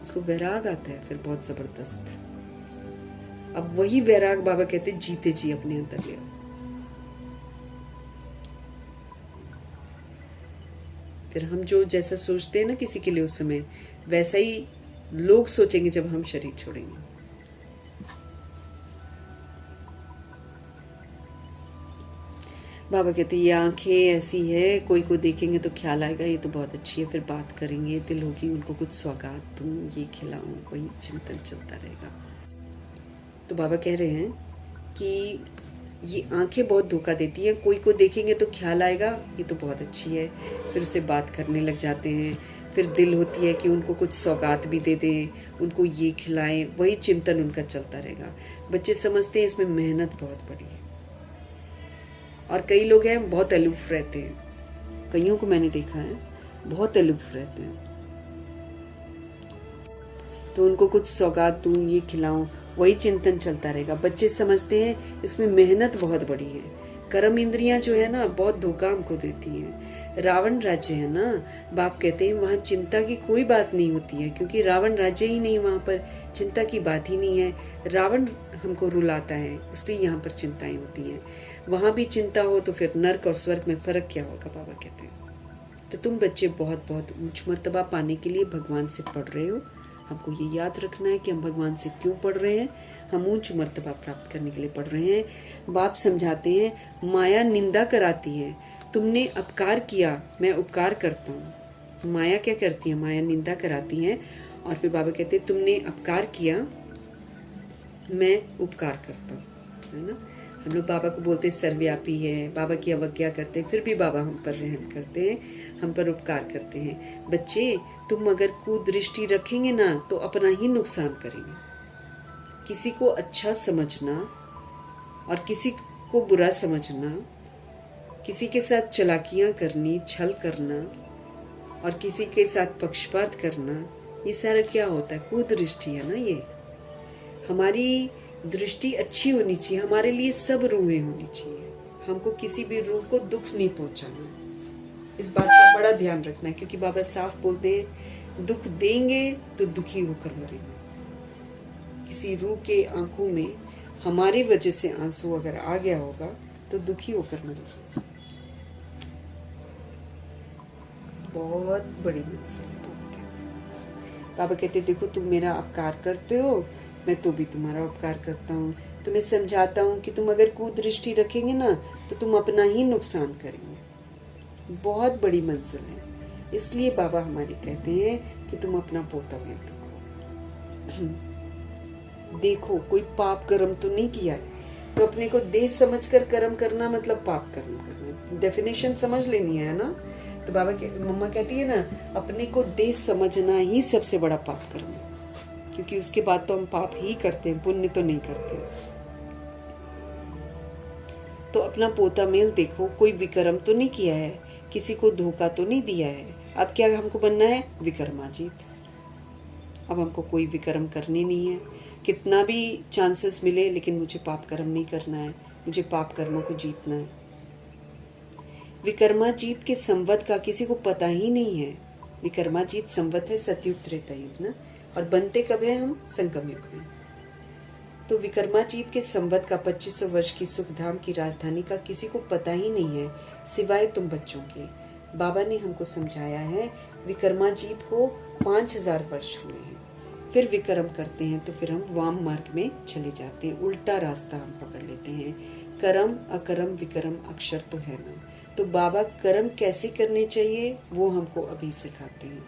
उसको वैराग आता है फिर बहुत ज़बरदस्त। अब वही वैराग बाबा कहते जीते जी अपने अंदर ले। फिर हम जो जैसा सोचते हैं ना किसी के लिए उस समय, वैसा ही लोग सोचेंगे जब हम शरीर छोड़ेंगे। बाबा कहते ये आंखें ऐसी है, कोई को देखेंगे तो ख्याल आएगा ये तो बहुत अच्छी है, फिर बात करेंगे, दिल होगी उनको कुछ सौगात दूं, ये खिलाऊं, कोई चिंतन चलता रहेगा। तो बाबा कह रहे हैं कि ये आंखें बहुत धोखा देती हैं। कोई को देखेंगे तो ख्याल आएगा ये तो बहुत अच्छी है, फिर उससे बात करने लग जाते हैं। फिर दिल होती है कि उनको कुछ सौगात भी दे दें, उनको ये खिलाएं, वही चिंतन उनका चलता रहेगा। बच्चे समझते हैं इसमें मेहनत बहुत बड़ी है। और कई लोग हैं बहुत अलूफ रहते हैं, कईयों को मैंने देखा है बहुत अलूफ रहते हैं। तो उनको कुछ सौगात दूं, ये खिलाऊं, वही चिंतन चलता रहेगा। बच्चे समझते हैं इसमें मेहनत बहुत बड़ी है। कर्म इंद्रियां जो है ना बहुत धोखा हमको देती हैं। रावण राज्य है ना, बाप कहते हैं वहाँ चिंता की कोई बात नहीं होती है, क्योंकि रावण राज्य ही नहीं, वहाँ पर चिंता की बात ही नहीं है। रावण हमको रुलाता है, इसलिए यहाँ पर चिंताएं होती हैं। वहाँ भी चिंता हो तो फिर नर्क और स्वर्ग में फ़र्क क्या होगा, बाबा कहते हैं। तो तुम बच्चे बहुत बहुत ऊंच मर्तबा पाने के लिए भगवान से पढ़ रहे हो। हमको ये याद रखना है कि हम भगवान से क्यों पढ़ रहे हैं। हम ऊंच मर्तबा प्राप्त करने के लिए पढ़ रहे हैं। बाप समझाते हैं माया निंदा कराती है, तुमने अपकार किया मैं उपकार करता हूँ। माया क्या करती है, माया निंदा कराती है। और फिर बाबा कहते हैं तुमने अपकार किया मैं उपकार करता हूँ, है ना। हम लोग बाबा को बोलते हैं सर्वव्यापी है, बाबा की अवज्ञा करते हैं, फिर भी बाबा हम पर रहम करते हैं, हम पर उपकार करते हैं। बच्चे तुम अगर कुदृष्टि रखेंगे ना तो अपना ही नुकसान करेंगे। किसी को अच्छा समझना और किसी को बुरा समझना, किसी के साथ चालाकियाँ करनी, छल करना और किसी के साथ पक्षपात करना, ये सारा क्या होता है, कुदृष्टि है ना। ये हमारी दृष्टि अच्छी होनी चाहिए, हमारे लिए सब रूहें होनी चाहिए। हमको किसी भी रूह को दुख नहीं पहुंचाना है। इस बात का बड़ा ध्यान रखना है, क्योंकि बाबा साफ बोलते हैं दुख देंगे तो दुखी होकर मरेंगे। किसी रूह के आंखों में हमारी वजह से आंसू अगर आ गया होगा तो दुखी होकर मरेंगे। बहुत बड़ी मंजिल है। बाबा कहते देखो तुम मेरा अपकार करते हो, मैं तो भी तुम्हारा उपकार करता हूँ। तुम्हें समझाता हूँ कि तुम अगर कुदृष्टि रखेंगे ना तो तुम अपना ही नुकसान करेंगे। बहुत बड़ी मंजिल है। इसलिए बाबा हमारे कहते हैं कि तुम अपना पोता मेल देखो। कोई पाप कर्म तो नहीं किया है, तो अपने को देश समझकर कर्म करना मतलब पाप कर्म करना, डेफिनेशन समझ लेनी है ना। तो मम्मा कहती है ना, अपने को देश समझना ही सबसे बड़ा पाप कर्म है, क्योंकि उसके बाद तो हम पाप ही करते हैं, पुण्य तो नहीं करते। तो अपना पोता मेल देखो, कोई विक्रम तो नहीं किया है, किसी को धोखा तो नहीं दिया है। अब क्या हमको बनना है? विक्रमाजीत। अब हमको कोई विक्रम करनी नहीं है, कितना भी चांसेस मिले, लेकिन मुझे पाप कर्म नहीं करना है, मुझे पाप कर्मों को जीतना है। विक्रमाजीत के संवत का किसी को पता ही नहीं है। विक्रमाजीत संवत है सतयुग त्रेता युग ना, और बनते कब है हम? संगम युग में। तो विक्रमाजीत के संवत का 2500 वर्ष की सुखधाम की राजधानी का किसी को पता ही नहीं है, सिवाय तुम बच्चों के। बाबा ने हमको समझाया है, विक्रमाजीत को 5000 वर्ष हुए हैं, फिर विक्रम करते हैं तो फिर हम वाम मार्ग में चले जाते हैं, उल्टा रास्ता हम पकड़ लेते हैं। कर्म अकर्म विक्रम अक्षर तो है ना। तो बाबा कर्म कैसे करने चाहिए वो हमको अभी सिखाते हैं।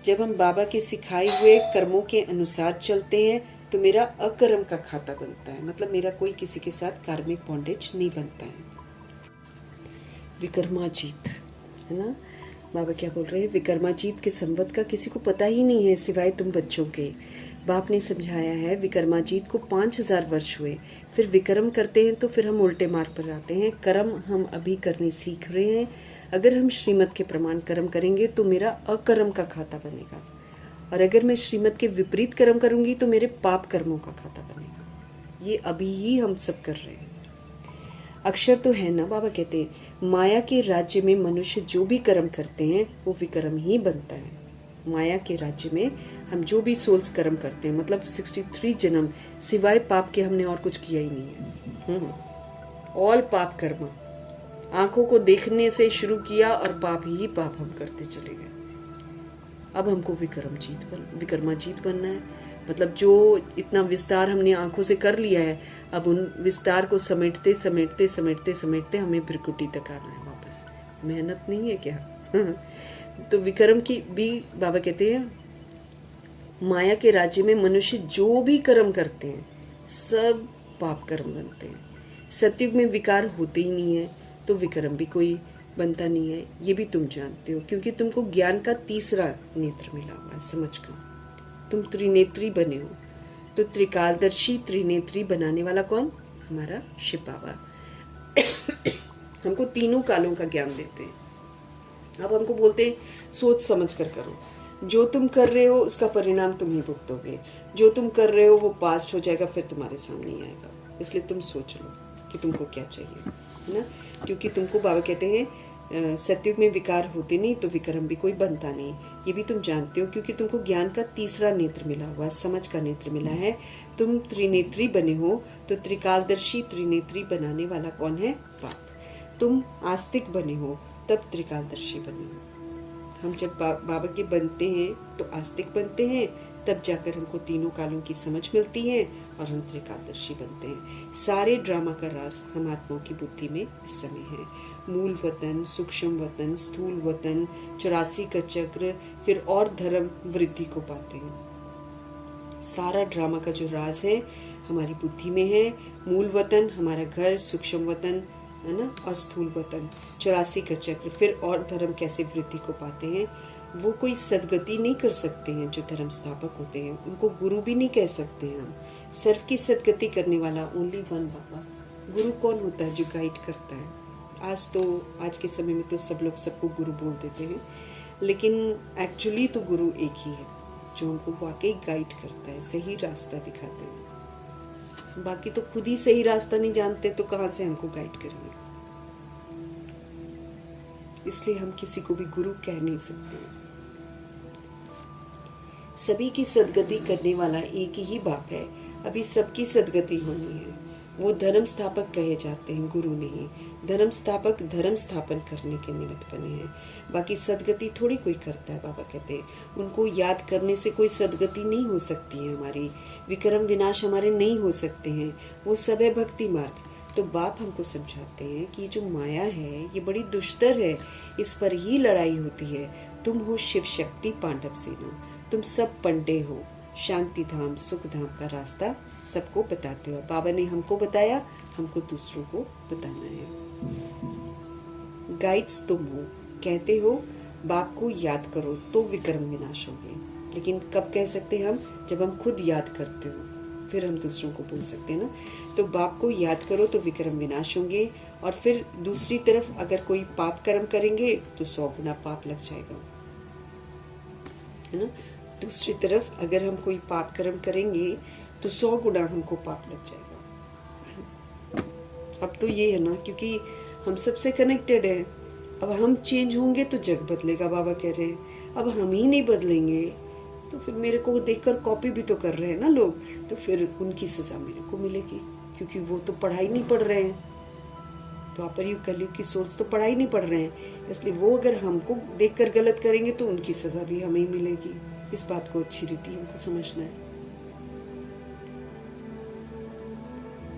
जब हम बाबा के सिखाए हुए कर्मों के अनुसार चलते हैं तो मेरा अकर्म का खाता बनता है, मतलब मेरा कोई किसी के साथ कार्मिक बॉन्डेज नहीं बनता है। विक्रमाजीत है ना, बाबा क्या बोल रहे हैं? विक्रमाजीत के संवत का किसी को पता ही नहीं है, सिवाय तुम बच्चों के। बाप ने समझाया है, विक्रमाजीत को 5000 वर्ष हुए, फिर विक्रम करते हैं तो फिर हम उल्टे मार्ग पर आते हैं। कर्म हम अभी करने सीख रहे हैं। अगर हम श्रीमत के प्रमाण कर्म करेंगे तो मेरा अकर्म का खाता बनेगा, और अगर मैं श्रीमत के विपरीत कर्म करूंगी तो मेरे पाप कर्मों का खाता बनेगा। ये अभी ही हम सब कर रहे हैं। अक्षर तो है ना, बाबा कहते हैं माया के राज्य में मनुष्य जो भी कर्म करते हैं वो विक्रम ही बनता है। माया के राज्य में हम जो भी सोल्स कर्म करते हैं, मतलब 63 जन्म सिवाय पाप के हमने और कुछ किया ही नहीं है। ऑल पाप कर्म, आंखों को देखने से शुरू किया और पाप ही पाप हम करते चले गए। अब हमको विक्रमाजीत बनना है, मतलब जो इतना विस्तार हमने आंखों से कर लिया है, अब उन विस्तार को समेटते समेटते समेटते समेटते हमें भ्रिकुटी तक आना है वापस। मेहनत नहीं है क्या? तो विक्रम की भी बाबा कहते हैं, माया के राज्य में मनुष्य जो भी कर्म करते हैं सब पाप कर्म बनते हैं। सतयुग में विकार होते ही नहीं है, तो विक्रम भी कोई बनता नहीं है। ये भी तुम जानते हो, क्योंकि तुमको ज्ञान का तीसरा नेत्र मिला हुआ है, समझ का। तुम त्रिनेत्री बने हो, तो त्रिकालदर्शी त्रिनेत्री बनाने वाला कौन? हमारा शिव बाबा। हमको तीनों कालों का ज्ञान देते हैं। अब हमको बोलते हैं सोच समझ कर करो, जो तुम कर रहे हो उसका परिणाम तुम ही भुगतोगे, जो तुम कर रहे हो वो पास्ट हो जाएगा, फिर तुम्हारे सामने ही आएगा। इसलिए तुम सोच लो कि तुमको क्या चाहिए, है ना। क्योंकि तुमको बाबा कहते हैं सतयुग में विकार होते नहीं, तो विक्रम भी कोई बनता नहीं। ये भी तुम जानते हो, क्योंकि तुमको ज्ञान का तीसरा नेत्र मिला हुआ, समझ का नेत्र मिला है। तुम त्रिनेत्री बने हो, तो त्रिकालदर्शी त्रिनेत्री बनाने वाला कौन है? बाप। तुम आस्तिक बने हो, तब त्रिकालदर्शी बने हो। हम जब बाबा के बनते हैं तो आस्तिक बनते हैं, तब जाकर हमको तीनों कालों की समझ मिलती है और हम त्रिकालदर्शी बनते हैं। सारे ड्रामा का राज हम आत्माओं की बुद्धि में इस समय है। मूल वतन, सूक्ष्म वतन, स्थूल वतन, 84 का चक्र, फिर और धर्म वृद्धि को पाते हैं। सारा ड्रामा का जो राज है हमारी बुद्धि में है। मूल वतन हमारा घर, सूक्ष्म वतन है ना, और स्थूल वतन, 84 का चक्र, फिर और धर्म कैसे वृद्धि को पाते हैं। वो कोई सदगति नहीं कर सकते हैं जो धर्म स्थापक होते हैं, उनको गुरु भी नहीं कह सकते हैं हम। सर्व की सदगति करने वाला ओनली वन बाबा। गुरु कौन होता है? जो गाइड करता है। आज के समय में तो सब लोग सबको गुरु बोल देते हैं, लेकिन एक्चुअली तो गुरु एक ही है जो हमको वाकई गाइड करता है, सही रास्ता दिखाते हैं। बाकी तो खुद ही सही रास्ता नहीं जानते तो कहाँ से हमको गाइड करेंगे। इसलिए हम किसी को भी गुरु कह नहीं सकते। सभी की सदगति करने वाला एक ही बाप है। अभी सबकी सदगति होनी है। वो धर्म स्थापक कहे जाते हैं, गुरु नहीं। धर्म स्थापक धर्म स्थापन करने के निमित्त बने हैं, बाकी सदगति थोड़ी कोई करता है। बाबा कहते हैं उनको याद करने से कोई सदगति नहीं हो सकती है हमारी, विक्रम विनाश हमारे नहीं हो सकते हैं। वो सब है भक्ति मार्ग। तो बाप हमको समझाते हैं कि जो माया है ये बड़ी दुष्टर है, इस पर ही लड़ाई होती है। तुम हो शिव शक्ति पांडव सेना, तुम सब पंडे हो, शांति धाम सुख धाम का रास्ता सबको बताते हो। बाबा ने हमको बताया, हमको दूसरों को बताना है। गाइड्स तुम हो, कहते हो बाप को याद करो तो विक्रम विनाश होंगे। लेकिन कब कह सकते हैं हम? जब हम खुद याद करते हो, फिर हम दूसरों को बोल सकते हैं ना। तो बाप को याद करो तो विक्रम विनाश होंगे। और फिर दूसरी तरफ अगर कोई पाप कर्म करेंगे तो 100 गुना पाप लग जाएगा, है ना। दूसरी तरफ अगर हम कोई पाप कर्म करेंगे तो 100 गुना हमको पाप लग जाएगा। अब तो ये है ना, क्योंकि हम सबसे कनेक्टेड हैं। अब हम चेंज होंगे तो जग बदलेगा, बाबा कह रहे हैं। अब हम ही नहीं बदलेंगे तो फिर मेरे को देखकर कॉपी भी तो कर रहे हैं ना लोग, तो फिर उनकी सजा मेरे को मिलेगी, क्योंकि वो तो पढ़ाई नहीं पढ़ रहे हैं। तो आप पर कलयुग की सोच तो पढ़ाई नहीं पढ़ रहे हैं, इसलिए वो अगर हमको देखकर गलत करेंगे तो उनकी सजा भी हमें ही मिलेगी। इस बात को अच्छी रीति हमको समझना है।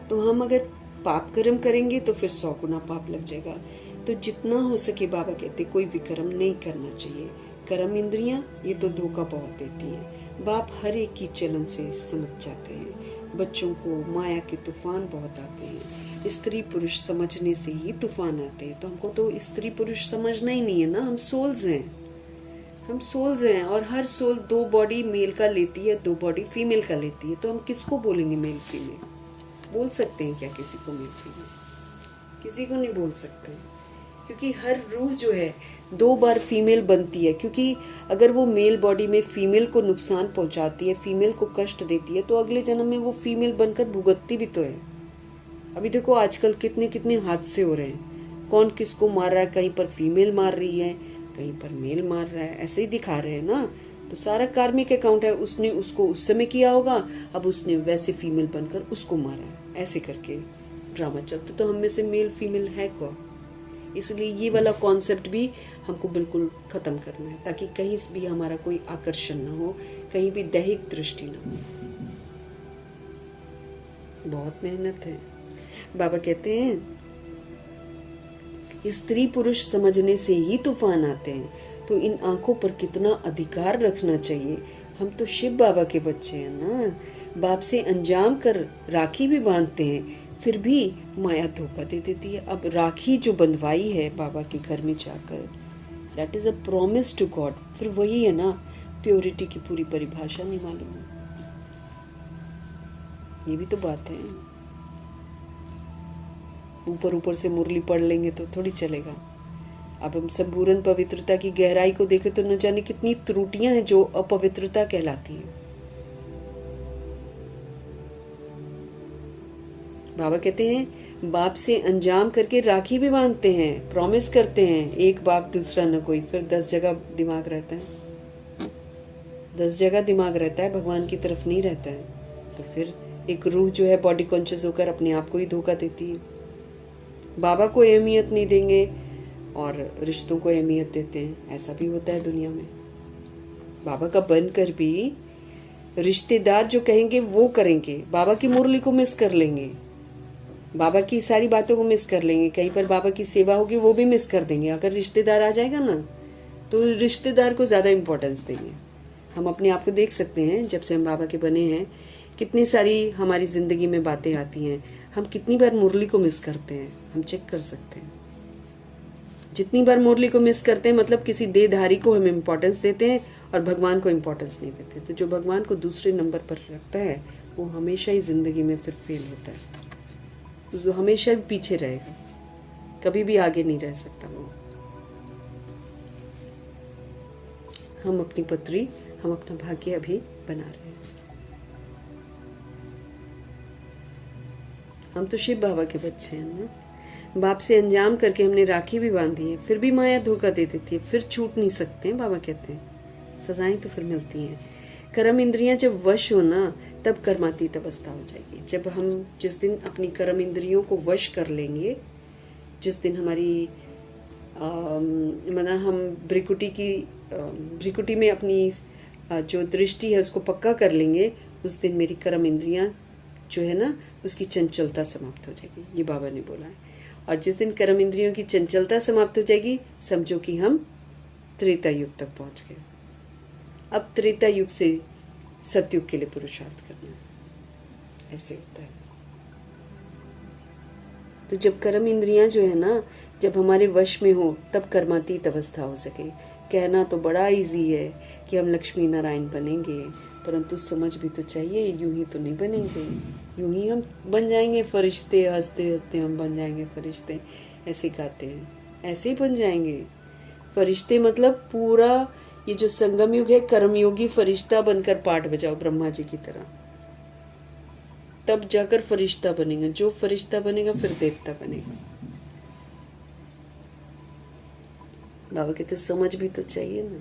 तो हम अगर पाप कर्म करेंगे तो फिर 100 गुना पाप लग जाएगा। तो जितना हो सके बाबा कहते कोई विक्रम नहीं करना चाहिए। कर्म इंद्रियां ये तो धोखा बहुत देती हैं। बाप हर एक की चलन से समझ जाते हैं। बच्चों को माया के तूफान बहुत आते हैं। स्त्री पुरुष समझने से ही तूफान आते हैं। तो हमको तो स्त्री पुरुष समझना ही नहीं है ना। हम सोल्स हैं, हम सोल्स हैं। और हर सोल 2 बॉडी मेल का लेती है, 2 बॉडी फीमेल का लेती है। तो हम किसको बोलेंगे मेल फीमेल? बोल सकते हैं क्या किसी को मेल फीमेल? किसी को नहीं बोल सकते, क्योंकि हर रूह जो है 2 बार फीमेल बनती है। क्योंकि अगर वो मेल बॉडी में फीमेल को नुकसान पहुंचाती है, फीमेल को कष्ट देती है, तो अगले जन्म में वो फीमेल बनकर भुगतती भी तो है। अभी देखो आजकल कितने कितने हादसे हो रहे हैं, कौन किसको मार रहा है, कहीं पर फीमेल मार रही है, कहीं पर मेल मार रहा है, ऐसे ही दिखा रहे हैं ना। तो सारा कार्मिक अकाउंट है, उसने उसको उस समय किया होगा, अब उसने वैसे फीमेल बनकर उसको मारा है, ऐसे करके ड्रामा चलता। तो हम में से मेल फीमेल है कौन? इसलिए ये वाला कॉन्सेप्ट भी हमको बिल्कुल खत्म करना है, ताकि कहीं भी हमारा कोई आकर्षण ना हो, कहीं भी दैहिक दृष्टि ना हो। बहुत मेहनत है। बाबा कहते हैं स्त्री पुरुष समझने से ही तूफान आते हैं। तो इन आंखों पर कितना अधिकार रखना चाहिए। हम तो शिव बाबा के बच्चे हैं ना। बाप से अंजाम कर राखी भी बांधते हैं, फिर भी माया धोखा दे देती है। अब राखी जो बंधवाई है बाबा के घर में जाकर, that is a promise to God. फिर वही है ना, प्योरिटी की पूरी परिभाषा नहीं मालूम है। ये भी तो बात है। ऊपर ऊपर से मुरली पढ़ लेंगे तो थोड़ी चलेगा। अब हम संपूर्ण पवित्रता की गहराई को देखें तो न जाने कितनी त्रुटियां हैं जो अपवित्रता कहलाती हैं। बाबा कहते हैं बाप से अंजाम करके राखी भी बांधते हैं, प्रॉमिस करते हैं, एक बाप दूसरा न कोई। फिर 10 जगह दिमाग रहता है, 10 जगह दिमाग रहता है, भगवान की तरफ नहीं रहता है। तो फिर एक रूह जो है बॉडी कॉन्शियस होकर अपने आप को ही धोखा देती है। बाबा को अहमियत नहीं देंगे और रिश्तों को अहमियत देते हैं, ऐसा भी होता है दुनिया में। बाबा का बनकर भी रिश्तेदार जो कहेंगे वो करेंगे, बाबा की मुरली को मिस कर लेंगे, बाबा की सारी बातों को मिस कर लेंगे, कहीं पर बाबा की सेवा होगी वो भी मिस कर देंगे। अगर रिश्तेदार आ जाएगा ना तो रिश्तेदार को ज़्यादा इम्पोर्टेंस देंगे। हम अपने आप को देख सकते हैं, जब से हम बाबा के बने हैं कितनी सारी हमारी ज़िंदगी में बातें आती हैं, हम कितनी बार मुरली को मिस करते हैं, हम चेक कर सकते हैं। जितनी बार मुरली को मिस करते हैं मतलब किसी देहधारी को हम इम्पोर्टेंस देते हैं और भगवान को इम्पोर्टेंस नहीं देते। तो जो भगवान को दूसरे नंबर पर रखता है वो हमेशा ही ज़िंदगी में फिर फेल होता है, जो हमेशा भी पीछे रहेगा, कभी भी आगे नहीं रह सकता वो। हम अपनी पत्री, हम अपना भाग्य अभी बना रहे हैं। हम तो शिव बाबा के बच्चे हैं ना। बाप से अंजाम करके हमने राखी भी बांधी है, फिर भी माया धोखा दे देती है, फिर छूट नहीं सकते हैं। बाबा कहते हैं सजाएं तो फिर मिलती हैं। कर्म इंद्रियां जब वश हो ना तब कर्मातीत अवस्था हो जाएगी। जब हम जिस दिन अपनी कर्म इंद्रियों को वश कर लेंगे, जिस दिन हमारी माना हम भ्रिकुटी में अपनी जो दृष्टि है उसको पक्का कर लेंगे, उस दिन मेरी कर्म इंद्रियां जो है ना उसकी चंचलता समाप्त हो जाएगी, ये बाबा ने बोला है। और जिस दिन कर्म इंद्रियों की चंचलता समाप्त हो जाएगी, समझो कि हम त्रेता युग तक पहुंच गए। अब त्रेता युग से सतयुग के लिए पुरुषार्थ करना है, ऐसे होता है। तो जब कर्म इंद्रियां जो है ना, जब हमारे वश में हो, तब कर्मातीत अवस्था हो सके। कहना तो बड़ा इजी है कि हम लक्ष्मी नारायण बनेंगे, परंतु समझ भी तो चाहिए, यूं ही तो नहीं बनेंगे। यूं ही हम बन जाएंगे फरिश्ते, हंसते हंसते हम बन जाएंगे फरिश्ते, ऐसे गाते हैं, ऐसे ही बन जाएंगे फरिश्ते। मतलब पूरा ये जो संगम युग है, कर्मयोगी फरिश्ता बनकर पाठ बजाओ ब्रह्मा जी की तरह, तब जाकर फरिश्ता बनेगा। जो फरिश्ता बनेगा फिर देवता बनेगा। बाबा कहते समझ भी तो चाहिए ना,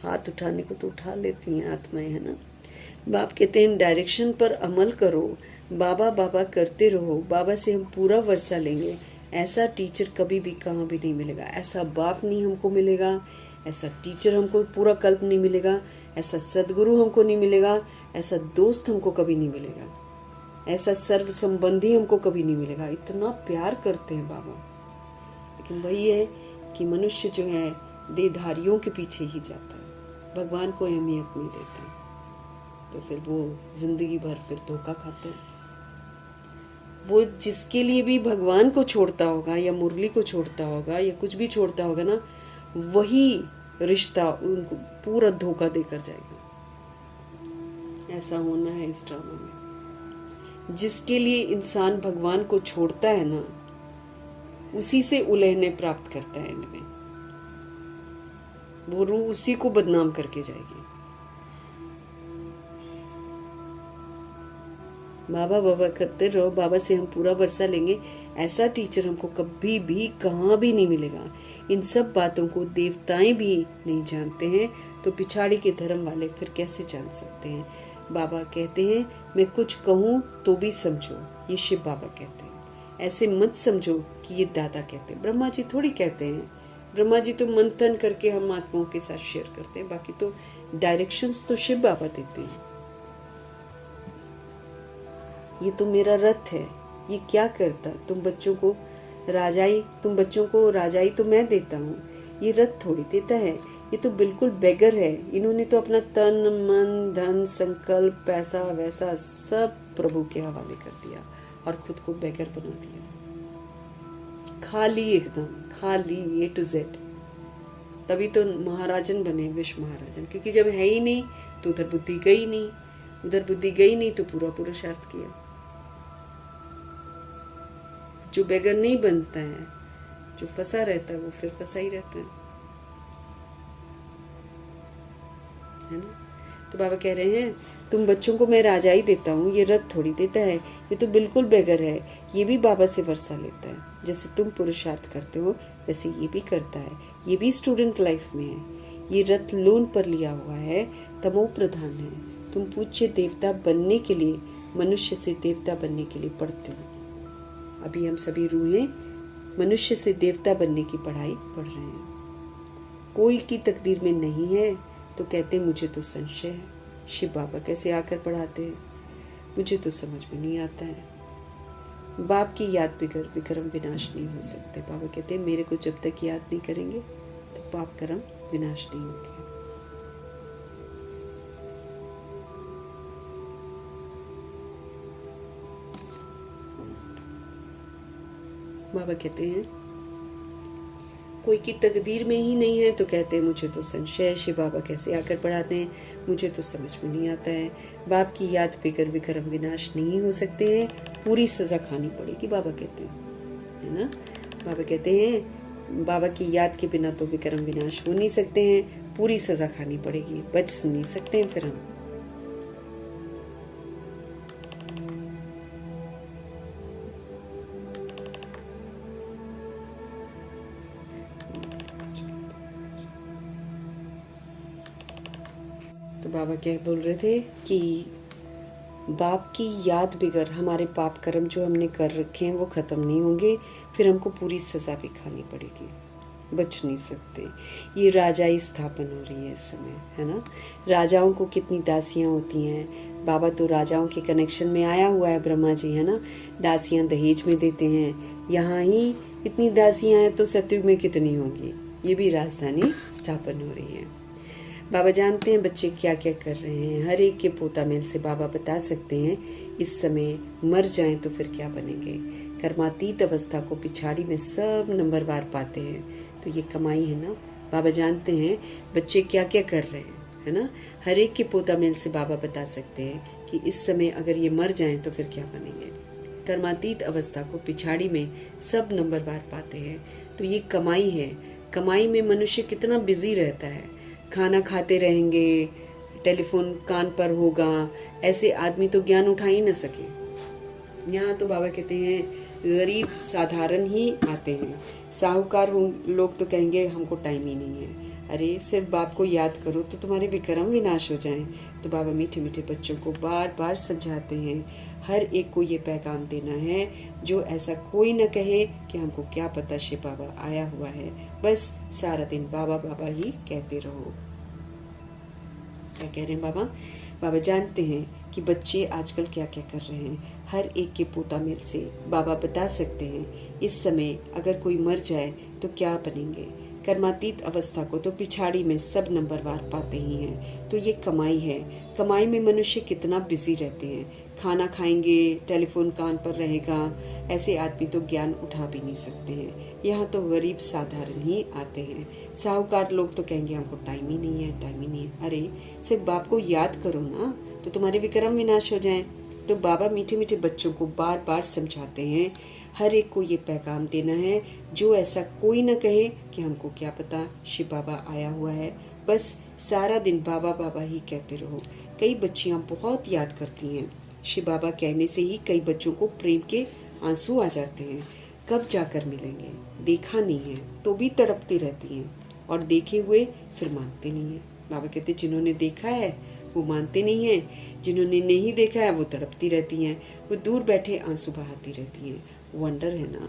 हाथ उठाने को तो उठा लेती हैं आत्माएं, है ना। बाप कहते हैं डायरेक्शन पर अमल करो, बाबा बाबा करते रहो, बाबा से हम पूरा वर्षा लेंगे। ऐसा टीचर कभी भी कहाँ भी नहीं मिलेगा, ऐसा बाप नहीं हमको मिलेगा, ऐसा टीचर हमको पूरा कल्प नहीं मिलेगा, ऐसा सदगुरु हमको नहीं मिलेगा, ऐसा दोस्त हमको कभी नहीं मिलेगा, ऐसा सर्व संबंधी हमको कभी नहीं मिलेगा। इतना प्यार करते हैं बाबा। लेकिन वही है कि मनुष्य जो है देहधारियों के पीछे ही जाता है, भगवान को अहमियत नहीं देता, तो फिर वो जिंदगी भर फिर धोखा खाता है। वो जिसके लिए भी भगवान को छोड़ता होगा या मुरली को छोड़ता होगा या कुछ भी छोड़ता होगा ना, वही रिश्ता उनको पूरा धोखा देकर जाएगा। ऐसा होना है इस ड्रामा में। जिसके लिए इंसान भगवान को छोड़ता है ना, उसी से उलहने प्राप्त करता है एंड में। वो रूह उसी को बदनाम करके जाएगी। बाबा बाबा करते रहो, बाबा से हम पूरा वर्षा लेंगे। ऐसा टीचर हमको कभी भी कहाँ भी नहीं मिलेगा। इन सब बातों को देवताएं भी नहीं जानते हैं, तो पिछाड़ी के धर्म वाले फिर कैसे जान सकते हैं। बाबा कहते हैं मैं कुछ कहूँ तो भी समझो, ये शिव बाबा कहते हैं। ऐसे मत समझो कि ये दादा कहते हैं। ब्रह्मा जी थोड़ी कहते हैं, ब्रह्मा जी तो मंथन करके हम आत्माओं के साथ शेयर करते हैं, बाकी तो डायरेक्शंस तो शिव बाबा देते हैं। ये तो मेरा रथ है, ये क्या करता, तुम बच्चों को राजाई तो मैं देता हूँ, ये रथ थोड़ी देता है। ये तो बिल्कुल बेगर है। इन्होंने तो अपना तन मन धन संकल्प पैसा वैसा सब प्रभु के हवाले कर दिया और खुद को बेगर बना दिया। खाली, एकदम खाली, A to Z। तभी तो महाराजन बने, विश्व महाराजन। क्योंकि जब है ही नहीं तो उधर बुद्धि गई नहीं, उधर बुद्धि गई नहीं तो पूरा पुरुषार्थ किया। जो बेगर नहीं बनता है, जो फंसा रहता है, वो फिर फंसा ही रहता है ना। तो बाबा कह रहे हैं तुम बच्चों को मैं राजाई देता हूँ, ये रथ थोड़ी देता है। ये तो बिल्कुल बेगर है, ये भी बाबा से वर्षा लेता है। जैसे तुम पुरुषार्थ करते हो वैसे ये भी करता है। ये भी स्टूडेंट लाइफ में है। ये रथ लोन पर लिया हुआ है, तमो प्रधान है। तुम पूज्य देवता बनने के लिए, मनुष्य से देवता बनने के लिए पढ़ते हो। अभी हम सभी रूहें मनुष्य से देवता बनने की पढ़ाई पढ़ रहे हैं। कोई की तकदीर में नहीं है तो कहते मुझे तो संशय है। शिव बाबा कैसे आकर पढ़ाते हैं, मुझे तो समझ में नहीं आता है। बाप की याद बिगर विक्रम विनाश नहीं हो सकते। बाबा कहते हैं मेरे को जब तक याद नहीं करेंगे तो पाप कर्म विनाश नहीं होंगे। बाबा कहते हैं कोई की तकदीर में ही नहीं है तो कहते हैं मुझे तो संशय। शिव बाबा कैसे आकर पढ़ाते हैं, मुझे तो समझ में नहीं आता है। बाप की याद बिगर विक्रम विनाश नहीं हो सकते हैं, पूरी सजा खानी पड़ेगी। बाबा कहते हैं, है ना। बाबा कहते हैं बाबा की याद के बिना तो विक्रम विनाश हो नहीं सकते हैं, पूरी सजा खानी पड़ेगी, बच नहीं सकते हैं फिर हम। तो बाबा क्या बोल रहे थे कि बाप की याद बिगर हमारे पाप कर्म जो हमने कर रखे हैं वो ख़त्म नहीं होंगे, फिर हमको पूरी सज़ा भी खानी पड़ेगी। बच नहीं सकते। ये राजाई स्थापन हो रही है इस समय, है ना। राजाओं को कितनी दासियां होती हैं। बाबा तो राजाओं के कनेक्शन में आया हुआ है, ब्रह्मा जी, है ना। दासियां दहेज में देते हैं। यहाँ ही इतनी दासियां हैं तो सतयुग में कितनी होंगी। ये भी राजधानी स्थापन हो रही है। बाबा जानते हैं बच्चे क्या क्या कर रहे हैं। हर एक के पोता मेल से बाबा बता सकते हैं इस समय मर जाएं तो फिर क्या बनेंगे। कर्मातीत अवस्था को पिछाड़ी में सब नंबरवार पाते हैं, तो ये कमाई है ना। बाबा जानते हैं बच्चे क्या क्या कर रहे हैं, है ना। हर एक के पोता मेल से बाबा बता सकते हैं कि इस समय अगर ये मर जाएं तो फिर क्या बनेंगे। कर्मातीत अवस्था को पिछाड़ी में सब नंबरवार पाते हैं, तो ये कमाई है। कमाई में मनुष्य कितना बिजी रहता है। खाना खाते रहेंगे, टेलीफोन कान पर होगा, ऐसे आदमी तो ज्ञान उठा ही न सके। यहाँ तो बाबा कहते हैं गरीब साधारण ही आते हैं। साहूकार लोग तो कहेंगे हमको टाइम ही नहीं है। अरे सिर्फ बाप को याद करो तो तुम्हारे विक्रम विनाश हो जाएं। तो बाबा मीठे मीठे बच्चों को बार बार समझाते हैं। हर एक को ये पैगाम देना है, जो ऐसा कोई न कहे कि हमको क्या पता शिव बाबा आया हुआ है। बस सारा दिन बाबा बाबा ही कहते रहो। क्या कह रहे हैं बाबा? बाबा जानते हैं कि बच्चे आजकल क्या क्या कर रहे हैं। हर एक के पोता मेल से बाबा बता सकते हैं इस समय अगर कोई मर जाए तो क्या बनेंगे। कर्मातीत अवस्था को तो पिछाड़ी में सब नंबरवार पाते ही हैं, तो ये कमाई है। कमाई में मनुष्य कितना बिजी रहते हैं। खाना खाएंगे, टेलीफोन कान पर रहेगा, ऐसे आदमी तो ज्ञान उठा भी नहीं सकते हैं। यहाँ तो गरीब साधारण ही आते हैं। साहूकार लोग तो कहेंगे हमको टाइम ही नहीं है, टाइम ही नहीं है। अरे सिर्फ बाप को याद करो ना तो तुम्हारे विक्रम विनाश हो जाएं। तो बाबा मीठे मीठे बच्चों को बार बार समझाते हैं। हर एक को ये पैगाम देना है, जो ऐसा कोई न कहे कि हमको क्या पता शिव बाबा आया हुआ है। बस सारा दिन बाबा बाबा ही कहते रहो। कई बच्चियां बहुत याद करती हैं। शिव बाबा कहने से ही कई बच्चों को प्रेम के आंसू आ जाते हैं। कब जाकर मिलेंगे, देखा नहीं है तो भी तड़पती रहती हैं, और देखे हुए फिर मानते नहीं हैं। बाबा कहते जिन्होंने देखा है वो मानते नहीं हैं, जिन्होंने नहीं देखा है वो तड़पती रहती हैं, वो दूर बैठे आंसू बहाती रहती हैं। वंडर है ना।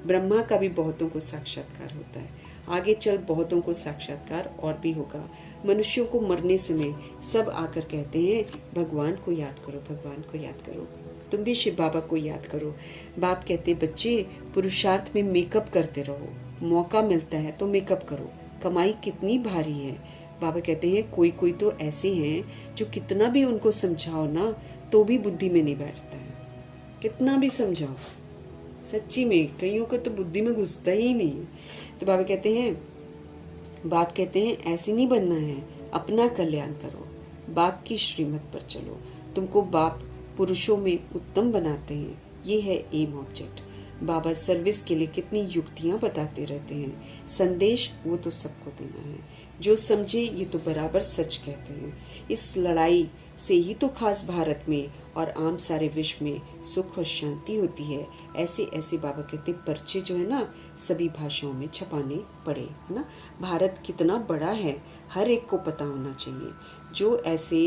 ब्रह्मा का भी बहुतों को साक्षात्कार होता है, आगे चल बहुतों को साक्षात्कार और भी होगा। मनुष्यों को मरने समय सब आकर कहते हैं भगवान को याद करो, भगवान को याद करो। तुम भी शिव बाबा को याद करो। बाप कहते बच्चे पुरुषार्थ में मेकअप करते रहो, मौका मिलता है तो मेकअप करो। कमाई कितनी भारी है। बाबा कहते हैं कोई कोई तो ऐसे हैं जो कितना भी उनको समझाओ ना तो भी बुद्धि में नहीं बैठता है। कितना भी समझाओ, सच्ची में कईयों को तो बुद्धि में घुसता ही नहीं है। तो बाबा कहते हैं, बाप कहते हैं ऐसे नहीं बनना है, अपना कल्याण करो, बाप की श्रीमत पर चलो। तुमको बाप पुरुषों में उत्तम बनाते हैं, ये है एम ऑब्जेक्ट। बाबा सर्विस के लिए कितनी युक्तियां बताते रहते हैं। संदेश वो तो सबको देना है, जो समझे ये तो बराबर सच कहते हैं। इस लड़ाई से ही तो खास भारत में और आम सारे विश्व में सुख और शांति होती है। ऐसे ऐसे बाबा कहते पर्चे जो है ना सभी भाषाओं में छपाने पड़े, है ना। भारत कितना बड़ा है, हर एक को पता होना चाहिए। जो ऐसे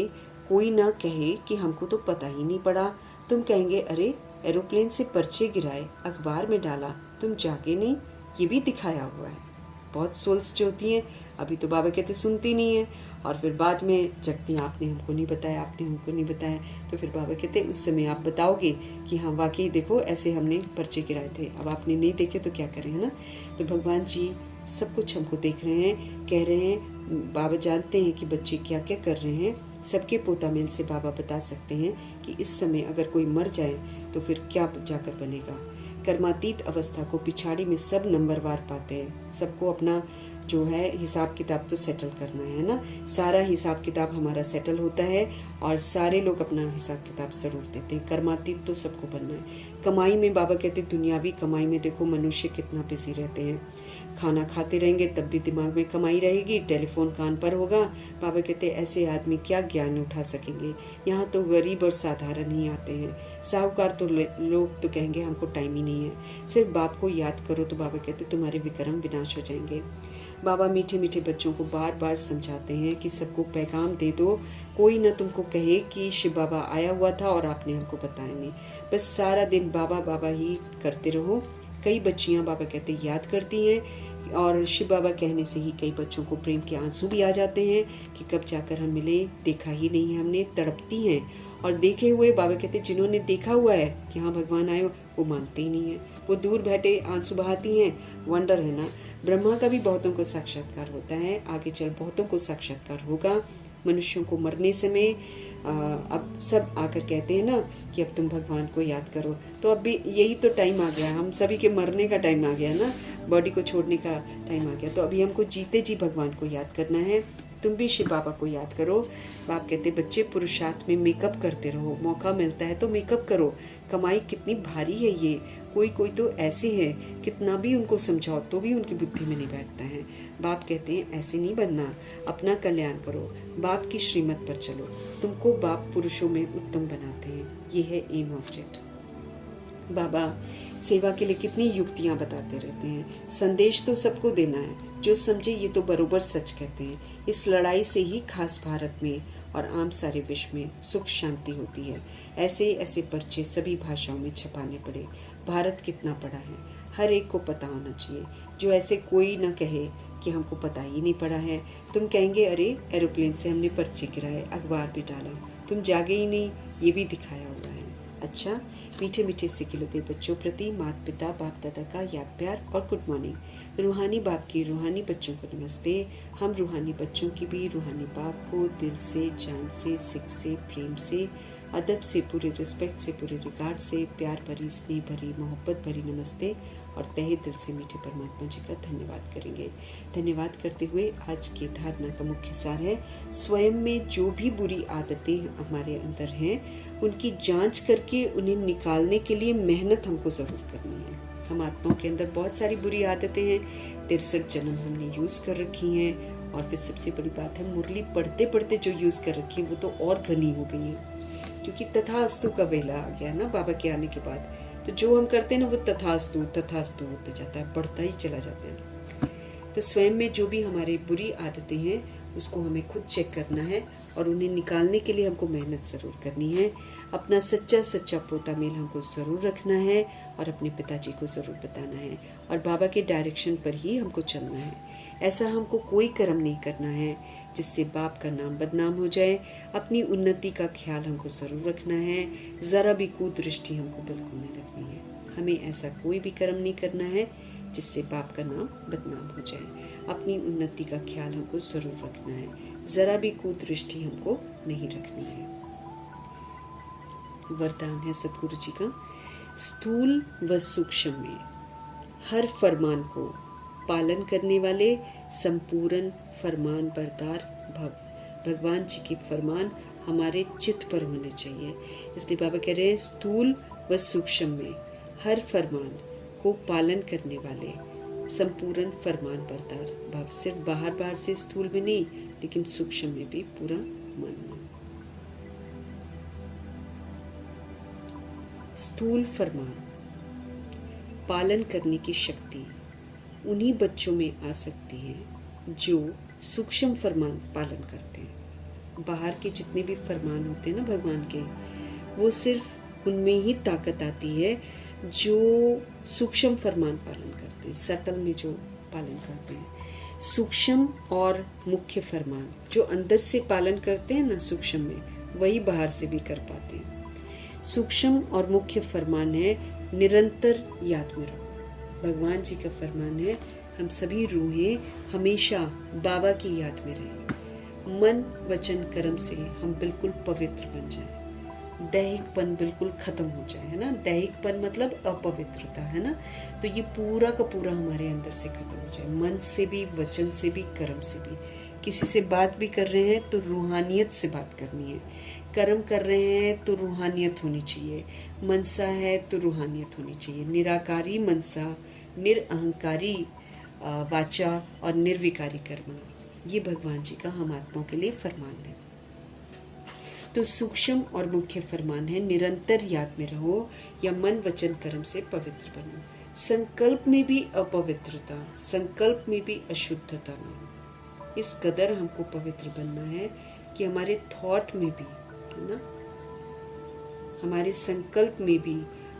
कोई ना कहे कि हमको तो पता ही नहीं पड़ा। तुम कहेंगे अरे एरोप्लेन से पर्चे गिराए, अखबार में डाला, तुम जागे नहीं, ये भी दिखाया हुआ है। बहुत सोल्स जो होती हैं अभी तो बाबा कहते सुनती नहीं है, और फिर बाद में जगती आपने हमको नहीं बताया, आपने हमको नहीं बताया। तो फिर बाबा कहते उस समय आप बताओगे कि हाँ वाकई देखो ऐसे हमने पर्चे गिराए थे, अब आपने नहीं देखे तो क्या करें, है ना। तो भगवान जी सब कुछ हमको देख रहे हैं, कह रहे हैं। बाबा जानते हैं कि बच्चे क्या क्या कर रहे हैं। सबके पोता मेल से बाबा बता सकते हैं कि इस समय अगर कोई मर जाए तो फिर क्या जाकर बनेगा। कर्मातीत अवस्था को पिछाड़ी में सब नंबरवार पाते हैं। सबको अपना जो है हिसाब किताब तो सेटल करना है ना। सारा हिसाब किताब हमारा सेटल होता है और सारे लोग अपना हिसाब किताब जरूर देते हैं। कर्मातीत तो सबको बनना है। कमाई में बाबा कहते दुनियावी कमाई में देखो मनुष्य कितना बिजी रहते हैं। खाना खाते रहेंगे तब भी दिमाग में कमाई रहेगी, टेलीफोन कान पर होगा। बाबा कहते ऐसे आदमी क्या ज्ञान उठा सकेंगे। यहाँ तो गरीब और साधारण ही आते हैं। साहूकार तो लोग तो कहेंगे हमको टाइम ही नहीं है। सिर्फ बाप को याद करो तो बाबा कहते तुम्हारे विक्रम विनाश हो जाएंगे। बाबा मीठे मीठे बच्चों को बार बार समझाते हैं कि सबको पैगाम दे दो। कोई ना तुमको कहे कि शिव बाबा आया हुआ था और आपने हमको बताया नहीं। बस सारा दिन बाबा बाबा ही करते रहो। कई बच्चियां बाबा कहते याद करती हैं और शिव बाबा कहने से ही कई बच्चों को प्रेम के आंसू भी आ जाते हैं कि कब जाकर हम मिले, देखा ही नहीं है हमने, तड़पती हैं। और देखे हुए बाबा कहते जिन्होंने देखा हुआ है कि हाँ भगवान आए, वो मानते ही नहीं है, वो दूर बैठे आंसू बहाती हैं। वंडर है ना। ब्रह्मा का भी बहुतों को साक्षात्कार होता है, आगे चल बहुतों को साक्षात्कार होगा। मनुष्यों को मरने समय अब सब आकर कहते हैं ना कि अब तुम भगवान को याद करो, तो अब भी यही तो टाइम आ गया, हम सभी के मरने का टाइम आ गया ना, बॉडी को छोड़ने का टाइम आ गया। तो अभी हमको जीते जी भगवान को याद करना है। तुम भी शिव बाबा को याद करो। बाप कहते बच्चे पुरुषार्थ में मेकअप करते रहो, मौका मिलता है तो मेकअप करो। कमाई कितनी भारी है ये, कोई तो ऐसे हैं कितना भी उनको समझाओ तो भी उनकी बुद्धि में नहीं बैठता है। बाप कहते हैं ऐसे नहीं बनना, अपना कल्याण करो, बाप की श्रीमत पर चलो। तुमको बाप पुरुषों में उत्तम बनाते हैं, ये है एम ऑब्जेक्ट। बाबा सेवा के लिए कितनी युक्तियां बताते रहते हैं। संदेश तो सबको देना है, जो समझे ये तो बरोबर सच कहते हैं। इस लड़ाई से ही खास भारत में और आम सारे विश्व में सुख शांति होती है। ऐसे ऐसे पर्चे सभी भाषाओं में छपाने पड़े। भारत कितना बड़ा है, हर एक को पता होना चाहिए। जो ऐसे कोई न कहे कि हमको पता ही नहीं पड़ा है। तुम कहेंगे अरे एरोप्लेन से हमने पर्चे गिराए, अखबार भी डाला, तुम जागे ही नहीं, ये भी दिखाया हुआ है। अच्छा, मीठे मीठे से खिलते बच्चों प्रति माता पिता बाप दादा का याद प्यार और गुड मॉर्निंग। रूहानी बाप की रूहानी बच्चों को नमस्ते। हम रूहानी बच्चों की भी रूहानी बाप को दिल से, जान से, सिख से, प्रेम से, अदब से, पूरे रिस्पेक्ट से, पूरे रिगार्ड से, प्यार भरी, स्नेह भरी, मोहब्बत भरी नमस्ते और तहे दिल से मीठे परमात्मा जी का धन्यवाद करेंगे। धन्यवाद करते हुए आज की धारणा का मुख्य सार है, स्वयं में जो भी बुरी आदतें हमारे अंदर हैं उनकी जांच करके उन्हें निकालने के लिए मेहनत हमको ज़रूर करनी है। हम आत्माओं के अंदर बहुत सारी बुरी आदतें हैं, 63 जन्म हमने यूज़ कर रखी हैं। और फिर सबसे बड़ी बात है, मुरली पढ़ते पढ़ते जो यूज़ कर रखी है वो तो और घनी हो गई है, क्योंकि तथास्तु का वेला आ गया ना बाबा के आने के बाद। तो जो हम करते हैं ना वो तथास्तु तथास्तु होते जाता है, बढ़ता ही चला जाता है। तो स्वयं में जो भी हमारी बुरी आदतें हैं उसको हमें खुद चेक करना है और उन्हें निकालने के लिए हमको मेहनत ज़रूर करनी है। अपना सच्चा पोता मेल हमको ज़रूर रखना है और अपने पिताजी को ज़रूर बताना है और बाबा के डायरेक्शन पर ही हमको चलना है। ऐसा हमको कोई कर्म नहीं करना है जिससे बाप का नाम बदनाम हो जाए। अपनी उन्नति का ख्याल हमको ज़रूर रखना है, ज़रा भी कुदृष्टि हमको बिल्कुल नहीं रखनी है। हमें ऐसा कोई भी कर्म नहीं करना है जिससे बाप का नाम बदनाम हो जाए। अपनी उन्नति का ख्याल हमको ज़रूर रखना है, ज़रा भी कुदृष्टि हमको नहीं रखनी है। वरदान है सतगुरु जी का, स्थूल व सूक्ष्म में हर फरमान को पालन करने वाले संपूर्ण फरमान बरदार भव। भगवान जी के फरमान हमारे चित्त पर होने चाहिए। इसलिए बाबा कह रहे हैं स्थूल व सूक्ष्म में हर फरमान को पालन करने वाले संपूर्ण फरमान बरदार भव। सिर्फ बाहर से स्थूल में नहीं, लेकिन सूक्ष्म में भी पूरा मन में। स्थूल फरमान पालन करने की शक्ति उन्हीं बच्चों में आ सकती है जो सूक्ष्म फरमान पालन करते हैं। बाहर के जितने भी फरमान होते हैं ना भगवान के, वो सिर्फ उनमें ही ताकत आती है जो सूक्ष्म फरमान पालन करते हैं, सटल में जो पालन करते हैं। सूक्ष्म और मुख्य फरमान जो अंदर से पालन करते हैं ना सूक्ष्म में, वही बाहर से भी कर पाते हैं। सूक्ष्म और मुख्य फरमान है निरंतर याद में रहो। भगवान जी का फरमान है हम सभी रूहें हमेशा बाबा की याद में रहें। मन वचन कर्म से हम बिल्कुल पवित्र बन जाएं, दैहिकपन बिल्कुल खत्म हो जाए, है ना। दैहिकपन मतलब अपवित्रता, है ना। तो ये पूरा का पूरा हमारे अंदर से खत्म हो जाए, मन से भी, वचन से भी, कर्म से भी। किसी से बात भी कर रहे हैं तो रूहानियत से बात करनी है, कर्म कर रहे हैं तो रूहानियत होनी चाहिए, मनसा है तो रूहानियत होनी चाहिए। निराकारी मनसा, निरअहंकारी वाचा और निर्विकारी कर्म, ये भगवान जी का हम आत्माओं के लिए फरमान है। तो सूक्ष्म और मुख्य फरमान है निरंतर याद में रहो या मन वचन कर्म से पवित्र बनो। संकल्प में भी अपवित्रता, संकल्प में भी अशुद्धता न हो। इस कदर हमको पवित्र बनना है कि हमारे थॉट में भी, है ना, हमारे संकल्प में भी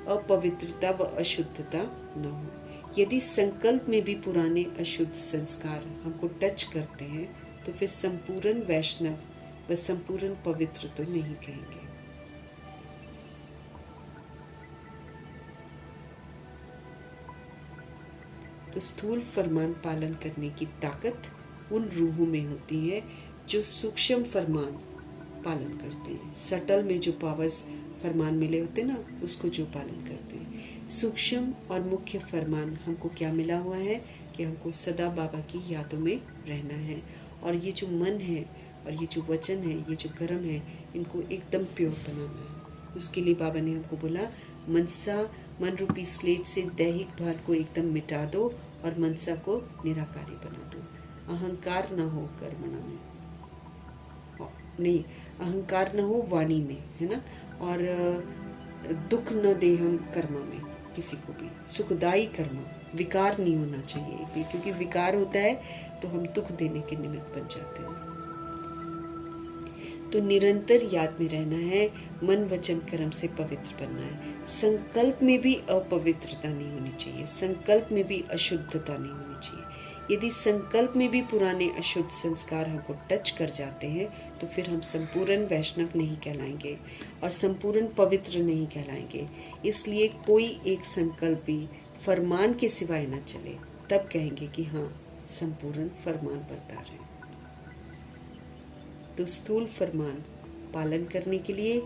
अपवित्रता व अशुद्धता न हो। यदि संकल्प में भी पुराने अशुद्ध संस्कार हमको टच करते हैं तो फिर संपूर्ण वैष्णव व संपूर्ण पवित्र तो नहीं कहेंगे। तो स्थूल फरमान पालन करने की ताकत उन रूहों में होती है जो सूक्ष्म फरमान पालन करते हैं। सटल में जो पावर्स फरमान मिले होते हैं ना, उसको जो पालन करते हैं। सूक्ष्म और मुख्य फरमान हमको क्या मिला हुआ है कि हमको सदा बाबा की यादों में रहना है, और ये जो मन है और ये जो वचन है, ये जो कर्म है, इनको एकदम प्योर बनाना है। उसके लिए बाबा ने हमको बोला, मनसा मन रूपी स्लेट से दैहिक भार को एकदम मिटा दो और मनसा को निराकारी बना दो। अहंकार ना हो कर्मणा में, नहीं अहंकार न हो वाणी में, है ना, और दुख न दे हम कर्म में किसी को भी। सुखदायी कर्म, विकार नहीं होना चाहिए भी, क्योंकि विकार होता है तो हम दुख देने के निमित्त बन जाते हैं। तो निरंतर याद में रहना है, मन वचन कर्म से पवित्र बनना है। संकल्प में भी अपवित्रता नहीं होनी चाहिए, संकल्प में भी अशुद्धता नहीं होनी चाहिए। यदि संकल्प में भी पुराने अशुद्ध संस्कार हमको टच कर जाते हैं तो फिर हम संपूर्ण वैष्णव नहीं कहलाएंगे और संपूर्ण पवित्र नहीं कहलाएंगे। इसलिए कोई एक संकल्प भी फरमान के सिवाय न चले, तब कहेंगे कि हाँ संपूर्ण फरमान बरदार है। तो स्थूल फरमान पालन करने के लिए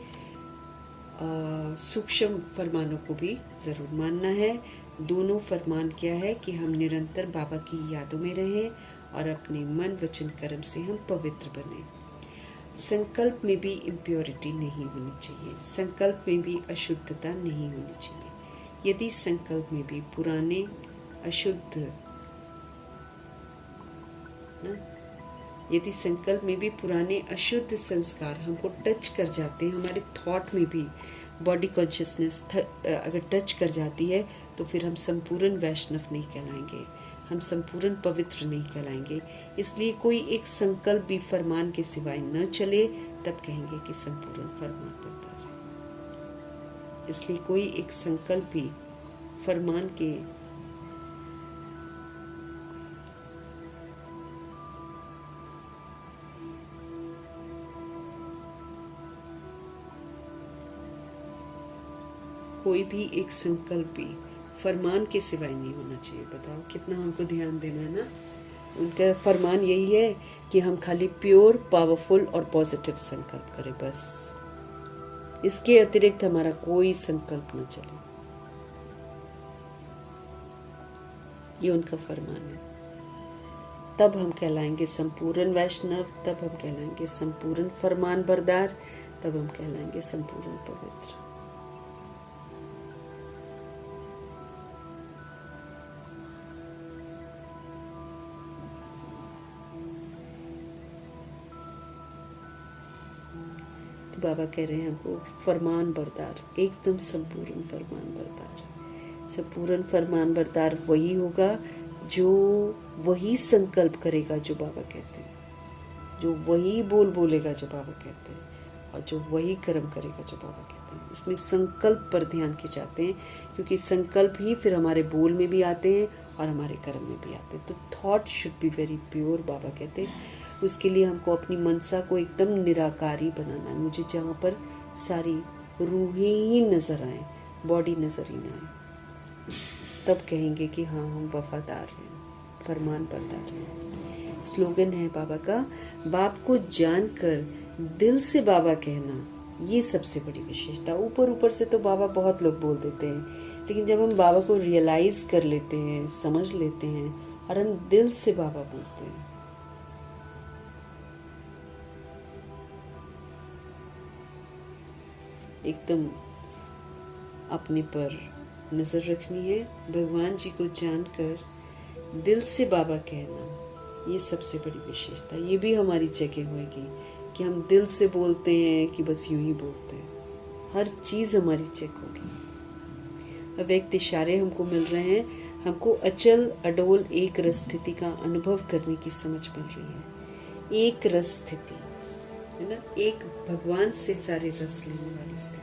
सूक्ष्म फरमानों को भी जरूर मानना है। दोनों फरमान क्या है कि हम निरंतर बाबा की यादों में रहें और अपने मन वचन कर्म से हम पवित्र बने। संकल्प में भी इम्प्योरिटी नहीं होनी चाहिए, संकल्प में भी अशुद्धता नहीं होनी चाहिए। यदि संकल्प में भी पुराने अशुद्ध यदि संकल्प में भी पुराने अशुद्ध संस्कार हमको टच कर जाते हैं, हमारे थॉट में भी बॉडी कॉन्शियसनेस अगर टच कर जाती है तो फिर हम संपूर्ण वैष्णव नहीं कहलाएंगे, हम संपूर्ण पवित्र नहीं कहलाएंगे। इसलिए कोई एक संकल्प भी फरमान के सिवाय न चले, तब कहेंगे कि संपूर्ण फरमान बरदार है। इसलिए कोई एक संकल्प भी फरमान के कोई भी एक संकल्प भी फरमान के सिवाय नहीं होना चाहिए। बताओ कितना हमको ध्यान देना है ना। उनका फरमान यही है कि हम खाली प्योर, पावरफुल और पॉजिटिव संकल्प करें, बस। इसके अतिरिक्त हमारा कोई संकल्प न चले, ये उनका फरमान है। तब हम कहलाएंगे संपूर्ण वैष्णव, तब हम कहलाएंगे संपूर्ण फरमान बरदार, तब हम कहलाएंगे संपूर्ण पवित्र। बाबा कह रहे हैं हमको फरमान बरदार, एकदम संपूर्ण फरमान बरदार। संपूर्ण फरमान बरदार वही होगा जो वही संकल्प करेगा जो बाबा कहते हैं, जो वही बोलेगा जो बाबा कहते हैं, और जो वही कर्म करेगा जो बाबा कहते हैं। इसमें संकल्प पर ध्यान खिंचाते हैं, क्योंकि संकल्प ही फिर हमारे बोल में भी आते हैं और हमारे कर्म में भी आते हैं। तो thought should be very pure, बाबा कहते हैं। उसके लिए हमको अपनी मनसा को एकदम निराकारी बनाना है। मुझे जहाँ पर सारी रूहें ही नज़र आए, बॉडी नज़र ही ना आए, तब कहेंगे कि हाँ हम वफादार हैं, फरमान बरदार हैं। स्लोगन है बाबा का, बाप को जानकर दिल से बाबा कहना, ये सबसे बड़ी विशेषता। ऊपर ऊपर से तो बाबा बहुत लोग बोल देते हैं, लेकिन जब हम बाबा को रियलाइज कर लेते हैं, समझ लेते हैं और हम दिल से बाबा बोलते हैं, एकदम अपने पर नज़र रखनी है। भगवान जी को जानकर दिल से बाबा कहना, ये सबसे बड़ी विशेषता। ये भी हमारी जगह होगी कि हम दिल से बोलते हैं कि बस यूं ही बोलते हैं। हर चीज़ हमारी चेक होगी। अव्यक्त इशारे हमको मिल रहे हैं, हमको अचल अडोल एक रस स्थिति का अनुभव करने की समझ मिल रही है। एक रस स्थिति है ना, एक भगवान से सारे रस लेने वाली स्थिति।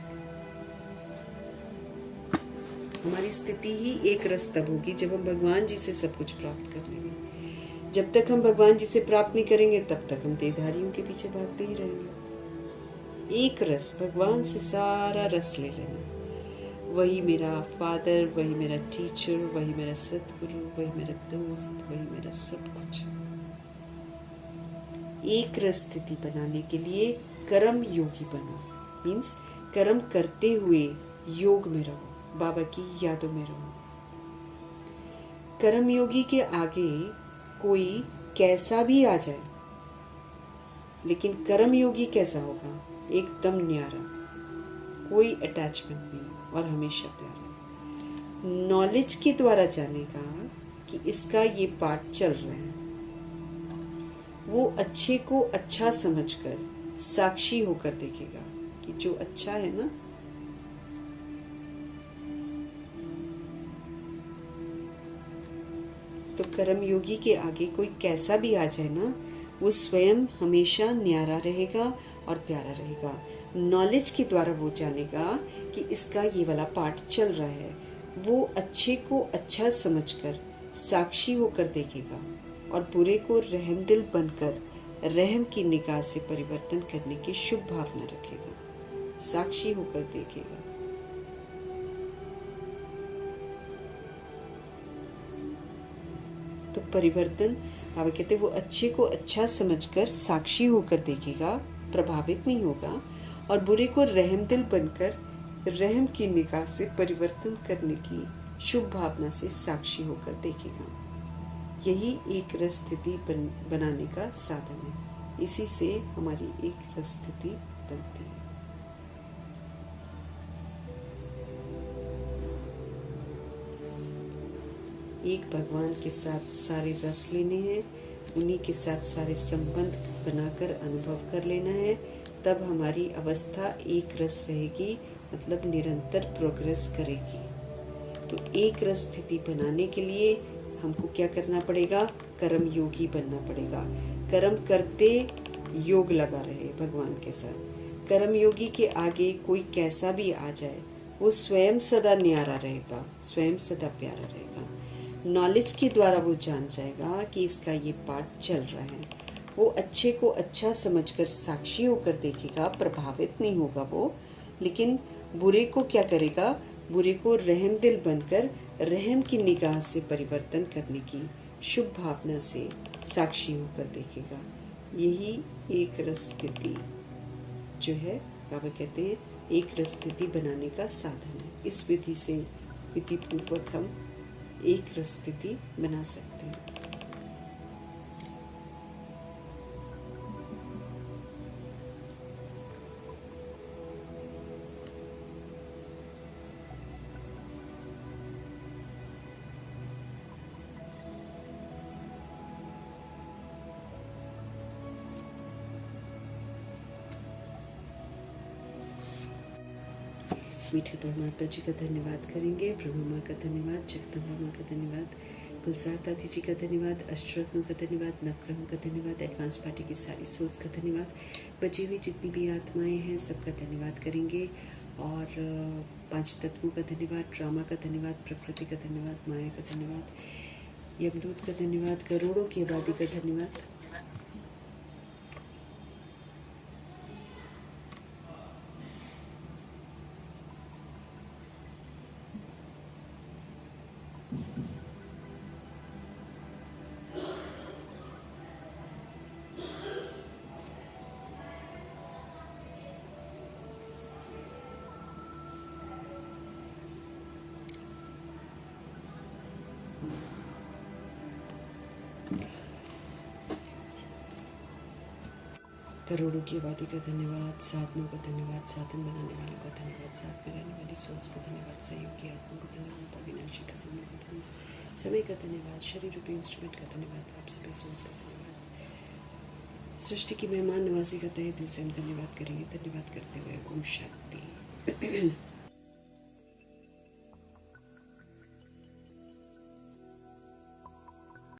हमारी स्थिति ही एक रस तब होगी जब हम भगवान जी से सब कुछ प्राप्त कर लेंगे। जब तक हम भगवान जी से प्राप्त नहीं करेंगे तब तक हम देहधारियों के पीछे भागते ही रहेंगे। एक रस, भगवान से सारा रस ले लेना। वही मेरा फादर, वही मेरा टीचर, वही मेरा सतगुरु, वही मेरा दोस्त, वही मेरा सब कुछ। एक रस स्थिति बनाने के लिए कर्म योगी बनो, मीन्स कर्म करते हुए योग में रहो, बाबा की यादों में रहो। कर्म योगी के आगे कोई कैसा भी आ जाए, लेकिन कर्म योगी कैसा होगा? एकदम न्यारा, कोई अटैचमेंट नहीं और हमेशा प्यारा। नॉलेज के द्वारा जानेगा कि इसका ये पार्ट चल रहा है। वो अच्छे को अच्छा समझकर साक्षी होकर देखेगा कि जो अच्छा है ना, तो कर्म योगी के आगे कोई कैसा भी आ जाए ना, वो स्वयं हमेशा न्यारा रहेगा और प्यारा रहेगा। नॉलेज के द्वारा वो जानेगा कि इसका ये वाला पार्ट चल रहा है। वो अच्छे को अच्छा समझकर साक्षी होकर देखेगा और बुरे को रहमदिल बनकर रहम की निगाह से परिवर्तन करने की शुभ भावना रखेगा, साक्षी होकर देखेगा। तो परिवर्तन, बाबा कहते वो अच्छे को अच्छा समझकर साक्षी होकर देखेगा, प्रभावित नहीं होगा, और बुरे को रहमदिल बनकर रहम की निगाह से परिवर्तन करने की शुभ भावना से साक्षी होकर देखेगा। यही एक रस स्थिति बनाने का साधन है। इसी से हमारी एक रस स्थिति बनती है। एक भगवान के साथ सारे रस लेने हैं, उन्हीं के साथ सारे संबंध बनाकर अनुभव कर लेना है, तब हमारी अवस्था एक रस रहेगी, मतलब निरंतर प्रोग्रेस करेगी। तो एक रस स्थिति बनाने के लिए हमको क्या करना पड़ेगा? कर्म योगी बनना पड़ेगा। कर्म करते योग लगा रहे भगवान के साथ। कर्म योगी के आगे कोई कैसा भी आ जाए, वो स्वयं सदा न्यारा रहेगा, स्वयं सदा प्यारा रहेगा। नॉलेज के द्वारा वो जान जाएगा कि इसका ये पार्ट चल रहा है। वो अच्छे को अच्छा समझकर साक्षी होकर देखेगा, प्रभावित नहीं होगा वो, लेकिन बुरे को क्या करेगा? बुरे को रहमदिल बनकर रहम की निगाह से परिवर्तन करने की शुभ भावना से साक्षी होकर देखेगा। यही एक रस स्थिति जो है, बाबा कहते हैं एक रस स्थिति बनाने का साधन है। इस विधि से विधि पूर्वक हम एक रस स्थिति बना सकते हैं। मीठे परमात्मा जी का धन्यवाद करेंगे, ब्रह्मा माँ का धन्यवाद, जगदम्बा माँ का धन्यवाद, गुलजार दादी जी का धन्यवाद, अष्टरत्नों का धन्यवाद, नवग्रहों का धन्यवाद, एडवांस पार्टी की सारी सोल्स का धन्यवाद, बची हुई जितनी भी आत्माएं हैं सबका धन्यवाद करेंगे, और 5 तत्वों का धन्यवाद, ड्रामा का धन्यवाद, प्रकृति का धन्यवाद, माया का धन्यवाद, यमदूत का धन्यवाद, करोड़ों की आबादी का धन्यवाद। करोड़ों की आबादी का धन्यवाद, साधनों का धन्यवाद, साधन बनाने वालों का धन्यवाद, साथ में रहने वाली सोल्स का धन्यवाद, सहयोगी आत्माओं का धन्यवाद, अविनाशी का समय का धन्यवाद, समय का धन्यवाद, शरीर रूपी इंस्ट्रूमेंट का धन्यवाद, आप सभी सोल्स का धन्यवाद। सृष्टि की मेहमान नवाजी का तहे दिल से हम धन्यवाद करेंगे। धन्यवाद करते हुए ओम शांति।